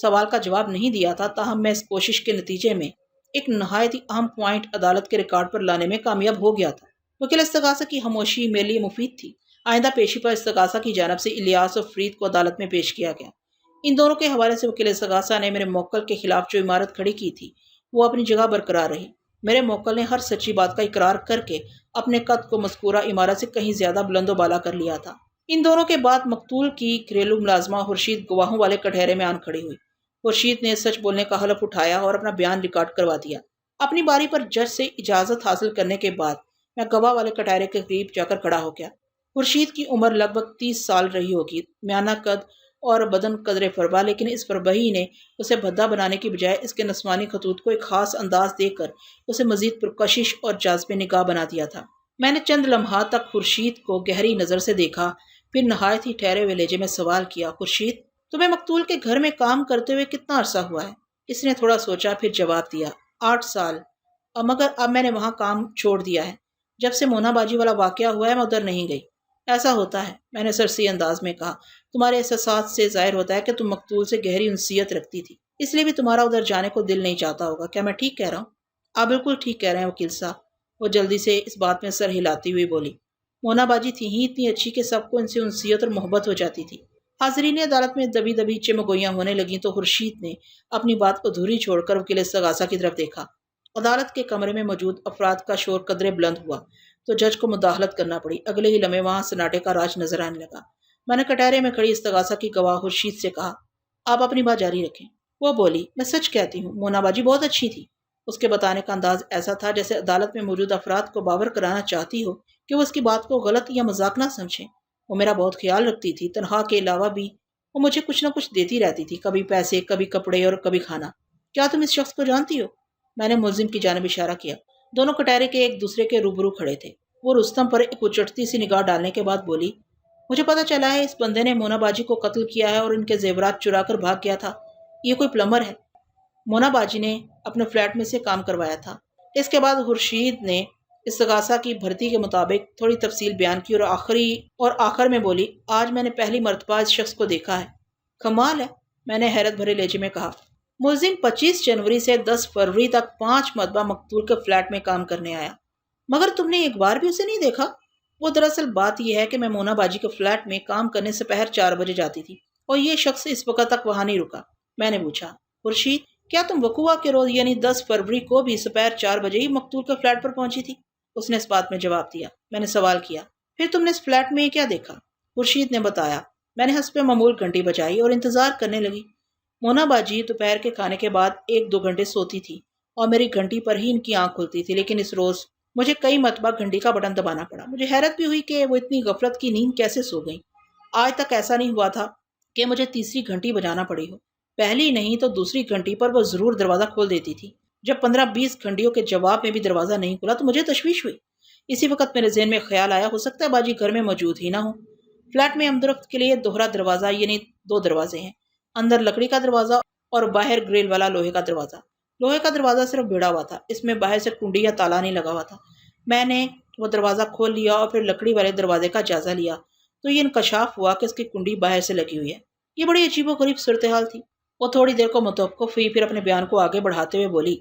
سوال کا جواب نہیں دیا تھا، تاہم میں اس کوشش کے نتیجے میں ایک نہایت ہی اہم پوائنٹ عدالت کے ریکارڈ پر لانے میں کامیاب ہو گیا تھا۔ وکیل استغاثہ کی خاموشی میرے لیے مفید تھی۔ آئندہ پیشی پر استغاثہ کی جانب سے الیاس اور فرید کو عدالت میں پیش کیا گیا۔ ان دونوں کے حوالے سے وکیل استغاثہ نے میرے موکل کے خلاف جو عمارت کھڑی کی تھی وہ اپنی جگہ برقرار رہی۔ میرے موکل نے ہر سچی بات کا اقرار کر کے اپنے قد کو مذکورہ عمارت سے کہیں زیادہ بلند و بالا کر لیا تھا۔ ان دونوں کے بعد مقتول کی گھریلو ملازمہ خورشید گواہوں والے کٹہرے میں آن کھڑی ہوئی۔ خورشید نے سچ بولنے کا حلف اٹھایا اور اپنا بیان ریکارڈ کروا دیا۔ اپنی باری پر جج سے اجازت حاصل کرنے کے بعد میں گواہ والے کٹہرے کے قریب جا کر کھڑا ہو گیا۔ خورشید کی عمر لگ بھگ 30 سال رہی ہوگی، میانہ قد اور بدن قدرے فربا، لیکن اس فربہی نے اسے بھدا بنانے کی بجائے اس کے نسوانی خطوط کو ایک خاص انداز دے کر اسے مزید پرکشش اور جاذب نگاہ بنا دیا تھا۔ میں نے چند لمحات تک خورشید کو گہری نظر سے دیکھا، پھر نہایت ہی ٹھہرے ہوئے لہجے میں سوال کیا، خورشید، تمہیں مقتول کے گھر میں کام کرتے ہوئے کتنا عرصہ ہوا ہے؟ اس نے تھوڑا سوچا پھر جواب دیا، 8 سال۔ مگر اب میں نے وہاں کام چھوڑ دیا ہے۔ جب سے مونا باجی والا واقعہ ہوا ہے میں ادھر نہیں گئی۔ ایسا ہوتا ہے، میں نے سرسی انداز میں کہا، تمہارے احساسات سے ظاہر ہوتا ہے کہ تم مقتول سے گہری انسیت رکھتی تھی، اس لیے بھی تمہارا ادھر جانے کو دل نہیں چاہتا ہوگا۔ کیا میں ٹھیک کہہ رہا ہوں؟ آپ بالکل ٹھیک کہہ رہے ہیں وکیل صاحب، وہ جلدی سے اس بات میں سر ہلاتی ہوئی بولی۔ مونا باجی تھی ہی اتنی اچھی کہ سب کو ان سے انسیت اور محبت ہو جاتی تھی۔ حاضرین عدالت میں دبی دبی چمگوئیاں ہونے لگیں تو خورشید نے اپنی بات ادھوری چھوڑ کر وکیل استغاثہ کی طرف دیکھا۔ عدالت کے کمرے میں موجود افراد کا شور قدرے بلند ہوا تو جج کو مداخلت کرنا پڑی۔ اگلے ہی لمحے وہاں سناٹے کا راج نظر آنے لگا۔ میں نے کٹہرے میں کھڑی استغاثہ کی گواہ خورشید سے کہا، آپ اپنی بات جاری رکھیں۔ وہ بولی، میں سچ کہتی ہوں، مونا باجی بہت اچھی تھی۔ اس کے بتانے کا انداز ایسا تھا جیسے عدالت میں موجود افراد کو باور کرانا چاہتی ہو کہ وہ اس کی بات کو غلط یا مذاق نہ سمجھیں۔ وہ میرا بہت خیال رکھتی تھی، تنخواہ کے علاوہ بھی وہ مجھے کچھ نہ کچھ دیتی رہتی تھی، کبھی پیسے، کبھی کپڑے اور کبھی کھانا۔ کیا تم اس شخص کو جانتی ہو؟ میں نے ملزم کی جانب اشارہ کیا۔ دونوں کٹہرے کے ایک دوسرے کے روبرو کھڑے تھے۔ وہ رستم پر ایک اچٹتی سی نگاہ ڈالنے کے بعد بولی، مجھے پتا چلا ہے اس بندے نے مونا باجی کو قتل کیا ہے اور ان کے زیورات چرا کر بھاگ گیا تھا۔ یہ کوئی پلمبر ہے۔ مونا باجی نے اپنے فلیٹ میں سے کام کروایا تھا۔ اس کے بعد خورشید نے استغاثہ کی بھرتی کے مطابق تھوڑی تفصیل بیان کی اور آخر میں بولی، آج میں نے پہلی مرتبہ اس شخص کو دیکھا ہے۔ کمال ہے، میں نے حیرت بھرے لہجے میں کہا۔ ملزم 25 جنوری سے 10 فروری تک 5 مرتبہ مقتول کے فلیٹ میں کام کرنے آیا، مگر تم نے ایک بار بھی اسے نہیں دیکھا؟ وہ دراصل بات یہ ہے کہ میں مونا باجی کے فلیٹ میں کام کرنے سے پہر 4 بجے جاتی تھی اور یہ شخص اس وقت تک وہاں نہیں رکا۔ میں نے پوچھا، خورشید، کیا تم وقوع کے روز یعنی 10 فروری کو بھی دوپہر 4 بجے ہی مقتول کے فلیٹ پر پہنچی تھی؟ اس نے اس بات میں جواب دیا۔ میں نے سوال کیا، پھر تم نے اس فلیٹ میں کیا دیکھا؟ خورشید نے بتایا۔ میں نے حسب معمول گھنٹی بجائی اور انتظار کرنے لگی۔ مونا باجی دوپہر کے کھانے کے بعد 1-2 گھنٹے سوتی تھی اور میری گھنٹی پر ہی ان کی آنکھ کھلتی تھی، لیکن اس روز مجھے کئی مرتبہ گھنٹی کا بٹن دبانا پڑا۔ مجھے حیرت بھی ہوئی کہ وہ اتنی غفلت کی نیند کیسے سو گئیں۔ آج تک ایسا نہیں ہوا تھا کہ مجھے تیسری گھنٹی بجانا پڑی ہو۔ پہلی نہیں تو دوسری گھنٹی پر وہ ضرور دروازہ کھول دیتی تھی۔ جب 15-20 گھنٹیوں کے جواب میں بھی دروازہ نہیں کھلا تو مجھے تشویش ہوئی۔ اسی وقت میرے ذہن میں خیال آیا، ہو سکتا ہے باجی گھر میں موجود ہی نہ ہو۔ فلیٹ میں امدرفت کے لیے دوہرا دروازہ یعنی 2 دروازے ہیں، اندر لکڑی کا دروازہ اور باہر گریل والا لوہے کا دروازہ۔ لوہے کا دروازہ صرف بھیڑا ہوا تھا، اس میں باہر سے کنڈی یا تالا نہیں لگا ہوا تھا۔ میں نے وہ دروازہ کھول لیا اور پھر لکڑی والے دروازے کا جائزہ لیا تو یہ انکشاف ہوا کہ اس کی کنڈی باہر سے لگی ہوئی ہے۔ یہ بڑی عجیب و غریب صورتحال تھی۔ وہ تھوڑی دیر کو متوقف ہوئی، پھر اپنے بیان کو آگے بڑھاتے ہوئے بولی،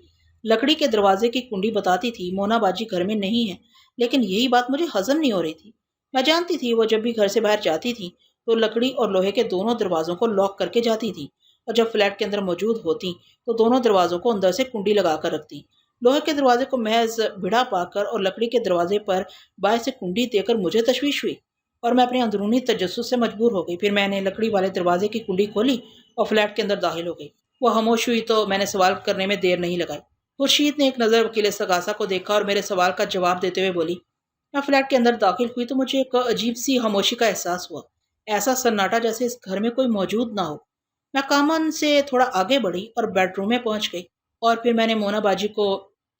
لکڑی کے دروازے کی کنڈی بتاتی تھی مونا باجی گھر میں نہیں ہے، لیکن یہی بات مجھے ہضم نہیں ہو رہی تھی۔ میں جانتی تھی وہ جب بھی گھر سے باہر جاتی تھی تو لکڑی اور لوہے کے دونوں دروازوں کو لاک کر کے جاتی تھی، اور جب فلیٹ کے اندر موجود ہوتی تو دونوں دروازوں کو اندر سے کنڈی لگا کر رکھتی۔ لوہے کے دروازے کو محض بھیڑا پا کر اور لکڑی کے دروازے پر باہر سے کنڈی دے کر مجھے تشویش ہوئی اور میں اپنے اندرونی تجسس سے مجبور ہو گئی۔ پھر میں نے لکڑی والے دروازے کی کنڈی کھولی اور فلیٹ کے اندر داخل ہو گئی۔ وہ خاموش ہوئی تو میں نے سوال کرنے میں دیر نہیں لگائی۔ خورشید نے ایک نظر وکیل استغاثہ کو دیکھا اور میرے سوال کا جواب دیتے ہوئے بولی، میں فلیٹ کے اندر داخل ہوئی تو مجھے ایک عجیب سی خاموشی کا احساس ہوا، ایسا سناٹا جیسے اس گھر میں کوئی موجود نہ ہو۔ میں کامن سے تھوڑا آگے بڑھی اور بیڈ روم میں پہنچ گئی، اور پھر میں نے مونا باجی کو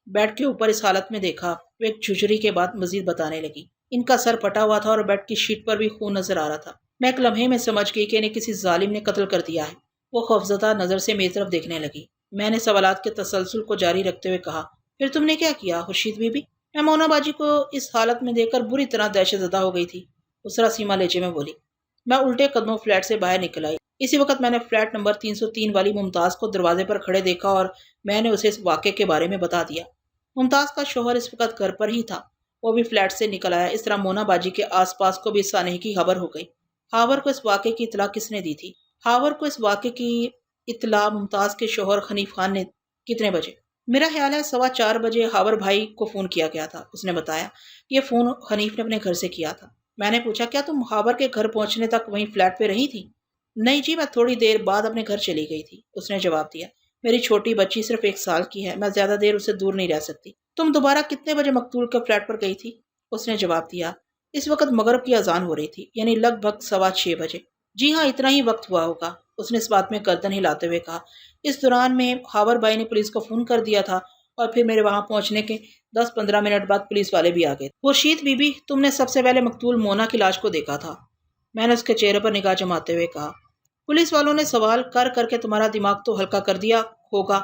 بیڈ کے اوپر اس حالت میں دیکھا۔ وہ ایک جھجری کے بعد مزید بتانے لگی، ان کا سر پھٹا ہوا تھا اور بیڈ کی شیٹ پر بھی خون نظر آ رہا تھا۔ میں ایک لمحے میں سمجھ گئی کہ انہیں کسی ظالم نے قتل کر دیا ہے۔ وہ خوفزدہ نظر سے میری طرف دیکھنے لگی۔ میں نے سوالات کے تسلسل کو جاری رکھتے ہوئے کہا، پھر تم نے کیا کیا خورشید بی بی؟ میں مونا باجی کو اس حالت میں دیکھ کر بری طرح دہشت زدہ ہو گئی تھی، اسرا سیما لہجے میں بولی۔ میں الٹے قدموں فلیٹ سے باہر نکل آئی۔ اسی وقت میں نے فلیٹ نمبر 303 والی ممتاز کو دروازے پر کھڑے دیکھا اور میں نے اسے اس واقعے کے بارے میں بتا دیا۔ ممتاز کا شوہر اس وقت گھر پر ہی تھا، وہ بھی فلیٹ سے نکل آیا۔ اس طرح مونا باجی کے آس پاس کو بھی اس سانحے کی خبر ہو گئی۔ ہاور کو اس واقعے کی اطلاع کس نے دی تھی؟ ہاور کو اس واقعے کی اطلاع ممتاز کے شوہر حنیف خان نے کتنے بجے؟ میرا خیال ہے 4:15 بجے ہاور بھائی کو فون کیا گیا تھا، اس نے بتایا۔ یہ فون حنیف نے اپنے گھر سے کیا تھا۔ میں نے پوچھا، کیا تم ہاور کے گھر پہنچنے تک وہیں فلیٹ پہ رہی تھی؟ نہیں جی، میں تھوڑی دیر بعد اپنے گھر چلی گئی تھی، اس نے جواب دیا۔ میری چھوٹی بچی صرف 1 سال کی ہے، میں زیادہ دیر اسے دور نہیں رہ سکتی۔ تم دوبارہ کتنے بجے مقتول کے فلیٹ پر گئی تھی؟ اس نے جواب دیا۔ اس وقت مغرب کی اذان ہو رہی تھی، یعنی لگ بھگ 6:15 بجے۔ جی ہاں، اتنا ہی وقت ہوا ہوگا، اس نے اس بات میں گردن ہلاتے ہوئے کہا۔ اس دوران میں ہاور بھائی نے پولیس کو فون کر دیا تھا اور پھر میرے وہاں پہنچنے کے 10-15 منٹ بعد پولیس والے بھی آ گئے۔ خورشید بی بی، تم نے سب سے پہلے مقتول مونا کی لاش کو دیکھا تھا، میں نے اس کے چہرے پر نگاہ جماتے ہوئے کہا۔ پولیس والوں نے سوال کر کر کے تمہارا دماغ تو ہلکا کر دیا ہوگا،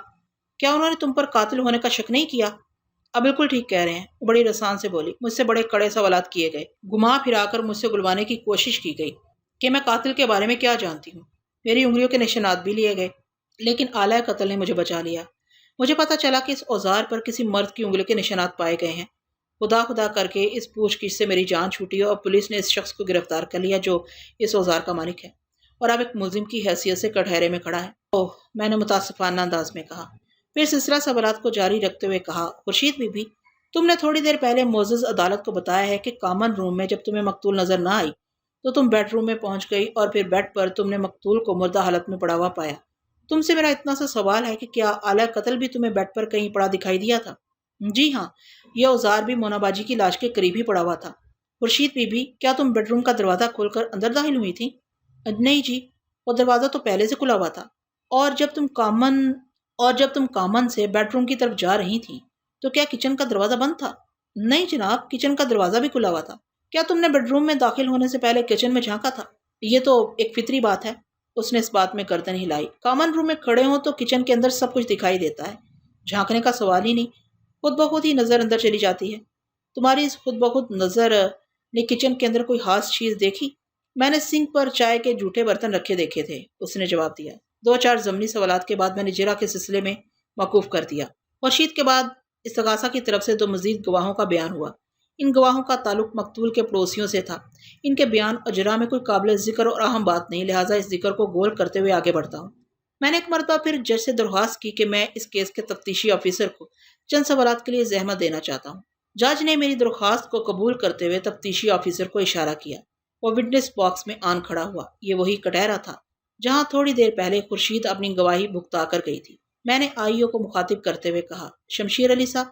کیا انہوں نے تم پر قاتل ہونے کا شک نہیں کیا؟ اب بالکل ٹھیک کہہ رہے ہیں، وہ بڑی رسان سے بولی۔ مجھ سے بڑے کڑے سوالات کیے گئے، گھما پھرا کر مجھ سے گلوانے کی کوشش کی گئی کہ میں قاتل کے بارے میں کیا جانتی ہوں۔ میری انگلیوں کے نشانات بھی لیے گئے، لیکن آلہ قتل نے مجھے بچا لیا۔ مجھے پتا چلا کہ اس اوزار پر کسی مرد کی انگلیوں کے نشانات پائے گئے ہیں۔ خدا خدا کر کے اس پوچھ گچھ سے میری جان چھوٹی اور پولیس نے اس شخص کو گرفتار کر لیا جو اس اوزار کا مالک ہے اور اب ایک ملزم کی حیثیت سے کٹہرے میں کھڑا ہے۔ اوہ، میں نے متاسفانہ انداز میں کہا۔ پھر سلسلہ سوالات کو جاری رکھتے ہوئے کہا، خورشید بی بی، تم نے تھوڑی دیر پہلے معزز عدالت کو بتایا ہے کہ کامن روم میں جب تمہیں مقتول نظر نہ آئی تو تم بیڈ روم میں پہنچ گئی اور پھر بیڈ پر تم نے مقتول کو مردہ حالت میں پڑا ہوا پایا۔ تم سے میرا اتنا سا سوال ہے کہ کیا آلہ قتل بھی تمہیں بیڈ پر کہیں پڑا دکھائی دیا تھا؟ جی ہاں، یہ اوزار بھی مونا باجی کی لاش کے قریب ہی پڑا ہوا تھا۔ خورشید بی بی، کیا تم بیڈ روم کا دروازہ کھول کر اندر داخل ہوئی تھی؟ نہیں جی، وہ دروازہ تو پہلے سے کھلا ہوا تھا۔ اور جب تم کامن سے بیڈ روم کی طرف جا رہی تھی تو کیا کچن کا دروازہ بند تھا؟ نہیں جناب، کچن کا دروازہ بھی کھلا ہوا تھا۔ کیا تم نے بیڈ روم میں داخل ہونے سے پہلے کچن میں جھانکا تھا؟ یہ تو ایک فطری بات ہے، اس نے اس بات میں گردن ہلائی۔ کامن روم میں کھڑے ہوں تو کچن کے اندر سب کچھ دکھائی دیتا ہے، جھانکنے کا سوال ہی نہیں، خود بخود ہی نظر اندر چلی جاتی ہے۔ تمہاری اس خود بخود نظر نے کچن کے اندر کوئی خاص چیز دیکھی؟ میں نے سنک پر چائے کے جھوٹے برتن رکھے دیکھے تھے، اس نے جواب دیا۔ 2-4 ضمنی سوالات کے بعد میں نے جرح کے سلسلے میں موقوف کر دیا۔ خورشید کے بعد استغاثہ کی طرف سے 2 مزید گواہوں کا بیان ہوا۔ ان گواہوں کا تعلق مقتول کے پڑوسیوں سے تھا۔ ان کے بیان اجرا میں کوئی قابل ذکر اور اہم بات نہیں، لہٰذا اس ذکر کو گول کرتے ہوئے آگے بڑھتا ہوں۔ میں نے ایک مرتبہ پھر جج سے درخواست کی کہ میں اس کیس کے تفتیشی آفیسر کو چند سوالات کے لیے زحمت دینا چاہتا ہوں۔ جج نے میری درخواست کو قبول کرتے ہوئے تفتیشی آفیسر کو اشارہ کیا۔ وہ وٹنس باکس میں آن کھڑا ہوا۔ یہ وہی کٹہرا تھا جہاں تھوڑی دیر پہلے خورشید اپنی گواہی بھگتا کر گئی تھی۔ میں نے آئیو کو مخاطب کرتے ہوئے کہا، شمشیر علی صاحب،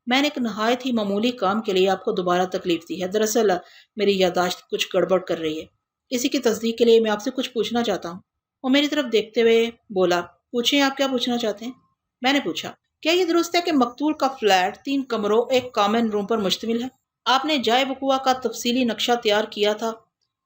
میں نے ایک نہایت ہی معمولی کام کے لیے آپ کو دوبارہ تکلیف دی ہے۔ دراصل میری یادداشت کچھ گڑبڑ کر رہی ہے، اسی کی تصدیق کے لیے میں آپ سے کچھ پوچھنا چاہتا ہوں۔ وہ میری طرف دیکھتے ہوئے بولا، پوچھیں، آپ کیا پوچھنا چاہتے ہیں؟ میں نے پوچھا، کیا یہ درست ہے کہ مقتول کا فلیٹ 3 کمروں ایک کامن روم پر مشتمل ہے؟ آپ نے جائے وقوع کا تفصیلی نقشہ تیار کیا تھا،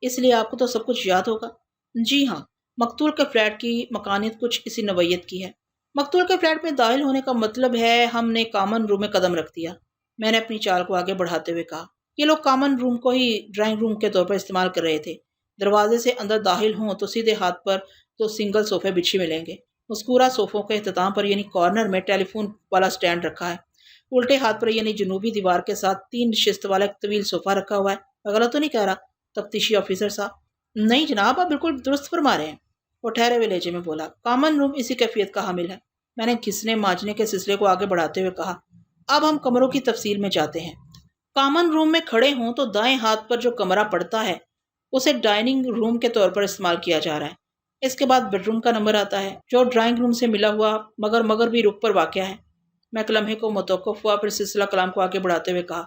اس لیے آپ کو تو سب کچھ یاد ہوگا۔ جی ہاں، مقتول کے فلیٹ کی مکانیت کچھ اسی نوعیت کی ہے۔ مقتول کے فلیٹ میں داخل ہونے کا مطلب ہے ہم نے کامن روم میں قدم رکھ دیا۔ میں نے اپنی چال کو آگے بڑھاتے ہوئے کہا، یہ لوگ کامن روم کو ہی ڈرائنگ روم کے طور پر استعمال کر رہے تھے۔ دروازے سے اندر داخل ہوں تو سیدھے ہاتھ پر 2 سنگل صوفے بچھے ملیں گے۔ مذکورہ صوفوں کے اختتام پر یعنی کارنر میں ٹیلی فون والا سٹینڈ رکھا ہے۔ الٹے ہاتھ پر یعنی جنوبی دیوار کے ساتھ 3 نشست والا ایک طویل صوفہ رکھا ہوا ہے۔ میں غلط تو نہیں کہہ رہا تفتیشی آفیسر صاحب؟ نہیں جناب، آپ بالکل درست فرما رہے ہیں، وہ ٹھہرے ہوئے لہجے میں بولا۔ کامن روم اسی کیفیت کا حامل ہے۔ میں نے گھسنے ماجنے کے سلسلے کو آگے بڑھاتے ہوئے کہا، اب ہم کمروں کی تفصیل میں جاتے ہیں۔ کامن روم میں کھڑے ہوں تو دائیں ہاتھ پر جو کمرہ پڑتا ہے اسے ڈائننگ روم کے طور پر استعمال کیا جا رہا ہے۔ اس کے بعد بیڈ روم کا نمبر آتا ہے جو ڈرائنگ روم سے ملا ہوا مگر بھی رخ پر واقع ہے۔ میں ایک لمحے کو متوقف ہوا، پھر سلسلہ کلام کو آگے بڑھاتے ہوئے کہا،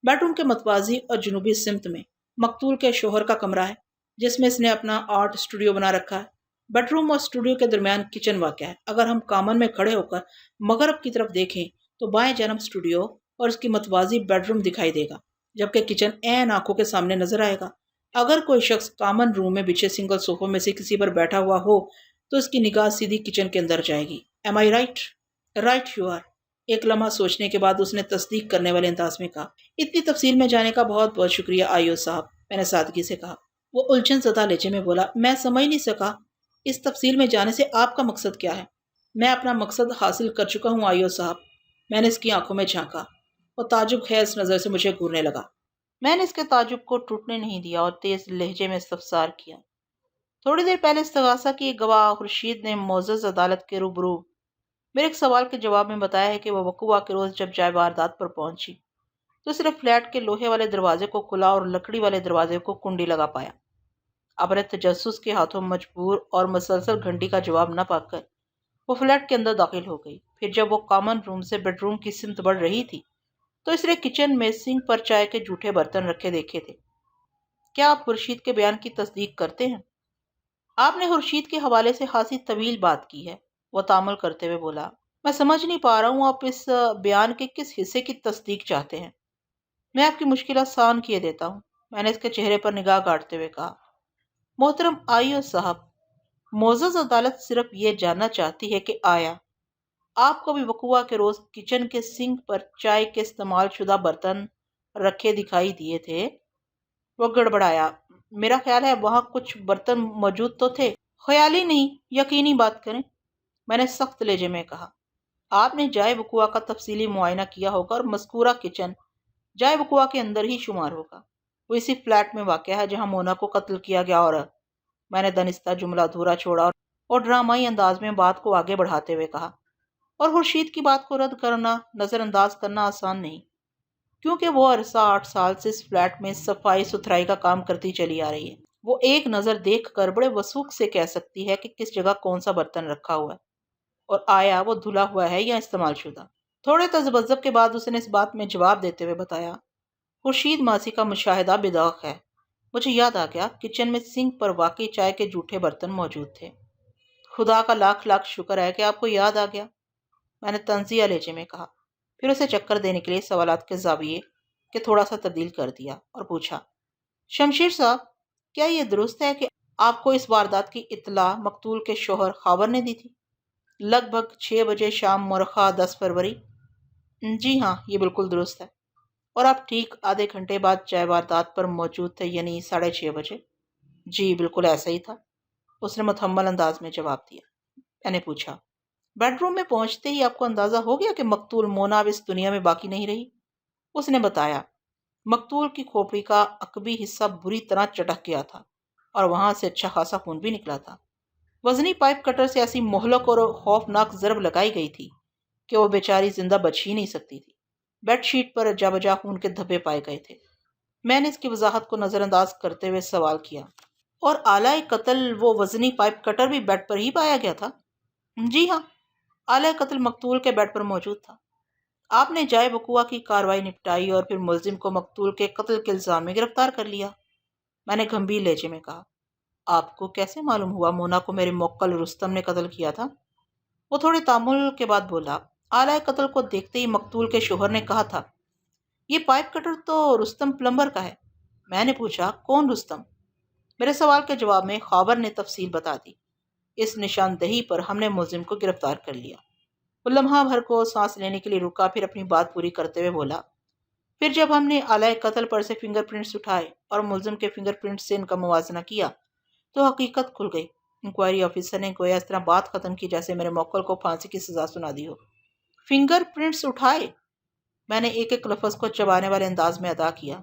بیڈ روم کے متوازی اور جنوبی سمت میں مقتول کے شوہر کا کمرہ ہے جس میں اس نے اپنا آرٹ اسٹوڈیو بنا رکھا ہے۔ بیڈ روم اور اسٹوڈیو کے درمیان کچن واقع ہے۔ اگر ہم کامن میں کھڑے ہو کر مغرب کی طرف دیکھیں تو بائیں جانب اسٹوڈیو اور اس کی متوازی بیڈ روم دکھائی دے گا، جبکہ کچن عین آنکھوں کے سامنے نظر آئے گا۔ اگر کوئی شخص کامن روم میں بچھے سنگل صوفوں میں سے کسی پر بیٹھا ہوا ہو تو اس کی نگاہ سیدھی کچن کے اندر جائے گی۔ Am I right؟ Right you are۔ ایک لمحہ سوچنے کے بعد اس نے تصدیق کرنے والے انداز میں کہا، اتنی تفصیل میں جانے کا بہت بہت شکریہ آئیو صاحب، میں نے سادگی سے کہا۔ وہ الجھن زدہ لہجے میں بولا، میں سمجھ نہیں سکا اس تفصیل میں جانے سے آپ کا مقصد کیا ہے؟ میں اپنا مقصد حاصل کر چکا ہوں آئیو صاحب۔ میں نے اس کی آنکھوں میں جھانکا، وہ تعجب خیز نظر سے مجھے گھورنے لگا۔ میں نے اس کے تعجب کو ٹوٹنے نہیں دیا اور تیز لہجے میں استفسار کیا، تھوڑی دیر پہلے استغاثہ کی ایک گواہ خورشید نے معزز عدالت کے روبرو میرے ایک سوال کے جواب میں بتایا ہے کہ وہ وقوع کے روز جب جائے واردات پر پہنچی تو صرف فلیٹ کے لوہے والے دروازے کو کھلا اور لکڑی والے دروازے کو کنڈی لگا پایا۔ ابر تجسس کے ہاتھوں مجبور اور مسلسل گھنٹی کا جواب نہ پا کر وہ فلیٹ کے اندر داخل ہو گئی۔ پھر جب وہ کامن روم سے بیڈ روم کی سمت بڑھ رہی تھی تو اس نے کچن میں سنک پر چائے کے جھوٹے برتن رکھے دیکھے تھے۔ کیا آپ خورشید کے بیان کی تصدیق کرتے ہیں؟ آپ نے خورشید کے حوالے سے خاصی طویل بات کی ہے، وہ تامل کرتے ہوئے بولا۔ میں سمجھ نہیں پا رہا ہوں آپ اس بیان کے کس حصے کی تصدیق چاہتے ہیں۔ میں آپ کی مشکل آسان کیے دیتا ہوں، میں نے اس کے چہرے پر نگاہ گاڑتے ہوئے کہا۔ محترم آئیو صاحب، معزز عدالت صرف یہ جاننا چاہتی ہے کہ آیا آپ کو بھی وقوع کے روز کچن کے سنک پر چائے کے استعمال شدہ برتن رکھے دکھائی دیے تھے؟ وہ گڑبڑایا۔ میرا خیال ہے وہاں کچھ برتن موجود تو تھے۔ خیالی نہیں، یقینی بات کریں، میں نے سخت لہجے میں کہا۔ آپ نے جائے وقوع کا تفصیلی معائنہ کیا ہوگا اور مذکورہ کچن جائے وقوع کے اندر ہی شمار ہوگا۔ وہ اسی فلیٹ میں واقع ہے جہاں مونا کو قتل کیا گیا، اور میں نے دنستہ جملہ ادھورا چھوڑا اور ڈرامائی انداز میں بات کو آگے بڑھاتے ہوئے کہا، اور خورشید کی بات کو رد کرنا، نظر انداز کرنا آسان نہیں، کیونکہ وہ عرصہ 8 سال سے اس فلیٹ میں صفائی ستھرائی کا کام کرتی چلی آ رہی ہے۔ وہ ایک نظر دیکھ کر بڑے وثوق سے کہہ سکتی ہے کہ کس جگہ کون سا برتن رکھا ہوا ہے اور آیا وہ دھلا ہوا ہے یا استعمال شدہ۔ تھوڑے تذبذب کے بعد اس نے اس بات میں جواب دیتے ہوئے بتایا، خورشید ماسی کا مشاہدہ بداغ ہے۔ مجھے یاد آ گیا، کچن میں سنک پر واقعی چائے کے جھوٹے برتن موجود تھے۔ خدا کا لاکھ لاکھ شکر ہے کہ آپ کو یاد آ گیا، میں نے طنزیہ لہجے میں کہا، پھر اسے چکر دینے کے لیے سوالات کے زاویے کے تھوڑا سا تبدیل کر دیا اور پوچھا، شمشیر صاحب، کیا یہ درست ہے کہ آپ کو اس واردات کی اطلاع مقتول کے شوہر خاور نے دی تھی؟ لگ بھگ 6 بجے شام مورخہ 10 فروری۔ جی ہاں، یہ بالکل درست ہے۔ اور آپ ٹھیک آدھے گھنٹے بعد چائے واردات پر موجود تھے، یعنی 6:30 بجے؟ جی بالکل ایسا ہی تھا، اس نے متحمل انداز میں جواب دیا۔ میں نے پوچھا، بیڈ روم میں پہنچتے ہی آپ کو اندازہ ہو گیا کہ مقتول مونا اب اس دنیا میں باقی نہیں رہی؟ اس نے بتایا، مقتول کی کھوپڑی کا عقبی حصہ بری طرح چٹک گیا تھا اور وہاں سے اچھا خاصا خون بھی نکلا تھا۔ وزنی پائپ کٹر سے ایسی مہلک اور خوفناک ضرب لگائی گئی تھی کہ وہ بیچاری زندہ بچ ہی نہیں سکتی تھی۔ بیڈ شیٹ پر جا بجا خون کے دھبے پائے گئے تھے۔ میں نے اس کی وضاحت کو نظر انداز کرتے ہوئے سوال کیا، اور آلہ قتل وہ وزنی پائپ کٹر بھی بیڈ پر ہی پایا گیا تھا؟ جی ہاں، آلہ قتل مقتول کے بیڈ پر موجود تھا۔ آپ نے جائے وقوع کی کارروائی نپٹائی اور پھر ملزم کو مقتول کے قتل کے الزام میں گرفتار کر لیا، میں نے گھمبیر لہجے میں کہا۔ آپ کو کیسے معلوم ہوا مونا کو میرے موکل رستم نے قتل کیا تھا؟ وہ تھوڑے تامل کے بعد بولا، آلہ قتل کو دیکھتے ہی مقتول کے شوہر نے کہا تھا، یہ پائپ کٹر تو رستم پلمبر کا ہے۔ میں نے پوچھا، کون رستم؟ میرے سوال کے جواب میں خاور نے تفصیل بتا دی۔ اس نشاندہی پر ہم نے ملزم کو گرفتار کر لیا۔ وہ لمحہ بھر کو سانس لینے کے لیے رکا، پھر اپنی بات پوری کرتے ہوئے بولا، پھر جب ہم نے آلہ قتل پر سے فنگر پرنٹس اٹھائے اور ملزم کے فنگر پرنٹس سے ان کا موازنہ کیا تو حقیقت کھل گئی۔ انکوائری آفیسر نے گویا اس طرح بات ختم کی جیسے میرے موکل کو پھانسی کی سزا سنا دی ہو۔ فنگر پرنٹس اٹھائے؟ میں نے ایک ایک لفظ کو چبانے والے انداز میں ادا کیا،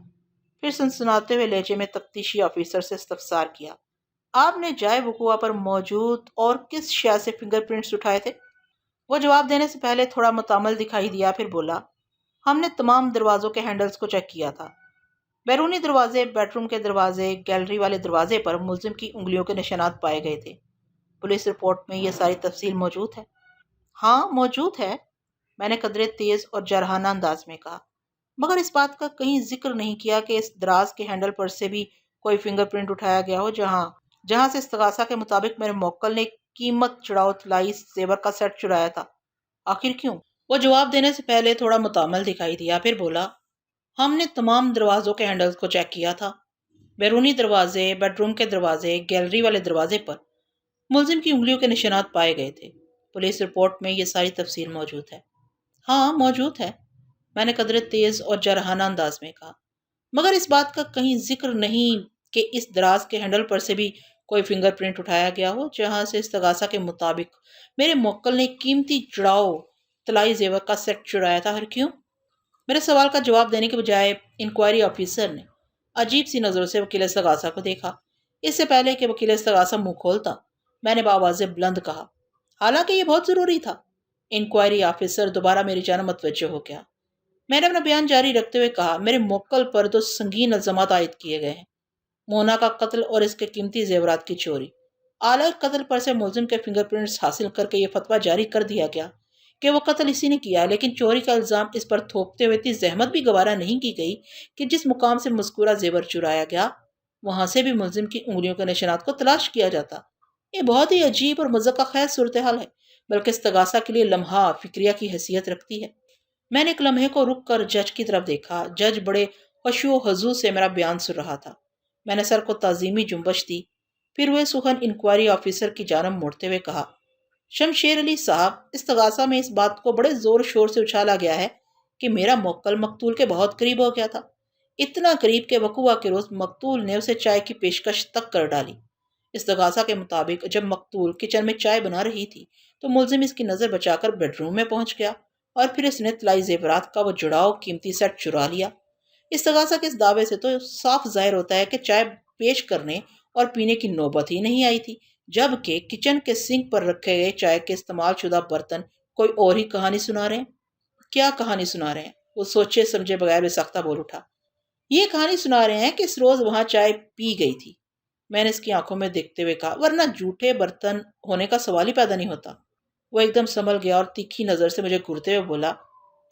پھر سنسناتے ہوئے لہجے میں تفتیشی آفیسر سے استفسار کیا، آپ نے جائے وقوع پر موجود اور کس شے سے فنگر پرنٹس اٹھائے تھے؟ وہ جواب دینے سے پہلے تھوڑا متعمل دکھائی دیا، پھر بولا، ہم نے تمام دروازوں کے ہینڈلز کو چیک کیا تھا، بیرونی دروازے، بیڈ روم کے دروازے، گیلری والے دروازے پر ملزم کی انگلیوں کے نشانات پائے گئے تھے۔ پولیس رپورٹ میں یہ ساری تفصیل موجود ہے؟ ہاں موجود ہے، میں نے قدرے تیز اور جارحانہ انداز میں کہا، مگر اس بات کا کہیں ذکر نہیں کیا کہ اس دراز کے ہینڈل پر سے بھی کوئی فنگر پرنٹ اٹھایا گیا ہو جہاں سے استغاثہ کے مطابق میرے موکل نے قیمت چڑھاؤ طلائی زیور کا سیٹ چرایا تھا۔ آخر کیوں؟ وہ جواب دینے سے پہلے تھوڑا متعمل دکھائی دیا، پھر بولا، ہم نے تمام دروازوں کے ہینڈلز کو چیک کیا تھا، بیرونی دروازے، بیڈ روم کے دروازے، گیلری والے دروازے پر ملزم کی انگلیوں کے نشانات پائے گئے تھے۔ پولیس رپورٹ میں یہ ساری تفصیل موجود ہے؟ ہاں موجود ہے، میں نے قدرے تیز اور جارحانہ انداز میں کہا، مگر اس بات کا کہیں ذکر نہیں کہ اس دراز کے ہینڈل پر سے بھی کوئی فنگر پرنٹ اٹھایا گیا ہو جہاں سے استغاثہ کے مطابق میرے موکل نے قیمتی چڑھاؤ طلائی زیور کا سیٹ چرایا تھا۔ ہر کیوں؟ میرے سوال کا جواب دینے کے بجائے انکوائری آفیسر نے عجیب سی نظروں سے وکیل استغاثہ کو دیکھا۔ اس سے پہلے کہ وکیل استغاثہ منہ کھولتا، میں نے بآواز بلند کہا، حالانکہ یہ بہت ضروری تھا۔ انکوائری آفیسر دوبارہ میری جانب متوجہ ہو گیا۔ میں نے اپنا بیان جاری رکھتے ہوئے کہا، میرے موکل پر دو سنگین الزامات عائد کیے گئے ہیں، مونا کا قتل اور اس کے قیمتی زیورات کی چوری۔ اعلی قتل پر سے ملزم کے فنگر پرنٹس حاصل کر کے یہ فتویٰ جاری کر دیا گیا کہ وہ قتل اسی نے کیا، لیکن چوری کا الزام اس پر تھوپتے ہوئے اتنی زحمت بھی گوارا نہیں کی گئی کہ جس مقام سے مذکورہ زیور چرایا گیا وہاں سے بھی ملزم کی انگلیوں کے نشانات کو تلاش کیا جاتا۔ یہ بہت ہی عجیب اور مضحکہ خیز صورتحال ہے۔ بلکہ استغاثہ کے لیے لمحہ فکریہ کی حیثیت رکھتی ہے۔ میں نے ایک لمحے کو رک کر جج کی طرف دیکھا۔ جج بڑے خشوع و خضوع سے میرا بیان سن رہا تھا۔ میں نے سر کو تعظیمی جنبش دی، پھر وہ سخن انکوائری آفیسر کی جانب موڑتے ہوئے کہا، شمشیر علی صاحب، استغاثہ میں اس بات کو بڑے زور شور سے اچھالا گیا ہے کہ میرا موکل مقتول کے بہت قریب ہو گیا تھا، اتنا قریب کہ وقوعہ کے روز مقتول نے اسے چائے کی پیشکش تک کر ڈالی۔ استغاثہ کے مطابق جب مقتول کچن میں چائے بنا رہی تھی تو ملزم اس کی نظر بچا کر بیڈ روم میں پہنچ گیا اور پھر اس نے طلائی زیورات کا وہ جڑاؤ قیمتی سیٹ چرا لیا۔ استغاثہ کے اس دعوے سے تو صاف ظاہر ہوتا ہے کہ چائے پیش کرنے اور پینے کی نوبت ہی نہیں آئی تھی، جبکہ کچن کے سنک پر رکھے گئے چائے کے استعمال شدہ برتن کوئی اور ہی کہانی سنا رہے ہیں۔ کیا کہانی سنا رہے ہیں؟ وہ سوچے سمجھے بغیر بے سختہ بول اٹھا۔ یہ کہانی سنا رہے ہیں کہ اس روز وہاں چائے پی گئی تھی۔ میں نے اس کی آنکھوں میں دیکھتے ہوئے کہا، ورنہ جھوٹے برتن ہونے کا سوال ہی پیدا نہیں ہوتا۔ وہ ایک دم سنبھل گیا اور تیکھی نظر سے مجھے گھورتے ہوئے بولا،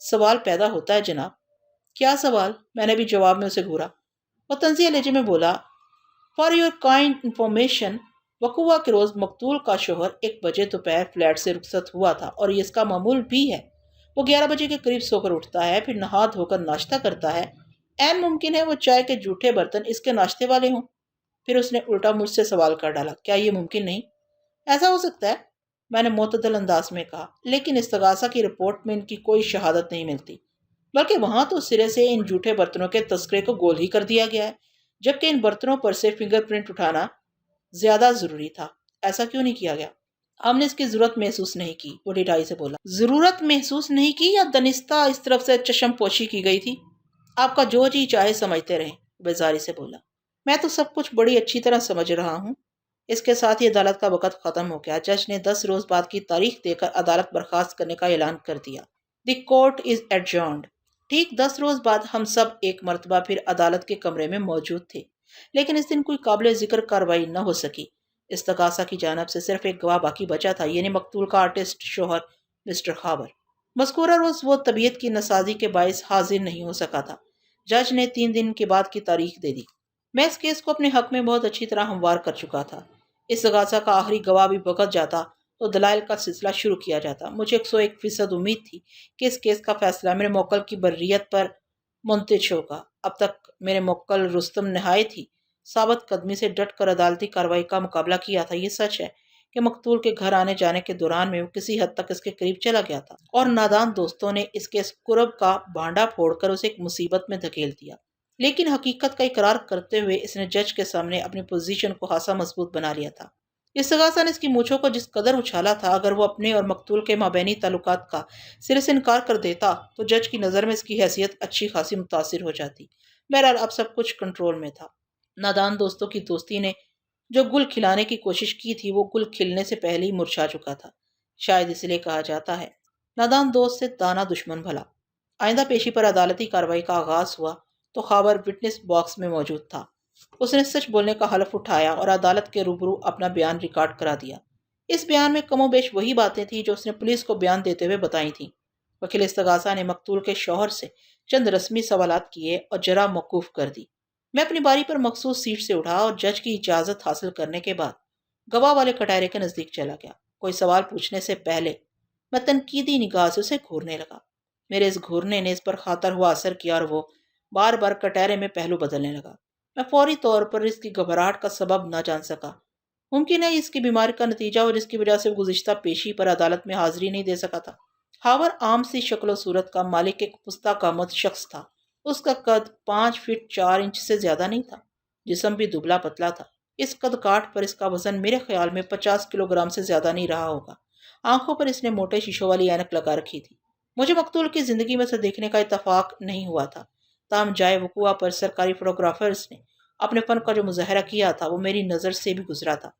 سوال پیدا ہوتا ہے جناب۔ کیا سوال؟ میں نے بھی جواب میں اسے گھورا۔ وہ طنزیہ لہجے میں بولا، فار یور کائنڈ انفارمیشن، وقوعہ کے روز مقتول کا شوہر 1 بجے دوپہر فلیٹ سے رخصت ہوا تھا اور یہ اس کا معمول بھی ہے۔ وہ 11 بجے کے قریب سو کر اٹھتا ہے، پھر نہا دھو کر ناشتہ کرتا ہے۔ عین ممکن ہے وہ چائے کے جھوٹے برتن اس کے ناشتے والے ہوں۔ پھر اس نے الٹا مجھ سے سوال کر ڈالا، کیا یہ ممکن نہیں؟ ایسا ہو سکتا ہے، میں نے معتدل انداز میں کہا، لیکن استغاثہ کی رپورٹ میں ان کی کوئی شہادت نہیں ملتی، بلکہ وہاں تو سرے سے ان جھوٹے برتنوں کے تذکرے کو گول ہی کر دیا گیا ہے، جبکہ ان برتنوں پر سے فنگر پرنٹ اٹھانا زیادہ ضروری تھا۔ ایسا کیوں نہیں کیا گیا؟ ہم نے اس کی ضرورت محسوس نہیں کی، وہ ڈٹائی سے بولا۔ ضرورت محسوس نہیں کی یا دنستہ اس طرف سے چشم پوشی کی گئی تھی؟ آپ کا جو جی چاہے سمجھتے رہیں، بیزاری سے بولا۔ میں تو سب کچھ بڑی اچھی طرح سمجھ رہا ہوں۔ اس کے ساتھ ہی عدالت کا وقت ختم ہو گیا۔ جج نے 10 روز بعد کی تاریخ دے کر عدالت برخاست کرنے کا اعلان کر دیا۔ The court is adjourned. ٹھیک 10 روز بعد ہم سب ایک مرتبہ پھر عدالت کے کمرے میں موجود تھے، لیکن اس دن کوئی قابل ذکر کارروائی نہ ہو سکی۔ استغاثہ کی جانب سے صرف ایک گواہ باقی بچا تھا، یعنی مقتول کا آرٹسٹ شوہر مسٹر خاور۔ مذکورہ روز وہ طبیعت کی ناسازی کے باعث حاضر نہیں ہو سکا تھا۔ جج نے 3 دن کے بعد کی تاریخ دے دی۔ میں اس کیس کو اپنے حق میں بہت اچھی طرح ہموار کر چکا تھا۔ استغاثہ کا آخری گواہ بھی بھگت جاتا تو دلائل کا سلسلہ شروع کیا جاتا۔ مجھے 101% امید تھی کہ اس کیس کا فیصلہ میرے موکل کی بریت پر منتج ہوگا۔ اب تک میرے موکل رستم نہایت ہی ثابت قدمی سے ڈٹ کر عدالتی کارروائی کا مقابلہ کیا تھا۔ یہ سچ ہے کہ مقتول کے گھر آنے جانے کے دوران میں وہ کسی حد تک اس کے قریب چلا گیا تھا اور نادان دوستوں نے اس کے قرب کا بھانڈا پھوڑ کر اسے ایک مصیبت میں دھکیل دیا، لیکن حقیقت کا اقرار کرتے ہوئے اس نے جج کے سامنے اپنی پوزیشن کو خاصا مضبوط بنا لیا تھا۔ استغاثہ نے اس کی مونچھوں کو جس قدر اچھالا تھا، اگر وہ اپنے اور مقتول کے مابینی تعلقات کا سرے سے انکار کر دیتا تو جج کی نظر میں اس کی حیثیت اچھی خاصی متاثر ہو جاتی۔ بہرحال اب سب کچھ کنٹرول میں تھا۔ نادان دوستوں کی دوستی نے جو گل کھلانے کی کوشش کی تھی وہ گل کھلنے سے پہلے ہی مرجھا چکا تھا۔ شاید اس لیے کہا جاتا ہے، نادان دوست سے دانا دشمن بھلا۔ آئندہ پیشی پر عدالتی کارروائی کا آغاز ہوا تو خاور وٹنس باکس میں موجود تھا۔ اس نے سچ بولنے کا حلف اٹھایا اور عدالت کے روبرو اپنا بیان ریکارڈ کرا دیا۔ اس بیان میں کم و بیش وہی باتیں تھیں جو اس نے پولیس کو بیان دیتے ہوئے بتائی تھیں۔ وکیل استغاثہ نے مقتول کے شوہر سے چند رسمی سوالات کیے اور جرح موقوف کر دی۔ میں اپنی باری پر مخصوص سیٹ سے اٹھا اور جج کی اجازت حاصل کرنے کے بعد گواہ والے کٹہرے کے نزدیک چلا گیا۔ کوئی سوال پوچھنے سے پہلے میں تنقیدی نگاہ سے اسے گھورنے لگا۔ میرے اس گھورنے نے اس پر خاطر ہوا اثر کیا اور وہ بار بار کٹہرے میں پہلو بدلنے لگا۔ میں فوری طور پر اس کی گھبراہٹ کا سبب نہ جان سکا۔ ممکن ہے اس کی بیماری کا نتیجہ اور جس کی وجہ سے گزشتہ پیشی پر عدالت میں حاضری نہیں دے سکا تھا۔ خاور عام سی شکل و صورت کا مالک ایک پستہ قامت شخص تھا۔ اس کا قد 5 فٹ 4 انچ سے زیادہ نہیں تھا۔ جسم بھی دبلا پتلا تھا۔ اس قد کاٹ پر اس کا وزن میرے خیال میں 50 کلو گرام سے زیادہ نہیں رہا ہوگا۔ آنکھوں پر اس نے موٹے شیشوں والی اینک لگا رکھی تھی۔ مجھے مقتول کی زندگی میں اسے دیکھنے کا اتفاق نہیں ہوا تھا، تاہم جائے وقوعہ پر سرکاری فوٹوگرافرز نے اپنے فن کا جو مظاہرہ کیا تھا وہ میری نظر سے بھی گزرا تھا،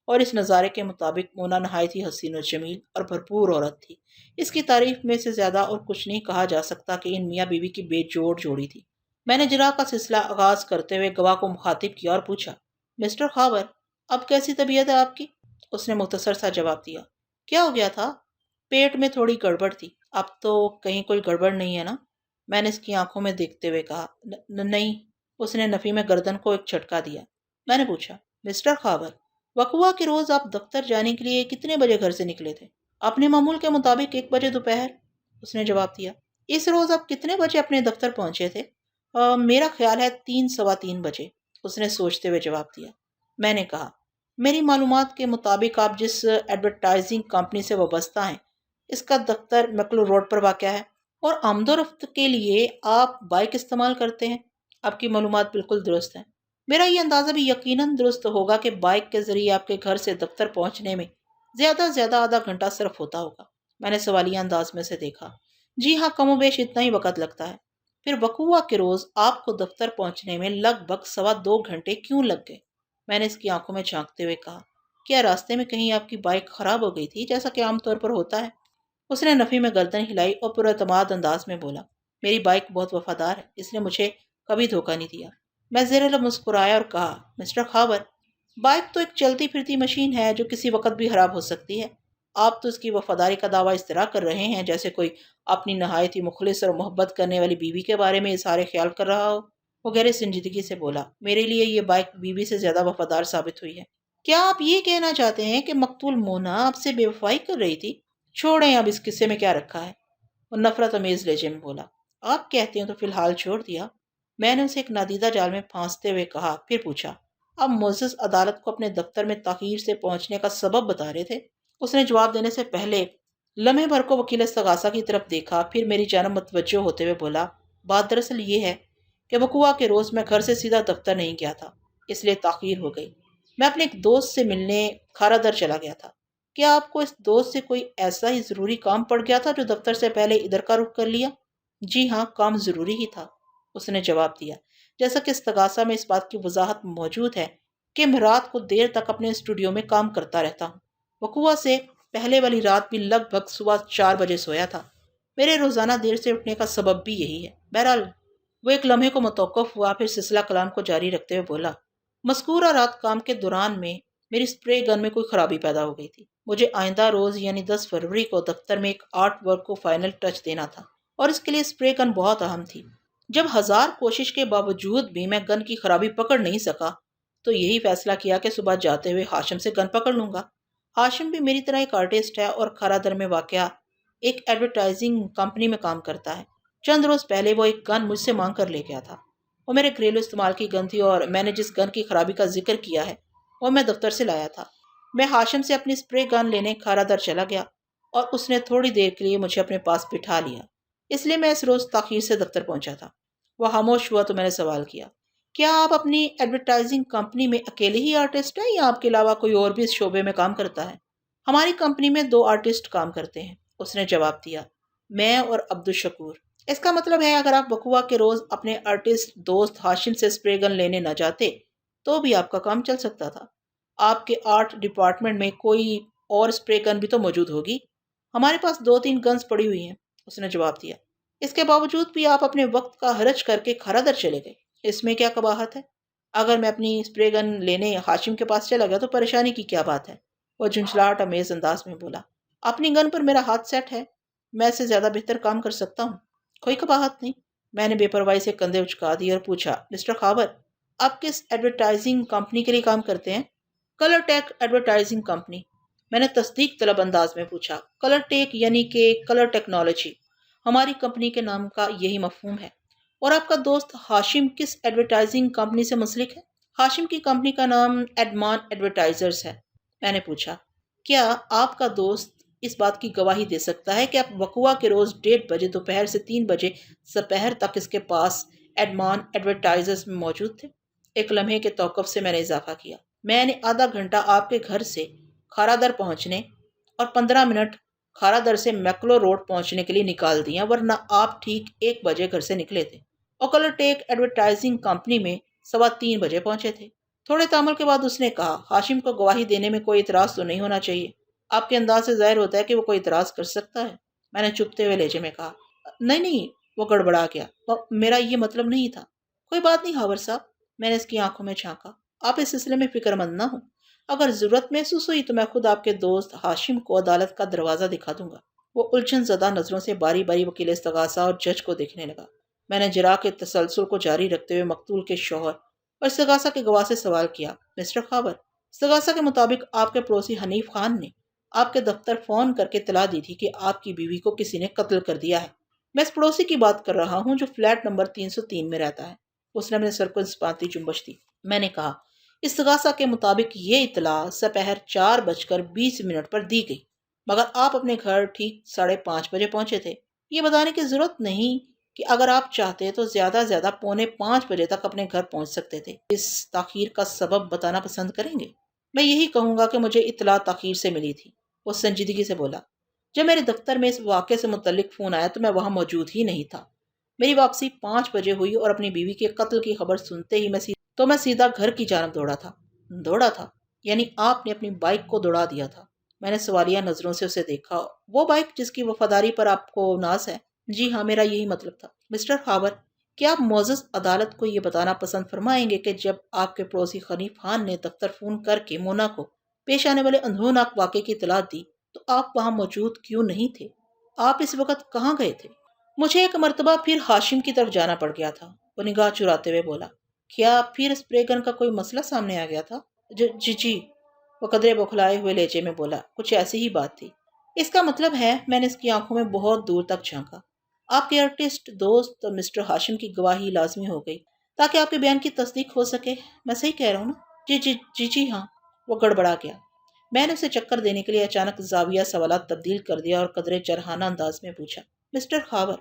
اور اس نظارے کے مطابق مونا نہایت ہی حسین و جمیل اور بھرپور عورت تھی۔ اس کی تعریف میں سے زیادہ اور کچھ نہیں کہا جا سکتا کہ ان میاں بیوی کی بے جوڑ جوڑی تھی۔ میں نے جرح کا سلسلہ آغاز کرتے ہوئے گواہ کو مخاطب کیا اور پوچھا، مسٹر خاور، اب کیسی طبیعت ہے آپ کی؟ اس نے مختصر سا جواب دیا، کیا ہو گیا تھا؟ پیٹ میں تھوڑی گڑبڑ تھی۔ اب تو کہیں کوئی گڑبڑ نہیں ہے نا؟ میں نے اس کی آنکھوں میں دیکھتے ہوئے کہا، نہیں۔ اس نے نفی میں گردن کو ایک جھٹکا دیا۔ میں نے پوچھا، مسٹر خاور، وقوعہ کے روز آپ دفتر جانے کے لیے کتنے بجے گھر سے نکلے تھے؟ اپنے معمول کے مطابق 1 بجے دوپہر، اس نے جواب دیا۔ اس روز آپ کتنے بجے اپنے دفتر پہنچے تھے؟ میرا خیال ہے 3 سوا 3 بجے، اس نے سوچتے ہوئے جواب دیا۔ میں نے کہا، میری معلومات کے مطابق آپ جس ایڈورٹائزنگ کمپنی سے وابستہ ہیں اس کا دفتر میکلو روڈ پر واقع ہے، اور آمد و رفت کے لیے آپ بائک استعمال کرتے ہیں۔ آپ کی معلومات بالکل درست ہیں۔ میرا یہ اندازہ بھی یقیناً درست ہوگا کہ بائک کے ذریعے آپ کے گھر سے دفتر پہنچنے میں زیادہ سے زیادہ آدھا گھنٹہ صرف ہوتا ہوگا۔ میں نے سوالیہ انداز میں سے دیکھا۔ جی ہاں، کم و بیش اتنا ہی وقت لگتا ہے۔ پھر وقوع کے روز آپ کو دفتر پہنچنے میں لگ بھگ 1.25 گھنٹے کیوں لگ گئے؟ میں نے اس کی آنکھوں میں جھانکتے ہوئے کہا، کیا راستے میں کہیں آپ کی بائک خراب ہو گئی تھی جیسا کہ عام طور پر ہوتا ہے؟ اس نے نفی میں گردن ہلائی اور پراعتماد انداز میں بولا، میری بائک بہت وفادار ہے، اس نے مجھے کبھی دھوکہ نہیں دیا۔ میں زیر لب مسکرایا اور کہا، مسٹر خاور، بائک تو ایک چلتی پھرتی مشین ہے جو کسی وقت بھی خراب ہو سکتی ہے۔ آپ تو اس کی وفاداری کا دعویٰ اس طرح کر رہے ہیں جیسے کوئی اپنی نہایت ہی مخلص اور محبت کرنے والی بیوی کے بارے میں اظہار خیال کر رہا ہو۔ وہ گہرے سنجیدگی سے بولا، میرے لیے یہ بائک بیوی سے زیادہ وفادار ثابت ہوئی ہے۔ کیا آپ یہ کہنا چاہتے ہیں کہ مقتول مونا آپ سے بے وفائی کر رہی تھی؟ چھوڑیں، اب اس قصے میں کیا رکھا ہے؟ وہ نفرت امیز لہجے میں بولا۔ آپ کہتے ہیں تو فی الحال چھوڑ دیا۔ میں نے اسے ایک نادیدہ جال میں پھانستے ہوئے کہا، پھر پوچھا، آپ معزز عدالت کو اپنے دفتر میں تاخیر سے پہنچنے کا سبب بتا رہے تھے؟ اس نے جواب دینے سے پہلے لمحے بھر کو وکیل استغاثہ کی طرف دیکھا، پھر میری جانب متوجہ ہوتے ہوئے بولا، بات دراصل یہ ہے کہ وقوع کے روز میں گھر سے سیدھا دفتر نہیں گیا تھا، اس لیے تاخیر ہو گئی۔ میں اپنے ایک دوست سے ملنے کھارا در چلا گیا تھا۔ کیا آپ کو اس دوست سے کوئی ایسا ہی ضروری کام پڑ گیا تھا جو دفتر سے پہلے ادھر کا رخ کر لیا؟ جی ہاں، کام ضروری ہی تھا، اس نے جواب دیا۔ جیسا کہ استغاثہ میں اس بات کی وضاحت موجود ہے کہ میں رات کو دیر تک اپنے اسٹوڈیو میں کام کرتا رہتا ہوں۔ وقوع سے پہلے والی رات بھی لگ بھگ صبح 4 بجے سویا تھا۔ میرے روزانہ دیر سے اٹھنے کا سبب بھی یہی ہے۔ بہرحال وہ ایک لمحے کو متوقف ہوا، پھر سلسلہ کلام کو جاری رکھتے ہوئے بولا، مذکورہ رات کام کے دوران میں میری سپرے گن میں کوئی خرابی پیدا ہو گئی تھی۔ مجھے آئندہ روز یعنی 10 فروری کو دفتر میں ایک آرٹ ورک کو فائنل ٹچ دینا تھا، اور اس کے لیے سپرے گن بہت اہم تھی۔ جب 1000 کوشش کے باوجود بھی میں گن کی خرابی پکڑ نہیں سکا تو یہی فیصلہ کیا کہ صبح جاتے ہوئے ہاشم سے گن پکڑ لوں گا۔ ہاشم بھی میری طرح ایک آرٹسٹ ہے اور کھارا در میں واقع ایک ایڈورٹائزنگ کمپنی میں کام کرتا ہے۔ چند روز پہلے وہ ایک گن مجھ سے مانگ کر لے گیا تھا۔ وہ میرے گھریلو استعمال کی گن تھی، اور میں نے جس گن کی خرابی کا ذکر کیا ہے وہ میں دفتر سے لایا تھا۔ میں ہاشم سے اپنی سپرے گن لینے کھارا در چلا گیا اور اس نے تھوڑی دیر کے لیے مجھے اپنے پاس بٹھا لیا، اس لیے میں اس روز تاخیر سے دفتر پہنچا تھا۔ وہ خاموش ہوا تو میں نے سوال کیا، کیا آپ اپنی ایڈورٹائزنگ کمپنی میں اکیلے ہی آرٹسٹ ہیں یا آپ کے علاوہ کوئی اور بھی اس شعبے میں کام کرتا ہے؟ ہماری کمپنی میں 2 آرٹسٹ کام کرتے ہیں، اس نے جواب دیا، میں اور عبدالشکور۔ اس کا مطلب ہے اگر آپ وقوع کے روز اپنے آرٹسٹ دوست ہاشم سے سپرے گن لینے نہ جاتے تو بھی آپ کا کام چل سکتا تھا۔ آپ کے آرٹ ڈپارٹمنٹ میں کوئی اور سپرے گن بھی تو موجود ہوگی؟ ہمارے پاس 2-3 گنز پڑی ہوئی ہیں، اس نے جواب دیا۔ اس کے باوجود بھی آپ اپنے وقت کا حرج کر کے کھارا در چلے گئے، اس میں کیا قباحت ہے؟ اگر میں اپنی سپرے گن لینے ہاشم کے پاس چلا گیا تو پریشانی کی کیا بات ہے؟ وہ جھنجھلاہٹ امیز انداز میں بولا، اپنی گن پر میرا ہاتھ سیٹ ہے، میں اس سے زیادہ بہتر کام کر سکتا ہوں، کوئی قباحت نہیں۔ میں نے بے پرواہی سے کندھے اچکا دیے اور پوچھا، مسٹر خاور، آپ کس ایڈورٹائزنگ کمپنی کے لیے کام کرتے ہیں؟ کلر ٹیک ایڈورٹائزنگ کمپنی۔ میں نے تصدیق طلب انداز میں پوچھا، کلر ٹیک یعنی کہ کلر ٹیکنالوجی؟ ہماری کمپنی کے نام کا یہی مفہوم ہے۔ اور آپ کا دوست ہاشم کس ایڈورٹائزنگ کمپنی سے منسلک ہے؟ ہاشم کی کمپنی کا نام ایڈمان ایڈورٹائزرز ہے۔ میں نے پوچھا، کیا آپ کا دوست اس بات کی گواہی دے سکتا ہے کہ آپ وقوع کے روز 1:30 بجے دوپہر سے 3 بجے سپہر تک اس کے پاس ایڈمان ایڈورٹائزرز میں موجود تھے؟ ایک لمحے کے توقف سے میں نے اضافہ کیا، میں نے آدھا گھنٹہ آپ کے گھر سے کھارا در پہنچنے اور 15 منٹ کھارا در سے میکلو روڈ پہنچنے کے لیے نکال دیا، ورنہ آپ ٹھیک 1 بجے گھر سے نکلے تھے اور کلر ٹیک ایڈورٹائزنگ کمپنی میں 3:15 بجے پہنچے تھے۔ تھوڑے تعامل کے بعد اس نے کہا، ہاشم کو گواہی دینے میں کوئی اعتراض تو نہیں ہونا چاہیے؟ آپ کے انداز سے ظاہر ہوتا ہے کہ وہ کوئی اعتراض کر سکتا ہے۔ میں نے چپتے ہوئے لہجے میں کہا، نہیں، وہ گڑبڑا گیا، میرا یہ مطلب نہیں تھا۔ کوئی بات نہیں خاور صاحب، میں نے اس کی آنکھوں میں جھانکا، آپ اس سلسلے میں فکر مند نہ ہوں، اگر ضرورت محسوس ہوئی تو میں خود آپ کے دوست ہاشم کو عدالت کا دروازہ دکھا دوں گا۔ وہ الجھن زدہ نظروں سے باری باری وکیل استغاثہ اور جج کو دیکھنے لگا۔ میں نے جرا کے تسلسل کو جاری رکھتے ہوئے مقتول کے شوہر اور استغاثہ کے گواہ سے سوال کیا، مسٹر خاور، استغاثہ کے مطابق آپ کے پڑوسی حنیف خان نے آپ کے دفتر فون کر کے اطلاع دی تھی کہ آپ کی بیوی کو کسی نے قتل کر دیا ہے۔ میں اس پڑوسی کی بات کر رہا ہوں جو فلیٹ نمبر 303 میں رہتا ہے۔ اس نے اپنے سر کو اسپاتی جنبش دی۔ میں نے کہا، استغاثہ کے مطابق یہ اطلاع سپہر 4:20 پر دی گئی، مگر آپ اپنے گھر ٹھیک 5:30 بجے پہنچے تھے۔ یہ بتانے کی ضرورت نہیں کہ اگر آپ چاہتے تو زیادہ 4:45 بجے تک اپنے گھر پہنچ سکتے تھے۔ اس تاخیر کا سبب بتانا پسند کریں گے؟ میں یہی کہوں گا کہ مجھے اطلاع تاخیر سے ملی تھی، وہ سنجیدگی سے بولا۔ جب میرے دفتر میں اس واقعے سے متعلق فون آیا تو میں وہاں موجود ہی نہیں تھا۔ میری واپسی 5 بجے ہوئی اور اپنی بیوی کے قتل کی خبر سنتے ہی میں سیدھا گھر کی جانب دوڑا تھا۔ یعنی آپ نے اپنی بائک کو دوڑا دیا تھا؟ میں نے سوالیہ نظروں سے اسے دیکھا۔ وہ بائک جس کی وفاداری پر آپ کو ناز ہے؟ جی ہاں، میرا یہی مطلب تھا۔ مسٹر خاور، کیا آپ معزز عدالت کو یہ بتانا پسند فرمائیں گے کہ جب آپ کے پڑوسی حنیف خان نے دفتر فون کر کے مونا کو پیش آنے والے اندھوناک واقعے کی اطلاع دی تو آپ وہاں موجود کیوں نہیں تھے؟ آپ اس وقت کہاں گئے تھے؟ مجھے ایک مرتبہ پھر ہاشم کی طرف جانا پڑ گیا تھا، وہ نگاہ چراتے ہوئے بولا۔ کیا پھر اسپرے گن کا کوئی مسئلہ سامنے آ گیا تھا؟ جی، وہ قدرے بوکھلائے ہوئے لہجے میں بولا۔ کچھ ایسی ہی بات تھی۔ اس کا مطلب ہے، میں نے اس کی آنکھوں میں بہت دور تک جھانکا، آپ کے آرٹسٹ دوست مسٹر ہاشم کی گواہی لازمی ہو گئی تاکہ آپ کے بیان کی تصدیق ہو سکے۔ میں صحیح کہہ رہا ہوں نا؟ جی ہاں، وہ گڑبڑا گیا۔ میں نے اسے چکر دینے کے لیے اچانک زاویہ سوالات تبدیل کر دیا اور قدرے جرحانہ انداز میں پوچھا، مسٹر خاور،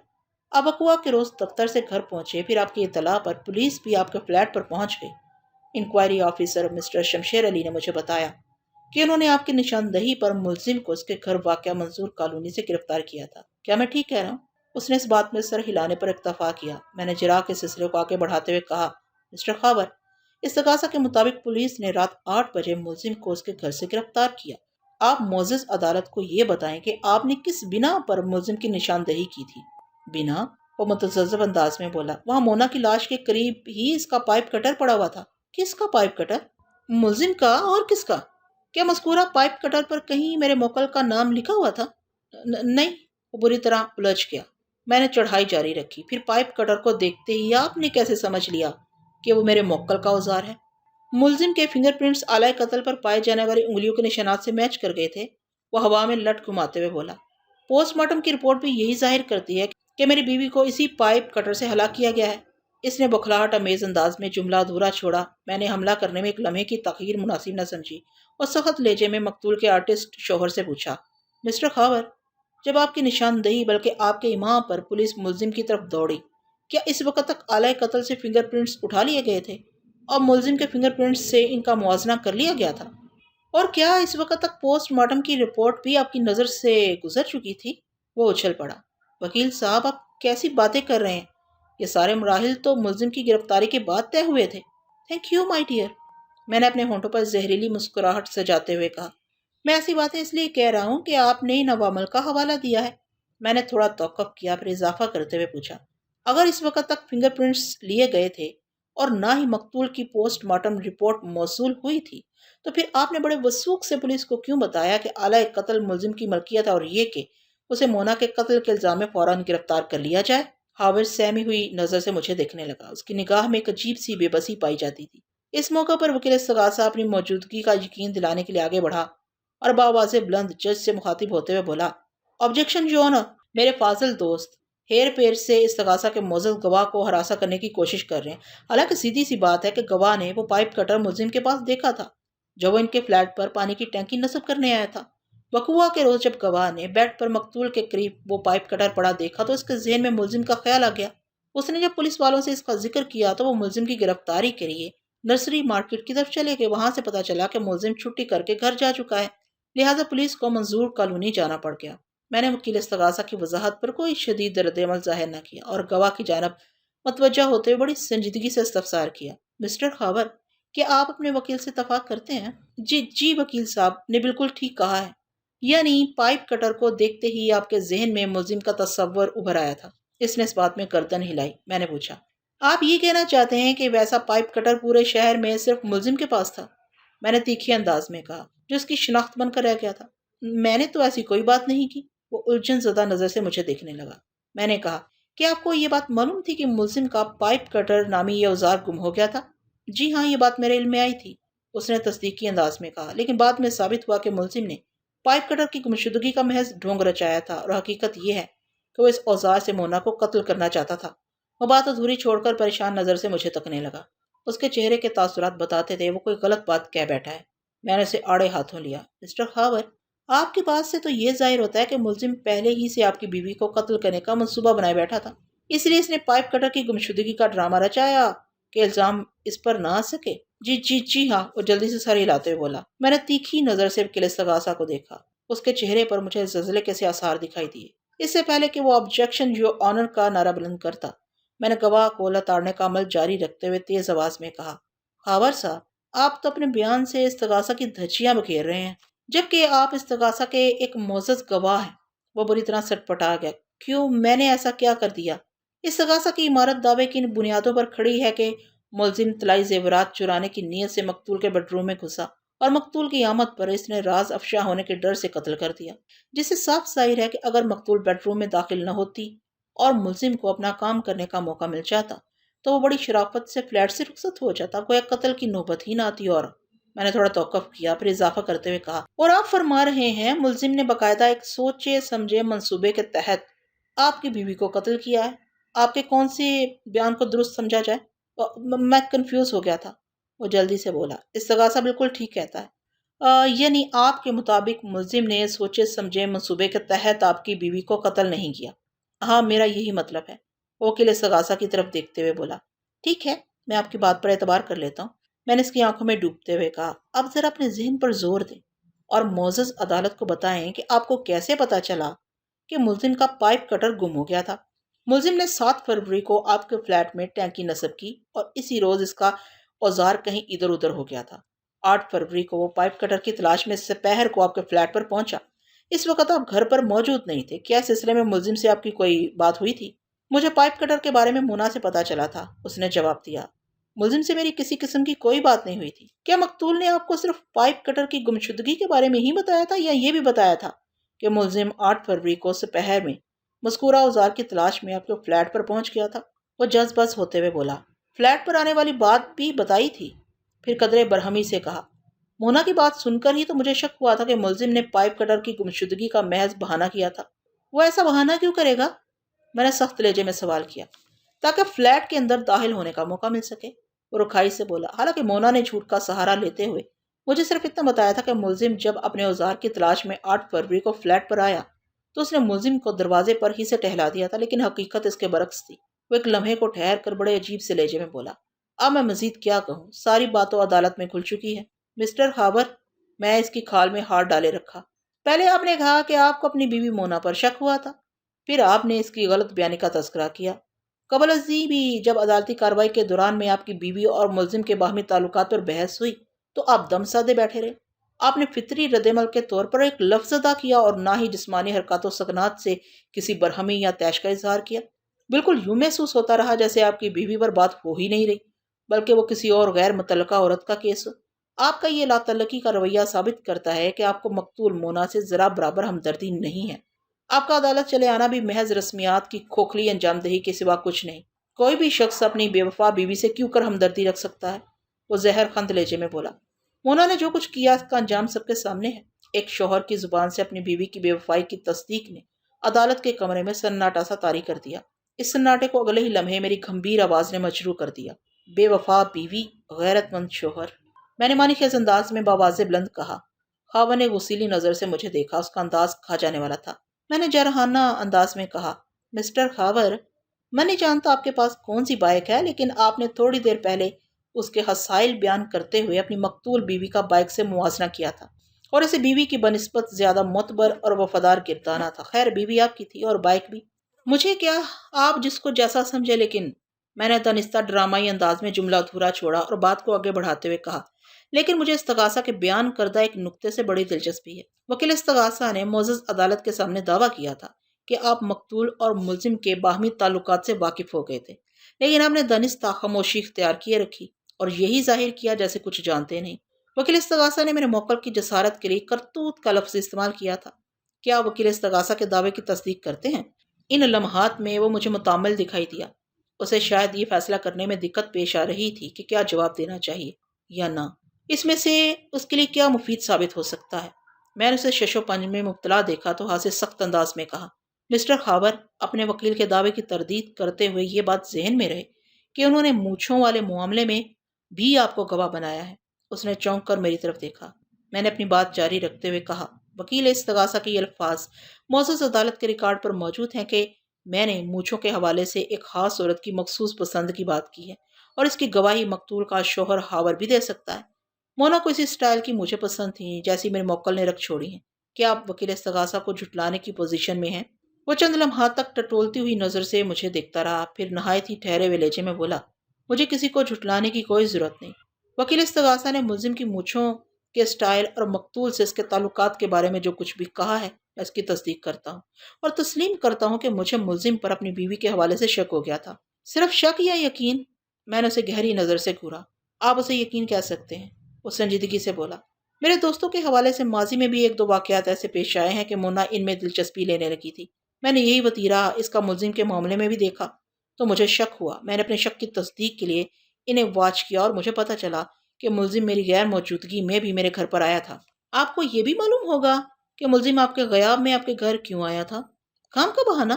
آپ وقوع کے روز دفتر سے گھر پہنچے، پھر آپ کی اطلاع پر پولیس بھی آپ کے فلیٹ پر پہنچ گئی۔ انکوائری آفیسر مسٹر شمشیر علی نے مجھے بتایا کہ انہوں نے آپ کی نشاندہی پر ملزم کو اس کے گھر واقع منظور کالونی سے گرفتار کیا تھا۔ کیا میں ٹھیک کہہ رہا ہوں؟ اس نے اس بات میں سر ہلانے پر اکتفا کیا۔ میں نے جرا کے سلسلے کو آگے بڑھاتے ہوئے کہا، مسٹر خاور، استغاثہ کے مطابق پولیس نے رات 8 بجے ملزم کو اس کے گھر سے گرفتار کیا۔ آپ معزز عدالت کو یہ بتائیں کہ آپ نے کس بنا پر ملزم کی نشاندہی کی تھی؟ بنا؟ وہ متذبذب انداز میں بولا۔ وہاں مونا کی لاش کے قریب ہی اس کا پائپ کٹر پڑا ہوا تھا۔ کس کا پائپ کٹر؟ ملزم کا، اور کس کا؟ کیا مذکورہ پائپ کٹر پر کہیں میرے موکل کا نام لکھا ہوا تھا؟ نہیں، وہ بری طرح الجھ گیا۔ میں نے چڑھائی جاری رکھی۔ پھر پائپ کٹر کو دیکھتے ہی آپ نے کیسے سمجھ لیا کہ وہ میرے موکل کا اوزار ہے؟ ملزم کے فنگر پرنٹس آلہ قتل پر پائے جانے والی انگلیوں کے نشانات سے میچ کر گئے تھے، وہ ہوا میں لٹ گھماتے ہوئے بولا۔ پوسٹ مارٹم کی رپورٹ بھی یہی ظاہر کرتی ہے کہ میری بیوی کو اسی پائپ کٹر سے ہلاک کیا گیا ہے۔ اس نے بوکھلاہٹ امیز انداز میں جملہ ادھورا چھوڑا۔ میں نے حملہ کرنے میں ایک لمحے کی تاخیر مناسب نہ سمجھی اور سخت لہجے میں مقتول کے آرٹسٹ شوہر سے پوچھا، مسٹر خاور، جب آپ کی نشاندہی بلکہ آپ کے ایما پر پولیس ملزم کی طرف دوڑی، کیا اس وقت تک آلہ قتل سے فنگر پرنٹس اٹھا لیے گئے تھے اور ملزم کے فنگر پرنٹس سے ان کا موازنہ کر لیا گیا تھا؟ اور کیا اس وقت تک پوسٹ مارٹم کی رپورٹ بھی آپ کی نظر سے گزر چکی تھی؟ وہ اچھل پڑا۔ وکیل صاحب، آپ کیسی باتیں کر رہے ہیں؟ یہ سارے مراحل تو ملزم کی گرفتاری کے بعد طے ہوئے تھے۔ تھینک یو مائی ڈیئر، میں نے اپنے ہونٹوں پر زہریلی مسکراہٹ سجاتے ہوئے کہا۔ میں ایسی باتیں اس لیے کہہ رہا ہوں کہ آپ نے ان عوامل کا حوالہ دیا ہے۔ میں نے تھوڑا توقف کیا، پھر اضافہ کرتے ہوئے پوچھا، اگر اس وقت تک فنگر پرنٹس لیے گئے تھے اور نہ ہی مقتول کی پوسٹ مارٹم رپورٹ موصول ہوئی تھی تو پھر آپ نے بڑے وثوق سے پولیس کو کیوں بتایا کہ آلہ قتل ملزم کی ملکیت ہے اور یہ کہ اسے مونا کے قتل کے الزام میں فوراً گرفتار کر لیا جائے؟ ہاور سہمی ہوئی نظر سے مجھے دیکھنے لگا۔ اس کی نگاہ میں ایک عجیب سی بے بسی پائی جاتی تھی۔ اس موقع پر وکیل استغاثہ اپنی موجودگی کا یقین دلانے کے لیے آگے بڑھا اور باواز بلند جج سے مخاطب ہوتے ہوئے بولا، آبجیکشن یور آنر، میرے فاضل دوست ہیر پیر سے استغاثہ کے معزز گواہ کو ہراساں کرنے کی کوشش کر رہے ہیں۔ حالانکہ سیدھی سی بات ہے کہ گواہ نے وہ پائپ کٹر ملزم کے پاس دیکھا تھا جو وہ ان کے فلیٹ پر پانی کی ٹینکی نصب کرنے آیا تھا۔ وقوع کے روز جب گواہ نے بیڈ پر مقتول کے قریب وہ پائپ کٹر پڑا دیکھا تو اس کے ذہن میں ملزم کا خیال آ گیا۔ اس نے جب پولیس والوں سے اس کا ذکر کیا تو وہ ملزم کی گرفتاری کے لیے نرسری مارکیٹ کی طرف چلے گئے۔ وہاں سے پتہ چلا کہ ملزم چھٹی کر کے گھر جا چکا ہے، لہٰذا پولیس کو منظور کالونی جانا پڑ گیا۔ میں نے وکیل استغاثہ کی وضاحت پر کوئی شدید رد عمل ظاہر نہ کیا اور گواہ کی جانب متوجہ ہوتے ہوئے بڑی سنجیدگی سے استفسار کیا، مسٹر خاور، کیا آپ اپنے وکیل سے اتفاق کرتے ہیں؟ جی وکیل صاحب نے بالکل ٹھیک کہا ہے۔ یعنی پائپ کٹر کو دیکھتے ہی آپ کے ذہن میں ملزم کا تصور ابھر آیا تھا؟ اس نے اس بات میں گردن ہلائی۔ میں نے پوچھا، آپ یہ کہنا چاہتے ہیں کہ ویسا پائپ کٹر پورے شہر میں صرف ملزم کے پاس تھا؟ میں نے تیکھے انداز میں کہا، جو اس کی شناخت بن کر رہ گیا تھا۔ میں نے تو ایسی کوئی بات نہیں کی۔ وہ الجھن زدہ نظر سے مجھے دیکھنے لگا۔ میں نے کہا، کہ آپ کو یہ بات معلوم تھی کہ ملزم کا پائپ کٹر نامی یہ اوزار گم ہو گیا تھا؟ جی ہاں، یہ بات میرے علم میں آئی تھی، اس نے تصدیقی انداز میں کہا، لیکن بعد میں ثابت ہوا کہ ملزم نے پائپ کٹر کی گمشدگی کا محض ڈھونگ رچایا تھا، اور حقیقت یہ ہے کہ وہ اس اوزار سے مونا کو قتل کرنا چاہتا تھا۔ وہ بات ادھوری چھوڑ کر پریشان نظر سے مجھے تکنے لگا۔ اس کے چہرے کے تاثرات بتاتے تھے وہ کوئی غلط بات کہہ بیٹھا ہے۔ میں نے اسے آڑے ہاتھوں لیا۔ مسٹر خاور، آپ کی بات سے تو یہ ظاہر ہوتا ہے کہ ملزم پہلے ہی سے آپ کی بیوی کو قتل کرنے کا منصوبہ بنائے بیٹھا تھا، اس لیے اس نے پائپ کٹر کی گمشدگی کا ڈرامہ رچایا کہ الزام اس پر نہ آ سکے۔ جی ہاں، وہ جلدی سے سر ہلاتے ہوئے بولا۔ میں نے تیکھی نظر سے وکیل استغاثہ کو دیکھا۔ اس کے چہرے پر مجھے زلزلے کے سے آثار دکھائی دیے۔ اس سے پہلے کہ وہ آبجیکشن یور آنر کا نعرہ بلند کرتا، میں نے گواہ کو لتاڑنے کا عمل جاری رکھتے ہوئے تیز آواز میں کہا، خاور صاحب، آپ تو اپنے بیان سے استغاثہ کی دھجیاں بکھیر رہے ہیں، جبکہ آپ استغاثہ کے ایک معزز گواہ ہیں۔ وہ بری طرح سٹ پٹا گیا۔ کیوں؟ میں نے ایسا کیا کر دیا؟ استغاثہ کی عمارت دعوے کی ان بنیادوں پر کھڑی ہے کہ ملزم طلائی زیورات چرانے کی نیت سے مقتول کے بیڈ روم میں گھسا اور مقتول کی آمد پر اس نے راز افشا ہونے کے ڈر سے قتل کر دیا، جس سے صاف ظاہر ہے کہ اگر مقتول بیڈ روم میں داخل نہ ہوتی اور ملزم کو اپنا کام کرنے کا موقع مل جاتا تو وہ بڑی شرافت سے فلیٹ سے رخصت ہو جاتا، کوئی قتل کی نوبت ہی نہ آتی۔ اور میں نے تھوڑا توقف کیا، پھر اضافہ کرتے ہوئے کہا، اور آپ فرما رہے ہیں ملزم نے باقاعدہ ایک سوچے سمجھے منصوبے کے تحت آپ کی بیوی کو قتل کیا ہے۔ آپ کے کون سے بیان کو درست سمجھا جائے؟ میں کنفیوز ہو گیا تھا۔ وہ جلدی سے بولا، استغاثہ بالکل ٹھیک کہتا ہے، یعنی آپ کے مطابق ملزم نے سوچے سمجھے منصوبے کے تحت آپ کی بیوی کو قتل نہیں کیا۔ ہاں، میرا یہی مطلب ہے۔ وکیل استغاثہ کی طرف دیکھتے ہوئے بولا، ٹھیک ہے، میں آپ کی بات پر اعتبار کر لیتا ہوں۔ میں نے اس کی آنکھوں میں ڈوبتے ہوئے کہا، اب ذرا اپنے ذہن پر زور دیں اور معزز عدالت کو بتائیں کہ آپ کو کیسے پتا چلا کہ ملزم کا پائپ کٹر گم ہو گیا تھا۔ ملزم نے 7 فروری کو آپ کے فلیٹ میں ٹینکی نصب کی اور اسی روز اس کا اوزار کہیں ادھر ادھر ہو گیا تھا۔ 8 فروری کو وہ پائپ کٹر کی تلاش میں سپہر کو آپ کے فلیٹ پر پہنچا۔ اس وقت آپ گھر پر موجود نہیں تھے۔ کیا سلسلے میں ملزم سے آپ کی کوئی بات ہوئی تھی؟ مجھے پائپ کٹر کے بارے میں مونا سے پتا چلا تھا، اس نے جواب دیا۔ ملزم سے میری کسی قسم کی کوئی بات نہیں ہوئی تھی۔ کیا مقتول نے آپ کو صرف پائپ کٹر کی گمشدگی کے بارے میں ہی بتایا تھا یا یہ بھی بتایا تھا کہ ملزم 8 فروری کو سپہر میں مذکورہ اوزار کی تلاش میں آپ کے فلیٹ پر پہنچ گیا تھا؟ وہ جذ بز ہوتے ہوئے بولا، فلیٹ پر آنے والی بات بھی بتائی تھی۔ پھر قدرے برہمی سے کہا، مونا کی بات سن کر ہی تو مجھے شک ہوا تھا کہ ملزم نے پائپ کٹر کی گمشدگی کا محض بہانہ کیا تھا۔ وہ ایسا بہانہ کیوں کرے گا؟ میں نے سخت لہجے میں سوال کیا۔ تاکہ فلیٹ کے اندر داخل ہونے کا موقع مل سکے، وہ رکھائی سے بولا۔ حالانکہ مونا نے جھوٹ کا سہارا لیتے ہوئے مجھے صرف اتنا بتایا تھا کہ ملزم جب اپنے اوزار کی تلاش میں 8 فروری کو فلیٹ پر آیا تو اس نے ملزم کو دروازے پر ہی سے ٹہلا دیا تھا، لیکن حقیقت اس کے برعکس تھی۔ وہ ایک لمحے کو ٹھہر کر بڑے عجیب سے لہجے میں بولا، اب میں مزید کیا کہوں، ساری باتوں عدالت میں کھل چکی ہے۔ مسٹر خاور، میں اس کی کھال میں ہاتھ ڈالے رکھا۔ پہلے آپ نے کہا کہ آپ کو اپنی بیوی مونا پر شک ہوا تھا، پھر آپ نے اس کی غلط بیانی کا تذکرہ کیا۔ قبل ازیں بھی جب عدالتی کارروائی کے دوران میں آپ کی بیوی اور ملزم کے باہمی تعلقات پر بحث ہوئی تو آپ دم سادے بیٹھے رہے۔ آپ نے فطری رد عمل کے طور پر ایک لفظ ادا کیا اور نہ ہی جسمانی حرکات و سکنات سے کسی برہمی یا طیش کا اظہار کیا۔ بالکل یوں محسوس ہوتا رہا جیسے آپ کی بیوی پر بات ہو ہی نہیں رہی، بلکہ وہ کسی اور غیر متعلقہ عورت کا کیس ہو۔ آپ کا یہ لا تعلقی کا رویہ ثابت کرتا ہے کہ آپ کو مقتول مونا سے ذرا برابر ہمدردی نہیں ہے۔ آپ کا عدالت چلے آنا بھی محض رسمیات کی کھوکھلی انجام دہی کے سوا کچھ نہیں۔ کوئی بھی شخص اپنی بے وفا بیوی سے کیوں کر ہمدردی رکھ سکتا ہے؟ وہ زہر خند لہجے میں بولا، مونا نے جو کچھ کیا اس کا انجام سب کے سامنے ہے۔ ایک شوہر کی زبان سے اپنی بیوی کی بے وفائی کی تصدیق نے عدالت کے کمرے میں سناٹا سا طاری کر دیا۔ اس سناٹے کو اگلے ہی لمحے میری گھمبیر آواز نے مجروح کر دیا، بے وفا بیوی، غیرت مند شوہر۔ میں نے معنی خیز انداز میں باواضح بلند کہا۔ خاور نے غسیلی نظر سے مجھے دیکھا، اس کا انداز کھا جانے والا تھا۔ میں نے جرحانہ انداز میں کہا، مسٹر خاور، میں نہیں جانتا آپ کے پاس کون سی بائک ہے، لیکن آپ نے تھوڑی دیر پہلے اس کے حسائل بیان کرتے ہوئے اپنی مقتول بیوی کا بائک سے موازنہ کیا تھا اور اسے بیوی کی بنسبت زیادہ معتبر اور وفادار گردانا تھا۔ خیر، بیوی آپ کی تھی اور بائک بھی۔ مجھے کیا، آپ جس کو جیسا سمجھے، لیکن میں نے دانستہ ڈرامائی انداز میں جملہ ادھورا چھوڑا اور بات کو آگے بڑھاتے ہوئے کہا، لیکن مجھے استغاثہ کے بیان کردہ ایک نقطے سے بڑی دلچسپی ہے۔ وکیل استغاثہ نے معزز عدالت کے سامنے دعویٰ کیا تھا کہ آپ مقتول اور ملزم کے باہمی تعلقات سے واقف ہو گئے تھے، لیکن آپ نے دانستہ خاموشی اختیار کیے رکھی اور یہی ظاہر کیا جیسے کچھ جانتے نہیں۔ وکیل استغاثہ نے میرے موقف کی جسارت کے لیے کرتوت کا لفظ استعمال کیا تھا۔ کیا وکیل استغاثہ کے دعوے کی تصدیق کرتے ہیں؟ ان لمحات میں وہ مجھے متعمل دکھائی دیا۔ اسے شاید یہ فیصلہ کرنے میں دقت پیش آ رہی تھی کہ کیا جواب دینا چاہیے یا نہ، اس میں سے اس کے لیے کیا مفید ثابت ہو سکتا ہے۔ میں نے اسے ششو پنج میں مبتلا دیکھا تو ہاتھ سے سخت انداز میں کہا، مسٹر خاور، اپنے وکیل کے دعوے کی تردید کرتے ہوئے یہ بات ذہن میں رہے کہ انہوں نے مونچھوں والے معاملے میں بھی آپ کو گواہ بنایا ہے۔ اس نے چونک کر میری طرف دیکھا۔ میں نے اپنی بات جاری رکھتے ہوئے کہا، وکیل استغاثہ کے یہ الفاظ معزز عدالت کے ریکارڈ پر موجود ہیں کہ میں نے مونچھوں کے حوالے سے ایک خاص عورت کی مخصوص پسند کی بات کی ہے، اور اس کی گواہی مقتول کا شوہر ہاور بھی دے سکتا ہے۔ مونا کو اسی سٹائل کی مجھے پسند تھی جیسی میرے موکل نے رکھ چھوڑی ہیں۔ کیا آپ وکیل استغاثہ کو جھٹلانے کی پوزیشن میں ہیں؟ وہ چند لمحات تک ٹٹولتی ہوئی نظر سے مجھے دیکھتا رہا، پھر نہایت ہی ٹھہرے ہوئے لہجے میں بولا، مجھے کسی کو جھٹلانے کی کوئی ضرورت نہیں۔ وکیل استغاثہ نے ملزم کی مونچھوں کے سٹائل اور مقتول سے اس کے تعلقات کے بارے میں جو کچھ بھی کہا ہے، میں اس کی تصدیق کرتا ہوں اور تسلیم کرتا ہوں کہ مجھے ملزم پر اپنی بیوی کے حوالے سے شک ہو گیا تھا۔ صرف شک یا یقین؟ میں نے اسے گہری نظر سے گھورا۔ آپ اسے یقین کہہ سکتے ہیں، وہ سنجیدگی سے بولا۔ میرے دوستوں کے حوالے سے ماضی میں بھی ایک دو واقعات ایسے پیش آئے ہیں کہ مونا ان میں دلچسپی لینے لگی تھی۔ میں نے یہی وتیرہ اس کا ملزم کے معاملے میں بھی دیکھا تو مجھے شک ہوا۔ میں نے اپنے شک کی تصدیق کے لیے انہیں واچ کیا اور مجھے پتہ چلا کہ ملزم میری غیر موجودگی میں بھی میرے گھر پر آیا تھا۔ آپ کو یہ بھی معلوم ہوگا کہ ملزم آپ کے غیاب میں آپ کے گھر کیوں آیا تھا؟ کام کا بہانہ؟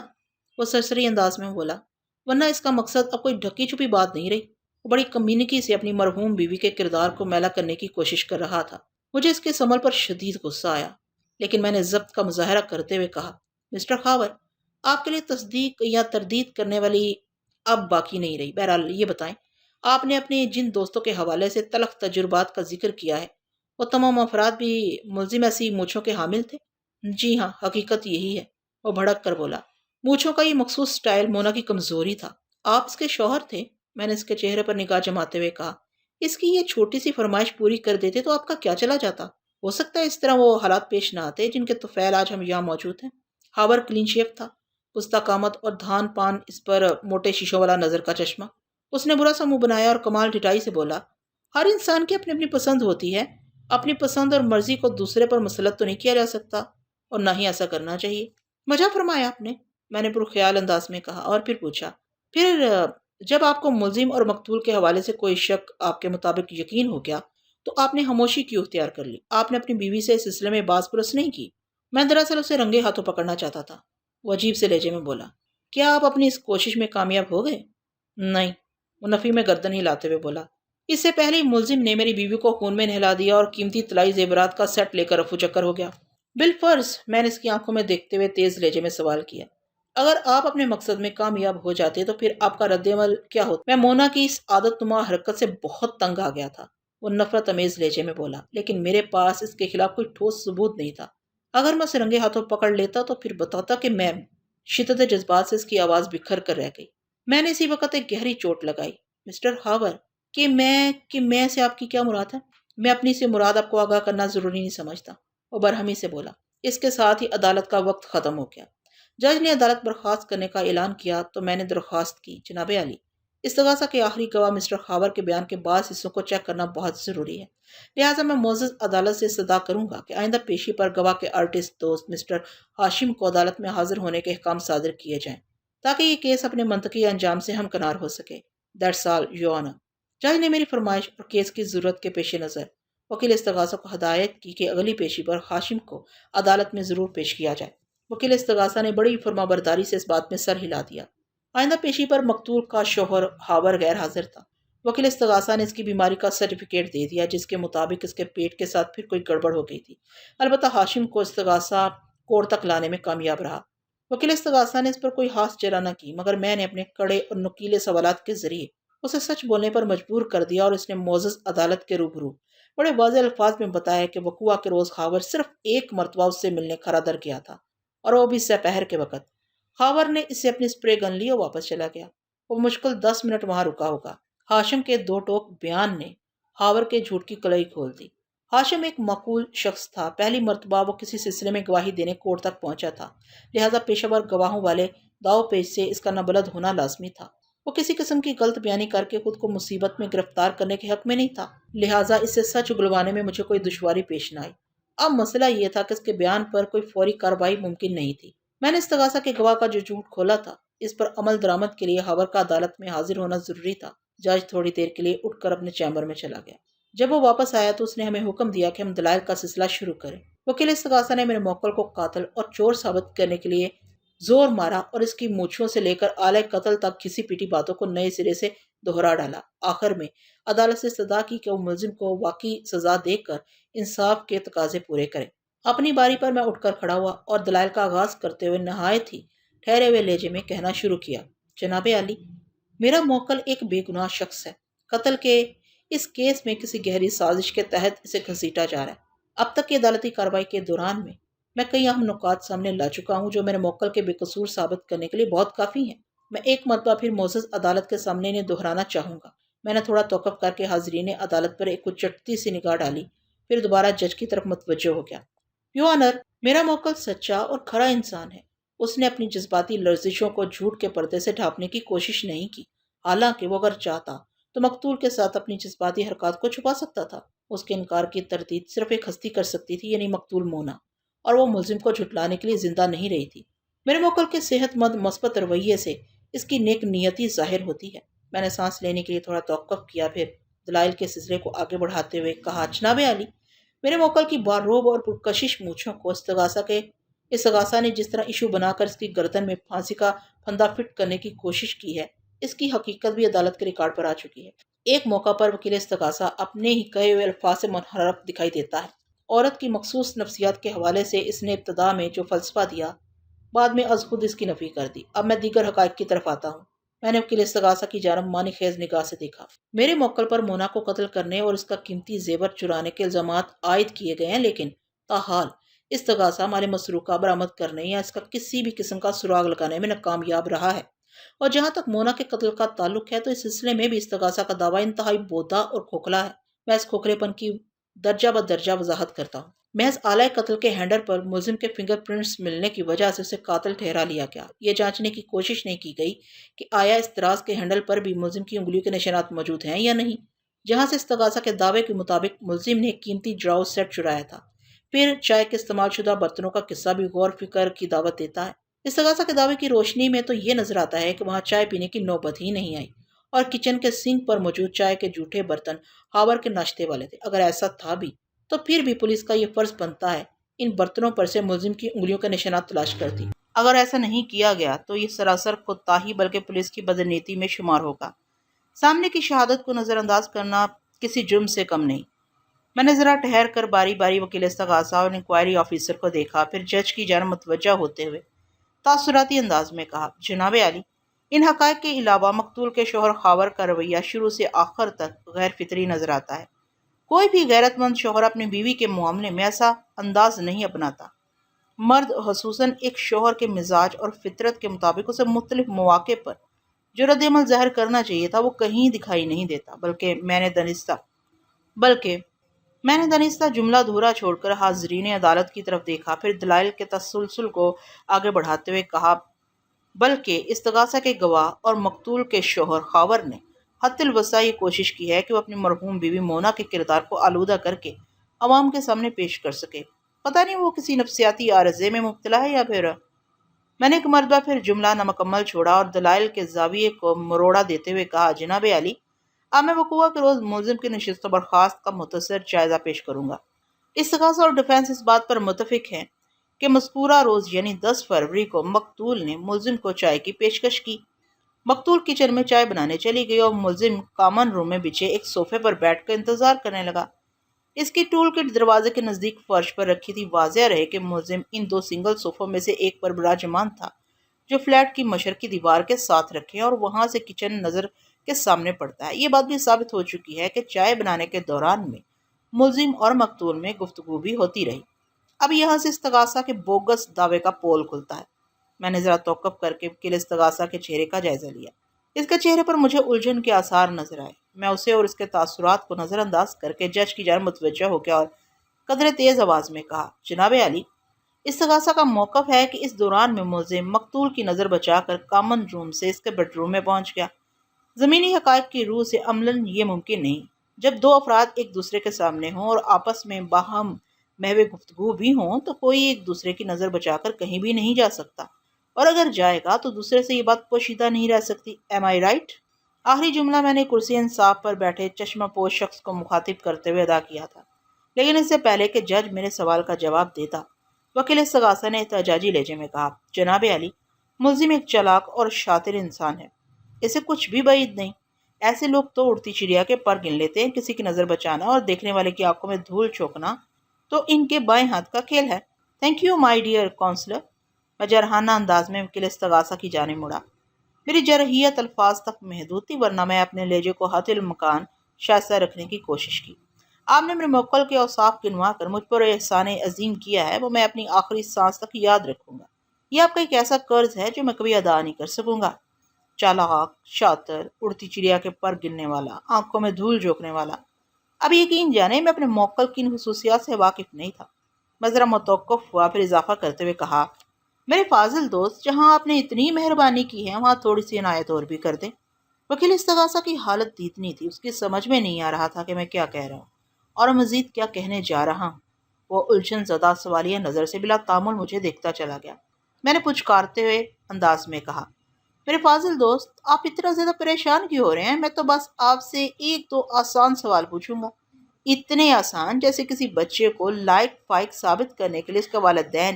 وہ سرسری انداز میں بولا، ورنہ اس کا مقصد اب کوئی ڈھکی چھپی بات نہیں رہی۔ وہ بڑی کمینیکی سے اپنی مرحوم بیوی کے کردار کو میلا کرنے کی کوشش کر رہا تھا۔ مجھے اس کے سمل پر شدید غصہ آیا، لیکن میں نے ضبط کا مظاہرہ کرتے ہوئے کہا، مسٹر خاور، آپ کے لیے تصدیق یا تردید کرنے والی اب باقی نہیں رہی۔ بہرحال یہ بتائیں، آپ نے اپنے جن دوستوں کے حوالے سے تلخ تجربات کا ذکر کیا ہے، وہ تمام افراد بھی ملزم ایسی مونچھوں کے حامل تھے؟ جی ہاں، حقیقت یہی ہے، وہ بھڑک کر بولا۔ مونچھوں کا یہ مخصوص سٹائل مونا کی کمزوری تھا۔ آپ اس کے شوہر تھے؟ میں نے اس کے چہرے پر نگاہ جماتے ہوئے کہا، اس کی یہ چھوٹی سی فرمائش پوری کر دیتے تو آپ کا کیا چلا جاتا؟ ہو سکتا ہے اس طرح وہ حالات پیش نہ آتے جن کے طفیل آج ہم یہاں موجود ہیں۔ ہاور کلین شیو تھا، پستہ قامت اور دھان پان اس پر موٹے شیشوں والا نظر کا چشمہ۔ اس نے برا سا منہ بنایا اور کمال ڈٹائی سے بولا، ہر انسان کی اپنی اپنی پسند ہوتی ہے، اپنی پسند اور مرضی کو دوسرے پر مسلط تو نہیں کیا جا سکتا، اور نہ ہی ایسا کرنا چاہیے۔ مزہ فرمایا آپ نے پرخیال انداز میں کہا، اور پھر پوچھا، پھر جب آپ کو ملزم اور مقتول کے حوالے سے کوئی شک آپ کے مطابق یقین ہو گیا تو آپ نے خاموشی کیوں اختیار کر لی؟ آپ نے اپنی بیوی سے اس سلسلے میں باز پرس نہیں کی؟ میں دراصل اسے رنگے ہاتھوں پکڑنا چاہتا تھا، وہ عجیب سے لہجے میں بولا۔ کیا آپ اپنی اس کوشش میں کامیاب ہو گئے؟ نہیں، وہ نفی میں گردن ہلاتے ہوئے بولا۔ اس سے پہلے ہی ملزم نے میری بیوی کو خون میں نہلا دیا اور قیمتی طلائی زیورات کا سیٹ لے کر رفو چکر ہو گیا۔ بالفرض، میں نے اس کی آنکھوں میں دیکھتے ہوئے تیز لہجے میں سوال کیا، اگر آپ اپنے مقصد میں کامیاب ہو جاتے تو پھر آپ کا رد عمل کیا ہوتا؟ میں مونا کی اس عادت نما حرکت سے بہت تنگ آ گیا تھا، وہ نفرت امیز لہجے میں بولا، لیکن میرے پاس اس کے خلاف کوئی ٹھوس ثبوت نہیں تھا۔ اگر میں اسے رنگے ہاتھوں پکڑ لیتا تو پھر بتاتا کہ میں شدت جذبات سے اس کی آواز بکھر کر رہ گئی۔ میں نے اسی وقت ایک گہری چوٹ لگائی۔ مسٹر ہاور، کہ میں سے آپ کی کیا مراد ہے؟ میں اپنی سے مراد آپ کو آگاہ کرنا ضروری نہیں سمجھتا، وہ برہمی سے بولا۔ اس کے ساتھ ہی عدالت کا وقت ختم ہو گیا۔ جج نے عدالت برخاست کرنے کا اعلان کیا تو میں نے درخواست کی، جناب عالی، استغاثہ کے آخری گواہ مسٹر خاور کے بیان کے بعض حصوں کو چیک کرنا بہت ضروری ہے، لہٰذا میں معزز عدالت سے استدعا کروں گا کہ آئندہ پیشی پر گواہ کے آرٹسٹ دوست مسٹر ہاشم کو عدالت میں حاضر ہونے کے احکام صادر کیے جائیں تاکہ یہ کیس اپنے منطقی انجام سے ہمکنار ہو سکے۔ That's all your owner. جج نے میری فرمائش اور کیس کی ضرورت کے پیش نظر وکیل استغاثہ کو ہدایت کی کہ اگلی پیشی پر ہاشم کو عدالت میں ضرور پیش کیا جائے۔ وکیل استغاثہ نے بڑی فرما برداری سے اس بات میں سر ہلا دیا۔ آئندہ پیشی پر مقتول کا شوہر ہاور غیر حاضر تھا۔ وکیل استغاثہ نے اس کی بیماری کا سرٹیفکیٹ دے دیا جس کے مطابق اس کے پیٹ کے ساتھ پھر کوئی گڑبڑ ہو گئی تھی، البتہ ہاشم کو استغاثہ کورٹ تک لانے میں کامیاب رہا۔ وکیل استغاثہ نے اس پر کوئی ہاتھ جرا نہ کی، مگر میں نے اپنے کڑے اور نکیلے سوالات کے ذریعے اسے سچ بولنے پر مجبور کر دیا اور اس نے معزز عدالت کے روبرو بڑے واضح الفاظ میں بتایا کہ وقوعہ کے روز خاور صرف ایک مرتبہ اس سے ملنے کھرا در گیا تھا، اور وہ بھی سپہر کے وقت۔ خاور نے اس سے اپنی سپرے گن لی اور واپس چلا گیا۔ وہ مشکل 10 منٹ وہاں رکا ہوگا۔ ہاشم کے 2 ٹوک بیان نے خاور کے جھوٹ کی کلائی کھول دی۔ ہاشم ایک معقول شخص تھا، پہلی مرتبہ وہ کسی سلسلے میں گواہی دینے کورٹ تک پہنچا تھا، لہذا پیشہ ور گواہوں والے داؤ پیچ سے اس کا نابلد ہونا لازمی تھا۔ وہ کسی قسم کی غلط بیانی کر کے خود کو مصیبت میں گرفتار کرنے کے حق میں نہیں تھا، لہٰذا اس سے سچ اگلوانے میں مجھے کوئی دشواری پیش نہ آئی۔ اب مسئلہ یہ تھا کہ اس کے بیان پر کوئی فوری کارروائی ممکن نہیں تھی۔ میں نے استغاثہ کے گواہ کا جو جھوٹ کھولا تھا، اس پر عمل درآمد کے لیے ہاور کا عدالت میں حاضر ہونا ضروری تھا۔ جج تھوڑی دیر کے لیے اٹھ کر اپنے چیمبر میں چلا گیا۔ جب وہ واپس آیا تو اس نے ہمیں حکم دیا کہ ہم دلائل کا سلسلہ شروع کریں۔ وکیل استغاثہ نے میرے موکل کو قاتل اور چور ثابت کرنے کے لیے زور مارا اور اس کی مونچھوں سے لے کر آلہ قتل تک گھسی پیٹی باتوں کو نئے سرے سے دہرا ڈالا۔ آخر میں عدالت سے استدعا کی کہ وہ ملزم کو واقعی سزا دے کر انصاف کے تقاضے پورے کرے۔ اپنی باری پر میں اٹھ کر کھڑا ہوا اور دلائل کا آغاز کرتے ہوئے نہایت ہی ٹھہرے ہوئے لہجے میں کہنا شروع کیا۔ جناب عالی، میرا موکل ایک بے گناہ شخص ہے۔ قتل کے اس کیس میں کسی گہری سازش کے تحت اسے گھسیٹا جا رہا ہے۔ اب تک کی عدالتی کارروائی کے دوران میں کئی اہم نکات سامنے لا چکا ہوں جو میرے موکل کے بے قصور ثابت کرنے کے لیے بہت کافی ہیں۔ میں ایک مرتبہ پھر معزز عدالت کے سامنے انہیں دہرانا چاہوں گا۔ میں نے تھوڑا توقف کر کے حاضرین عدالت پر ایک اچٹتی سی نگاہ ڈالی، پھر دوبارہ جج کی طرف متوجہ ہو گیا۔ یو آنر، میرا موکل سچا اور کھرا انسان ہے۔ اس نے اپنی جذباتی لرزشوں کو جھوٹ کے پردے سے ڈھانپنے کی کوشش نہیں کی۔ حالانکہ وہ اگر چاہتا تو مقتول کے ساتھ اپنی جذباتی حرکات کو چھپا سکتا تھا۔ اس کے انکار کی تردید صرف ایک ہستی کر سکتی تھی، یعنی مقتول مونا، اور وہ ملزم کو جھٹلانے کے لیے زندہ نہیں رہی تھی۔ میرے موکل کے صحت مند مثبت رویے سے اس کی نیک نیتی ظاہر ہوتی ہے۔ میں نے سانس لینے کے لیے تھوڑا توقف کیا، پھر دلائل کے سلسلے کو آگے بڑھاتے ہوئے کہا، جناب عالی، میرے موکل کی باروب اور پرکشش مونچھوں کو استغاثہ نے جس طرح ایشو بنا کر اس کی گردن میں پھانسی کا پھندا فٹ کرنے کی کوشش کی ہے، اس کی حقیقت بھی عدالت کے ریکارڈ پر آ چکی ہے۔ ایک موقع پر وکیل استغاثہ اپنے ہی کہے ہوئے الفاظ سے منحرف دکھائی دیتا ہے۔ عورت کی مخصوص نفسیات کے حوالے سے اس نے ابتدا میں جو فلسفہ دیا، بعد میں از خود اس کی نفی کر دی۔ اب میں دیگر حقائق کی طرف آتا ہوں۔ میں نے وکیل استغاثہ کی جانب معنی خیز نگاہ سے دیکھا۔ میرے موکل پر مونا کو قتل کرنے اور اس کا قیمتی زیور چرانے کے الزامات عائد کیے گئے ہیں، لیکن تاحال استغاثہ مال مسروقہ برآمد کرنے یا اس کا کسی بھی قسم کا سراغ لگانے میں ناکامیاب رہا ہے۔ اور جہاں تک مونا کے قتل کا تعلق ہے تو اس سلسلے میں بھی استغاثہ کا دعویٰ انتہائی بودا اور کھوکھلا ہے۔ میں اس کھوکھلے پن کی درجہ بدرجہ وضاحت کرتا ہوں۔ محض آلہ قتل کے ہینڈل پر ملزم کے فنگر پرنٹس ملنے کی وجہ سے اسے قاتل ٹھہرا لیا گیا۔ یہ جانچنے کی کوشش نہیں کی گئی کہ آیا اس طراز کے ہینڈل پر بھی ملزم کی انگلیوں کے نشانات موجود ہیں یا نہیں، جہاں سے استغاثہ کے دعوے کے مطابق ملزم نے قیمتی ڈراؤ سیٹ چرایا تھا۔ پھر چائے کے استعمال شدہ برتنوں کا قصہ بھی غور فکر کی دعوت دیتا ہے۔ استغاثہ کے دعوے کی روشنی میں تو یہ نظر آتا ہے کہ وہاں چائے پینے کی نوبت ہی نہیں آئی اور کچن کے سنک پر موجود چائے کے جھوٹے برتن ہاور کے ناشتے والے تھے۔ اگر ایسا تھا بھی تو پھر بھی پولیس کا یہ فرض بنتا ہے ان برتنوں پر سے ملزم کی انگلیوں کے نشانات تلاش کرتی۔ اگر ایسا نہیں کیا گیا تو یہ سراسر کوتاہی بلکہ پولیس کی بدنیتی میں شمار ہوگا۔ سامنے کی شہادت کو نظر انداز کرنا کسی جرم سے کم نہیں۔ میں نے ذرا ٹھہر کر باری باری وکیل استغاثہ اور انکوائری آفیسر کو دیکھا، پھر جج کی جانب متوجہ ہوتے ہوئے تاثراتی انداز میں کہا، جناب عالی، ان حقائق کے علاوہ مقتول کے شوہر خاور کا رویہ شروع سے آخر تک غیر فطری نظر آتا ہے۔ کوئی بھی غیرت مند شوہر اپنی بیوی کے معاملے میں ایسا انداز نہیں اپناتا۔ مرد خصوصاً ایک شوہر کے مزاج اور فطرت کے مطابق اسے مختلف مواقع پر جو رد عمل ظاہر کرنا چاہیے تھا وہ کہیں دکھائی نہیں دیتا، بلکہ میں نے دانستہ جملہ دھورا چھوڑ کر حاضرین عدالت کی طرف دیکھا، پھر دلائل کے تسلسل کو آگے بڑھاتے ہوئے کہا، بلکہ استغاثہ کے گواہ اور مقتول کے شوہر خاور نے حتی الوسع یہ کوشش کی ہے کہ وہ اپنی مرحوم بیوی مونا کے کردار کو آلودہ کر کے عوام کے سامنے پیش کر سکے۔ پتہ نہیں وہ کسی نفسیاتی عارضے میں مبتلا ہے یا پھر… میں نے ایک مرتبہ پھر جملہ نامکمل چھوڑا اور دلائل کے زاویے کو مروڑا دیتے ہوئے کہا، جناب عالی، اب میں وقوع کے روز ملزم کی نشست و برخاست کا مختصر جائزہ پیش کروں گا۔ استغاثہ اور ڈیفنس اس بات پر متفق ہیں کہ مذکورہ روز یعنی 10 فروری کو مقتول نے ملزم کو چائے کی پیشکش کی۔ مقتول کچن میں چائے بنانے چلی گئی اور ملزم کامن روم میں بچھے ایک صوفے پر بیٹھ کر انتظار کرنے لگا۔ اس کی ٹول کٹ دروازے کے نزدیک فرش پر رکھی تھی۔ واضح رہے کہ ملزم ان 2 سنگل صوفوں میں سے ایک پر براجمان تھا جو فلیٹ کی مشرقی دیوار کے ساتھ رکھے اور وہاں سے کچن نظر کے سامنے پڑتا ہے۔ یہ بات بھی ثابت ہو چکی ہے کہ چائے بنانے کے دوران میں ملزم اور مقتول میں گفتگو بھی ہوتی رہی۔ اب یہاں سے استغاثہ کے بوگس دعوے کا پول کھلتا ہے۔ میں نے ذرا توقف کر کے وکیل استغاثہ کے چہرے کا جائزہ لیا۔ اس کے چہرے پر مجھے الجھن کے آثار نظر آئے۔ میں اسے اور اس کے تاثرات کو نظر انداز کر کے جج کی جانب متوجہ ہو گیا اور قدرے تیز آواز میں کہا، جناب عالی، استغاثہ کا موقف ہے کہ اس دوران میں ملزم مقتول کی نظر بچا کر کامن روم سے اس کے بیڈ روم میں پہنچ گیا۔ زمینی حقائق کی روح سے عملاً یہ ممکن نہیں۔ جب 2 افراد ایک دوسرے کے سامنے ہوں اور آپس میں باہم محو گفتگو بھی ہوں تو کوئی ایک دوسرے کی نظر بچا کر کہیں بھی نہیں جا سکتا، اور اگر جائے گا تو دوسرے سے یہ بات پوشیدہ نہیں رہ سکتی۔ ایم آئی رائٹ؟ آخری جملہ میں نے کرسی انصاف پر بیٹھے چشمہ پوش شخص کو مخاطب کرتے ہوئے ادا کیا تھا۔ لیکن اس سے پہلے کہ جج میرے سوال کا جواب دیتا، وکیل استغاثہ نے احتجاجی لہجے میں کہا، جناب علی، ملزم ایک چالاک اور شاطر انسان ہے، اسے کچھ بھی بعید نہیں۔ ایسے لوگ تو اڑتی چڑیا کے پر گن لیتے ہیں، کسی کی نظر بچانا اور دیکھنے والے کی آنکھوں میں دھول چھونکنا تو ان کے بائیں ہاتھ کا کھیل ہے۔ Thank you my dear counsellor. میں جرحانہ انداز میں وکیل استغاثہ کی جانب مڑا۔ میری جرحیت الفاظ تک محدود تھی، ورنہ میں اپنے لہجے کو حتی المکان شائستہ رکھنے کی کوشش کی۔ آپ نے میرے موکل کے اوصاف گنوا کر مجھ پر احسان عظیم کیا ہے، وہ میں اپنی آخری سانس تک یاد رکھوں گا۔ یہ آپ کا ایک ایسا قرض ہے جو میں کبھی ادا نہیں کر سکوں گا۔ چالاک، شاطر، اڑتی چڑیا کے پر گننے والا، آنکھوں میں دھول جھونکنے والا۔ اب یقین جانے میں اپنے موکل کی ان خصوصیات سے واقف نہیں تھا۔ میں ذرا متوقف ہوا، پھر اضافہ کرتے ہوئے کہا، میرے فاضل دوست، جہاں آپ نے اتنی مہربانی کی ہے وہاں تھوڑی سی عنایت اور بھی کر دیں۔ وکیل استغاثہ کی حالت دیدنی تھی، اس کی سمجھ میں نہیں آ رہا تھا کہ میں کیا کہہ رہا ہوں اور مزید کیا کہنے جا رہا ہوں۔ وہ الجھن زدہ سوالیہ نظر سے بلا تعامل مجھے دیکھتا چلا گیا۔ میں نے پچکارتے ہوئے انداز میں کہا، میرے فاضل دوست، آپ اتنا زیادہ پریشان کیوں ہو رہے ہیں؟ میں تو بس آپ سے ایک دو آسان سوال پوچھوں گا، اتنے آسان جیسے کسی بچے کو لائق فائق ثابت کرنے کے لیے اس کے والدین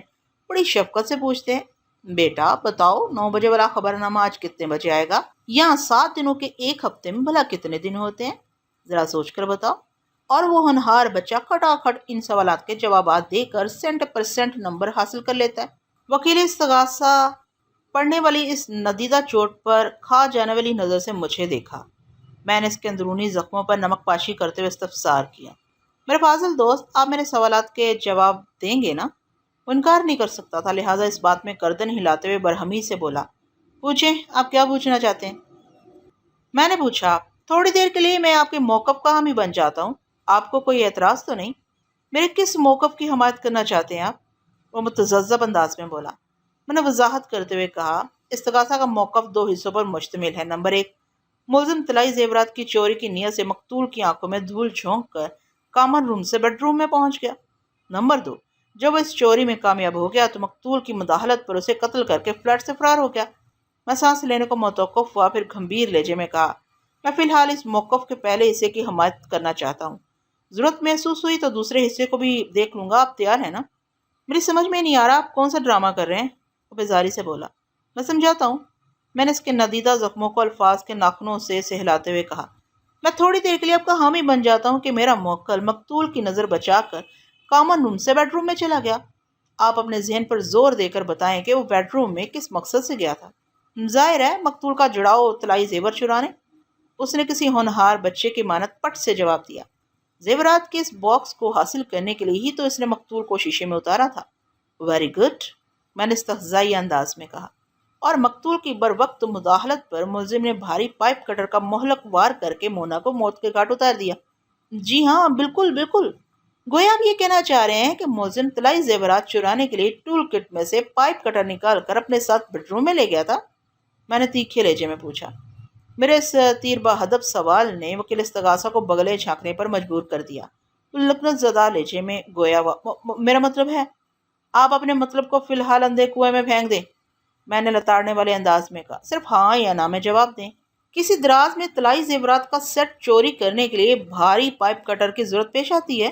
بڑی شفقت سے پوچھتے ہیں، بیٹا بتاؤ 9 بجے والا خبر نامہ آج کتنے بجے آئے گا؟ یہاں 7 دنوں کے ایک ہفتے میں بھلا کتنے دن ہوتے ہیں؟ ذرا سوچ کر بتاؤ۔ اور وہ ہونہار بچہ کھٹاکھٹ ان سوالات کے جوابات دے کر 100% نمبر حاصل کر لیتا ہے۔ وکیل استغاثہ پڑھنے والی اس ندیدہ چوٹ پر کھا جانے والی نظر سے مجھے دیکھا۔ میں نے اس کے اندرونی زخموں پر نمک پاشی کرتے ہوئے استفسار کیا، میرے فاضل دوست، آپ میرے سوالات کے جواب دیں گے نا؟ وہ انکار نہیں کر سکتا تھا، لہٰذا اس بات میں گردن ہلاتے ہوئے برہمی سے بولا، پوچھیں، آپ کیا پوچھنا چاہتے ہیں؟ میں نے پوچھا، تھوڑی دیر کے لیے میں آپ کے موقف کا حامی بن جاتا ہوں، آپ کو کوئی اعتراض تو نہیں؟ میرے کس موقف کی حمایت کرنا چاہتے ہیں آپ؟ وہ متذبذب انداز میں بولا۔ میں نے وضاحت کرتے ہوئے کہا، استغاثہ کا موقف 2 حصوں پر مشتمل ہے۔ نمبر 1، ملزم طلائی زیورات کی چوری کی نیت سے مقتول کی آنکھوں میں دھول جھونک کر کامن روم سے بیڈ روم میں پہنچ گیا۔ نمبر 2، جب وہ اس چوری میں کامیاب ہو گیا تو مقتول کی مداخلت پر اسے قتل کر کے فلیٹ سے فرار ہو گیا۔ میں سانس لینے کو متوقف ہوا، پھر گھمبیر لہجے میں کہا، میں فی الحال اس موقف کے پہلے حصے کی حمایت کرنا چاہتا ہوں، ضرورت محسوس ہوئی تو دوسرے حصے کو بھی دیکھ لوں گا، آپ تیار ہیں نا؟ میری سمجھ میں نہیں آ رہا آپ کون سا ڈرامہ کر رہے ہیں، وہ بیزاری سے بولا۔ میں سمجھاتا ہوں، میں نے اس کے ندیدہ زخموں کو الفاظ کے ناخنوں سے سہلاتے ہوئے کہا، میں تھوڑی دیر کے لیے آپ کا حامی بن جاتا ہوں کہ میرا موکل مقتول کی نظر بچا کر کامن روم سے بیڈ روم میں چلا گیا۔ آپ اپنے ذہن پر زور دے کر بتائیں کہ وہ بیڈ روم میں کس مقصد سے گیا تھا۔ ظاہر ہے مقتول کا جڑاؤ طلائی زیور چرانے۔ اس نے کسی ہونہار بچے کی مانت پٹ سے جواب دیا، زیورات کے اس باکس کو حاصل کرنے کے لیے ہی تو اس نے مقتول کو شیشے میں اتارا تھا۔ ویری گڈ، میں نے استہزائی انداز میں کہا، اور مقتول کی بر وقت مداخلت پر ملزم نے بھاری پائپ کٹر کا مہلک وار کر کے مونا کو موت کے گھاٹ اتار دیا۔ جی ہاں، بالکل بالکل، گویا آپ یہ کہنا چاہ رہے ہیں کہ ملزم طلائی زیورات چرانے کے لیے ٹول کٹ میں سے پائپ کٹر نکال کر اپنے ساتھ بیڈ روم میں لے گیا تھا؟ میں نے تیکھے لہجے میں پوچھا۔ میرے اس تیر بہدف سوال نے وکیل استغاثہ کو بغلے جھانکنے پر مجبور کر دیا۔ لکنت زدہ لہجے میں گویا میرا مطلب ہے، آپ اپنے مطلب کو فی الحال اندھے کنویں میں پھینک دیں، میں نے لتاڑنے والے انداز میں کہا، صرف ہاں یا نہ میں جواب دیں۔ کسی دراز میں طلائی زیورات کا سیٹ چوری کرنے کے لیے بھاری پائپ کٹر کی ضرورت پیش آتی ہے؟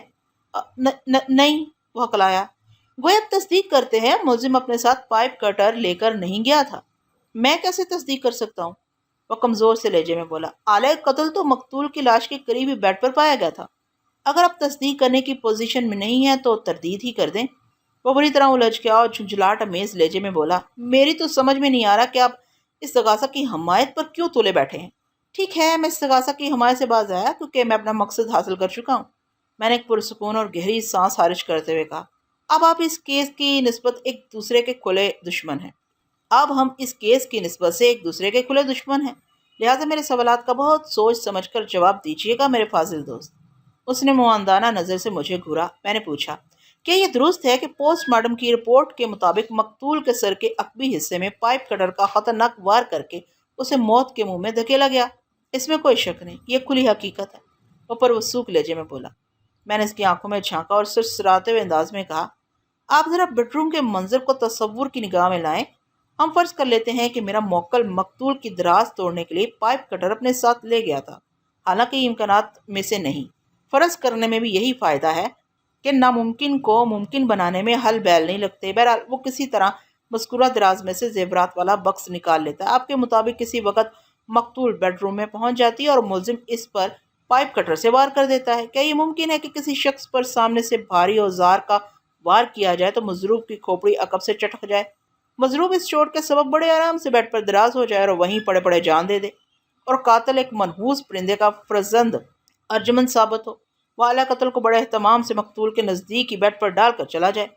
نہیں، وہ ہکلایا۔ گویا آپ تصدیق کرتے ہیں ملزم اپنے ساتھ پائپ کٹر لے کر نہیں گیا تھا؟ میں کیسے تصدیق کر سکتا ہوں؟ وہ کمزور سے لہجے میں بولا، آلہ قتل تو مقتول کی لاش کے قریب ہی بیڈ پر پایا گیا تھا، اگر آپ تصدیق کرنے کی پوزیشن میں نہیں ہیں تو تردید ہی کر دیں۔ وہ بری طرح الجھ گیا اور جھنجھلاہٹ امیز لہجے میں بولا، میری تو سمجھ میں نہیں آ رہا کہ آپ استغاثہ کی حمایت پر کیوں تلے بیٹھے ہیں۔ ٹھیک ہے، میں استغاثہ کی حمایت سے باز آیا کیونکہ میں اپنا مقصد حاصل کر چکا ہوں، میں نے ایک پرسکون اور گہری سانس خارج کرتے ہوئے کہا۔ اب آپ اس کیس کی نسبت ایک دوسرے کے کھلے دشمن ہیں لہٰذا میرے سوالات کا بہت سوچ سمجھ کر جواب دیجیے گا میرے فاضل دوست۔ اس نے معاندانہ نظر سے مجھے گھورا۔ میں نے پوچھا، کیا یہ درست ہے کہ پوسٹ مارٹم کی رپورٹ کے مطابق مقتول کے سر کے عقبی حصے میں پائپ کٹر کا خطرناک وار کر کے اسے موت کے منہ میں دھکیلا گیا؟ اس میں کوئی شک نہیں، یہ کھلی حقیقت ہے، وہ پروسوک لہجے میں بولا۔ میں نے اس کی آنکھوں میں جھانکا اور سرسراتے ہوئے انداز میں کہا، آپ ذرا بیڈ روم کے منظر کو تصور کی نگاہ میں لائیں۔ ہم فرض کر لیتے ہیں کہ میرا موکل مقتول کی دراز توڑنے کے لیے پائپ کٹر اپنے ساتھ لے گیا تھا، حالانکہ یہ امکانات میں سے نہیں۔ فرض کرنے میں بھی یہی فائدہ ہے کہ ناممکن کو ممکن بنانے میں حل بیل نہیں لگتے۔ بہرحال وہ کسی طرح مذکورہ دراز میں سے زیورات والا بکس نکال لیتا ہے۔ آپ کے مطابق کسی وقت مقتول بیڈ روم میں پہنچ جاتی ہے اور ملزم اس پر پائپ کٹر سے وار کر دیتا ہے۔ کیا یہ ممکن ہے کہ کسی شخص پر سامنے سے بھاری اوزار کا وار کیا جائے تو مضروب کی کھوپڑی عقب سے چٹک جائے، مضروب اس چوٹ کے سبب بڑے آرام سے بیڈ پر دراز ہو جائے اور وہیں پڑے پڑے جان دے دے، اور قاتل ایک منحوس پرندے کا فرزند ارجمند ثابت ہو، وہ اعلیٰ قتل کو بڑے اہتمام سے مقتول کے نزدیک ہی بیڈ پر ڈال کر چلا جائے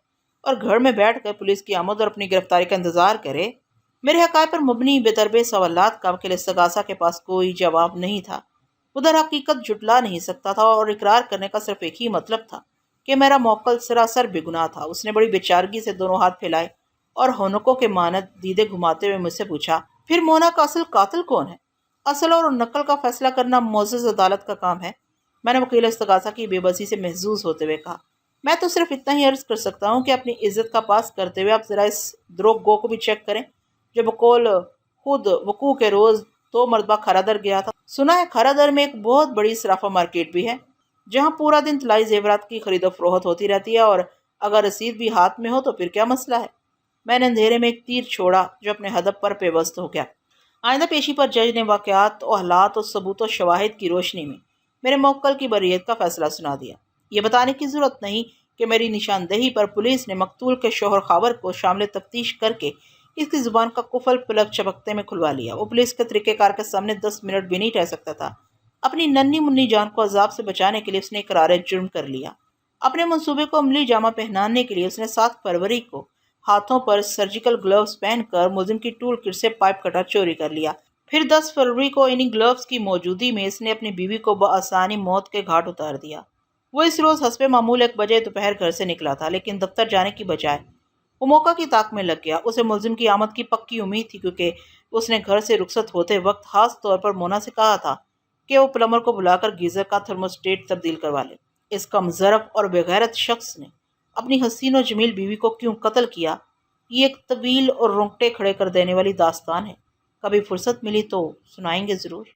اور گھر میں بیٹھ کر پولیس کی آمد اور اپنی گرفتاری کا انتظار کرے۔ میرے حقائق پر مبنی بے تربیہ سوالات کا وکیل استغاثہ کے پاس کوئی جواب نہیں تھا۔ وہ در حقیقت جھٹلا نہیں سکتا تھا اور اقرار کرنے کا صرف ایک ہی مطلب تھا کہ میرا موکل سراسر بے گناہ تھا۔ اس نے بڑی بے چارگی سے دونوں ہاتھ پھیلائے اور ہونکوں کے مانند دیدے گھماتے ہوئے مجھ سے پوچھا، پھر مونا کا اصل قاتل کون ہے؟ اصل اور نقل کا فیصلہ کرنا معزز عدالت کا کام ہے، میں نے وکیل استغاثہ کی بے بسی سے محظوظ ہوتے ہوئے کہا۔ میں تو صرف اتنا ہی عرض کر سکتا ہوں کہ اپنی عزت کا پاس کرتے ہوئے آپ ذرا اس دروغ گو کو بھی چیک کریں جو بقول خود وقوع کے روز 2 مرتبہ کھارا در گیا تھا۔ سنا ہے کھارا در میں ایک بہت بڑی صرافہ مارکیٹ بھی ہے جہاں پورا دن طلائی زیورات کی خرید و فروخت ہوتی رہتی ہے، اور اگر رسید بھی ہاتھ میں ہو تو پھر کیا مسئلہ ہے؟ میں نے اندھیرے میں ایک تیر چھوڑا جو اپنے ہدف پر پیوست ہو گیا۔ آئندہ پیشی پر جج نے واقعات و حالات و ثبوت و شواہد کی روشنی میں میرے موکل کی بریت کا فیصلہ سنا دیا۔ یہ بتانے کی ضرورت نہیں کہ میری نشاندہی پر پولیس نے مقتول کے شوہر خاور کو شامل تفتیش کر کے اس کی زبان کا قفل پلک چپکتے میں کھلوا لیا۔ وہ پولیس کے طریقہ کار کے سامنے 10 منٹ بھی نہیں ٹھہر سکتا تھا۔ اپنی ننھی منی جان کو عذاب سے بچانے کے لیے اس نے اقرار جرم کر لیا۔ اپنے منصوبے کو عملی جامہ پہنانے کے لیے اس نے 7 فروری کو ہاتھوں پر سرجیکل گلوز پہن کر ملزم کی ٹول کٹ سے پائپ کٹر چوری کر لیا۔ پھر 10 فروری کو انہی گلوز کی موجودگی میں اس نے اپنی بیوی کو بآسانی موت کے گھاٹ اتار دیا۔ وہ اس روز حسب معمول 1 بجے دوپہر گھر سے نکلا تھا، لیکن دفتر جانے کی بجائے وہ موقع کی تاک میں لگ گیا۔ اسے ملزم کی آمد کی پکی امید تھی، کیونکہ اس نے گھر سے رخصت ہوتے وقت خاص طور پر مونا سے کہا تھا کہ وہ پلمبر کو بلا کر گیزر کا تھرموسٹیٹ تبدیل کروا لے۔ اس کم ظرف اور بغیرت شخص نے اپنی حسین و جمیل بیوی کو کیوں قتل کیا، یہ ایک طویل اور رونگٹے کھڑے کر دینے والی داستان ہے۔ کبھی فرصت ملی تو سنائیں گے ضرور۔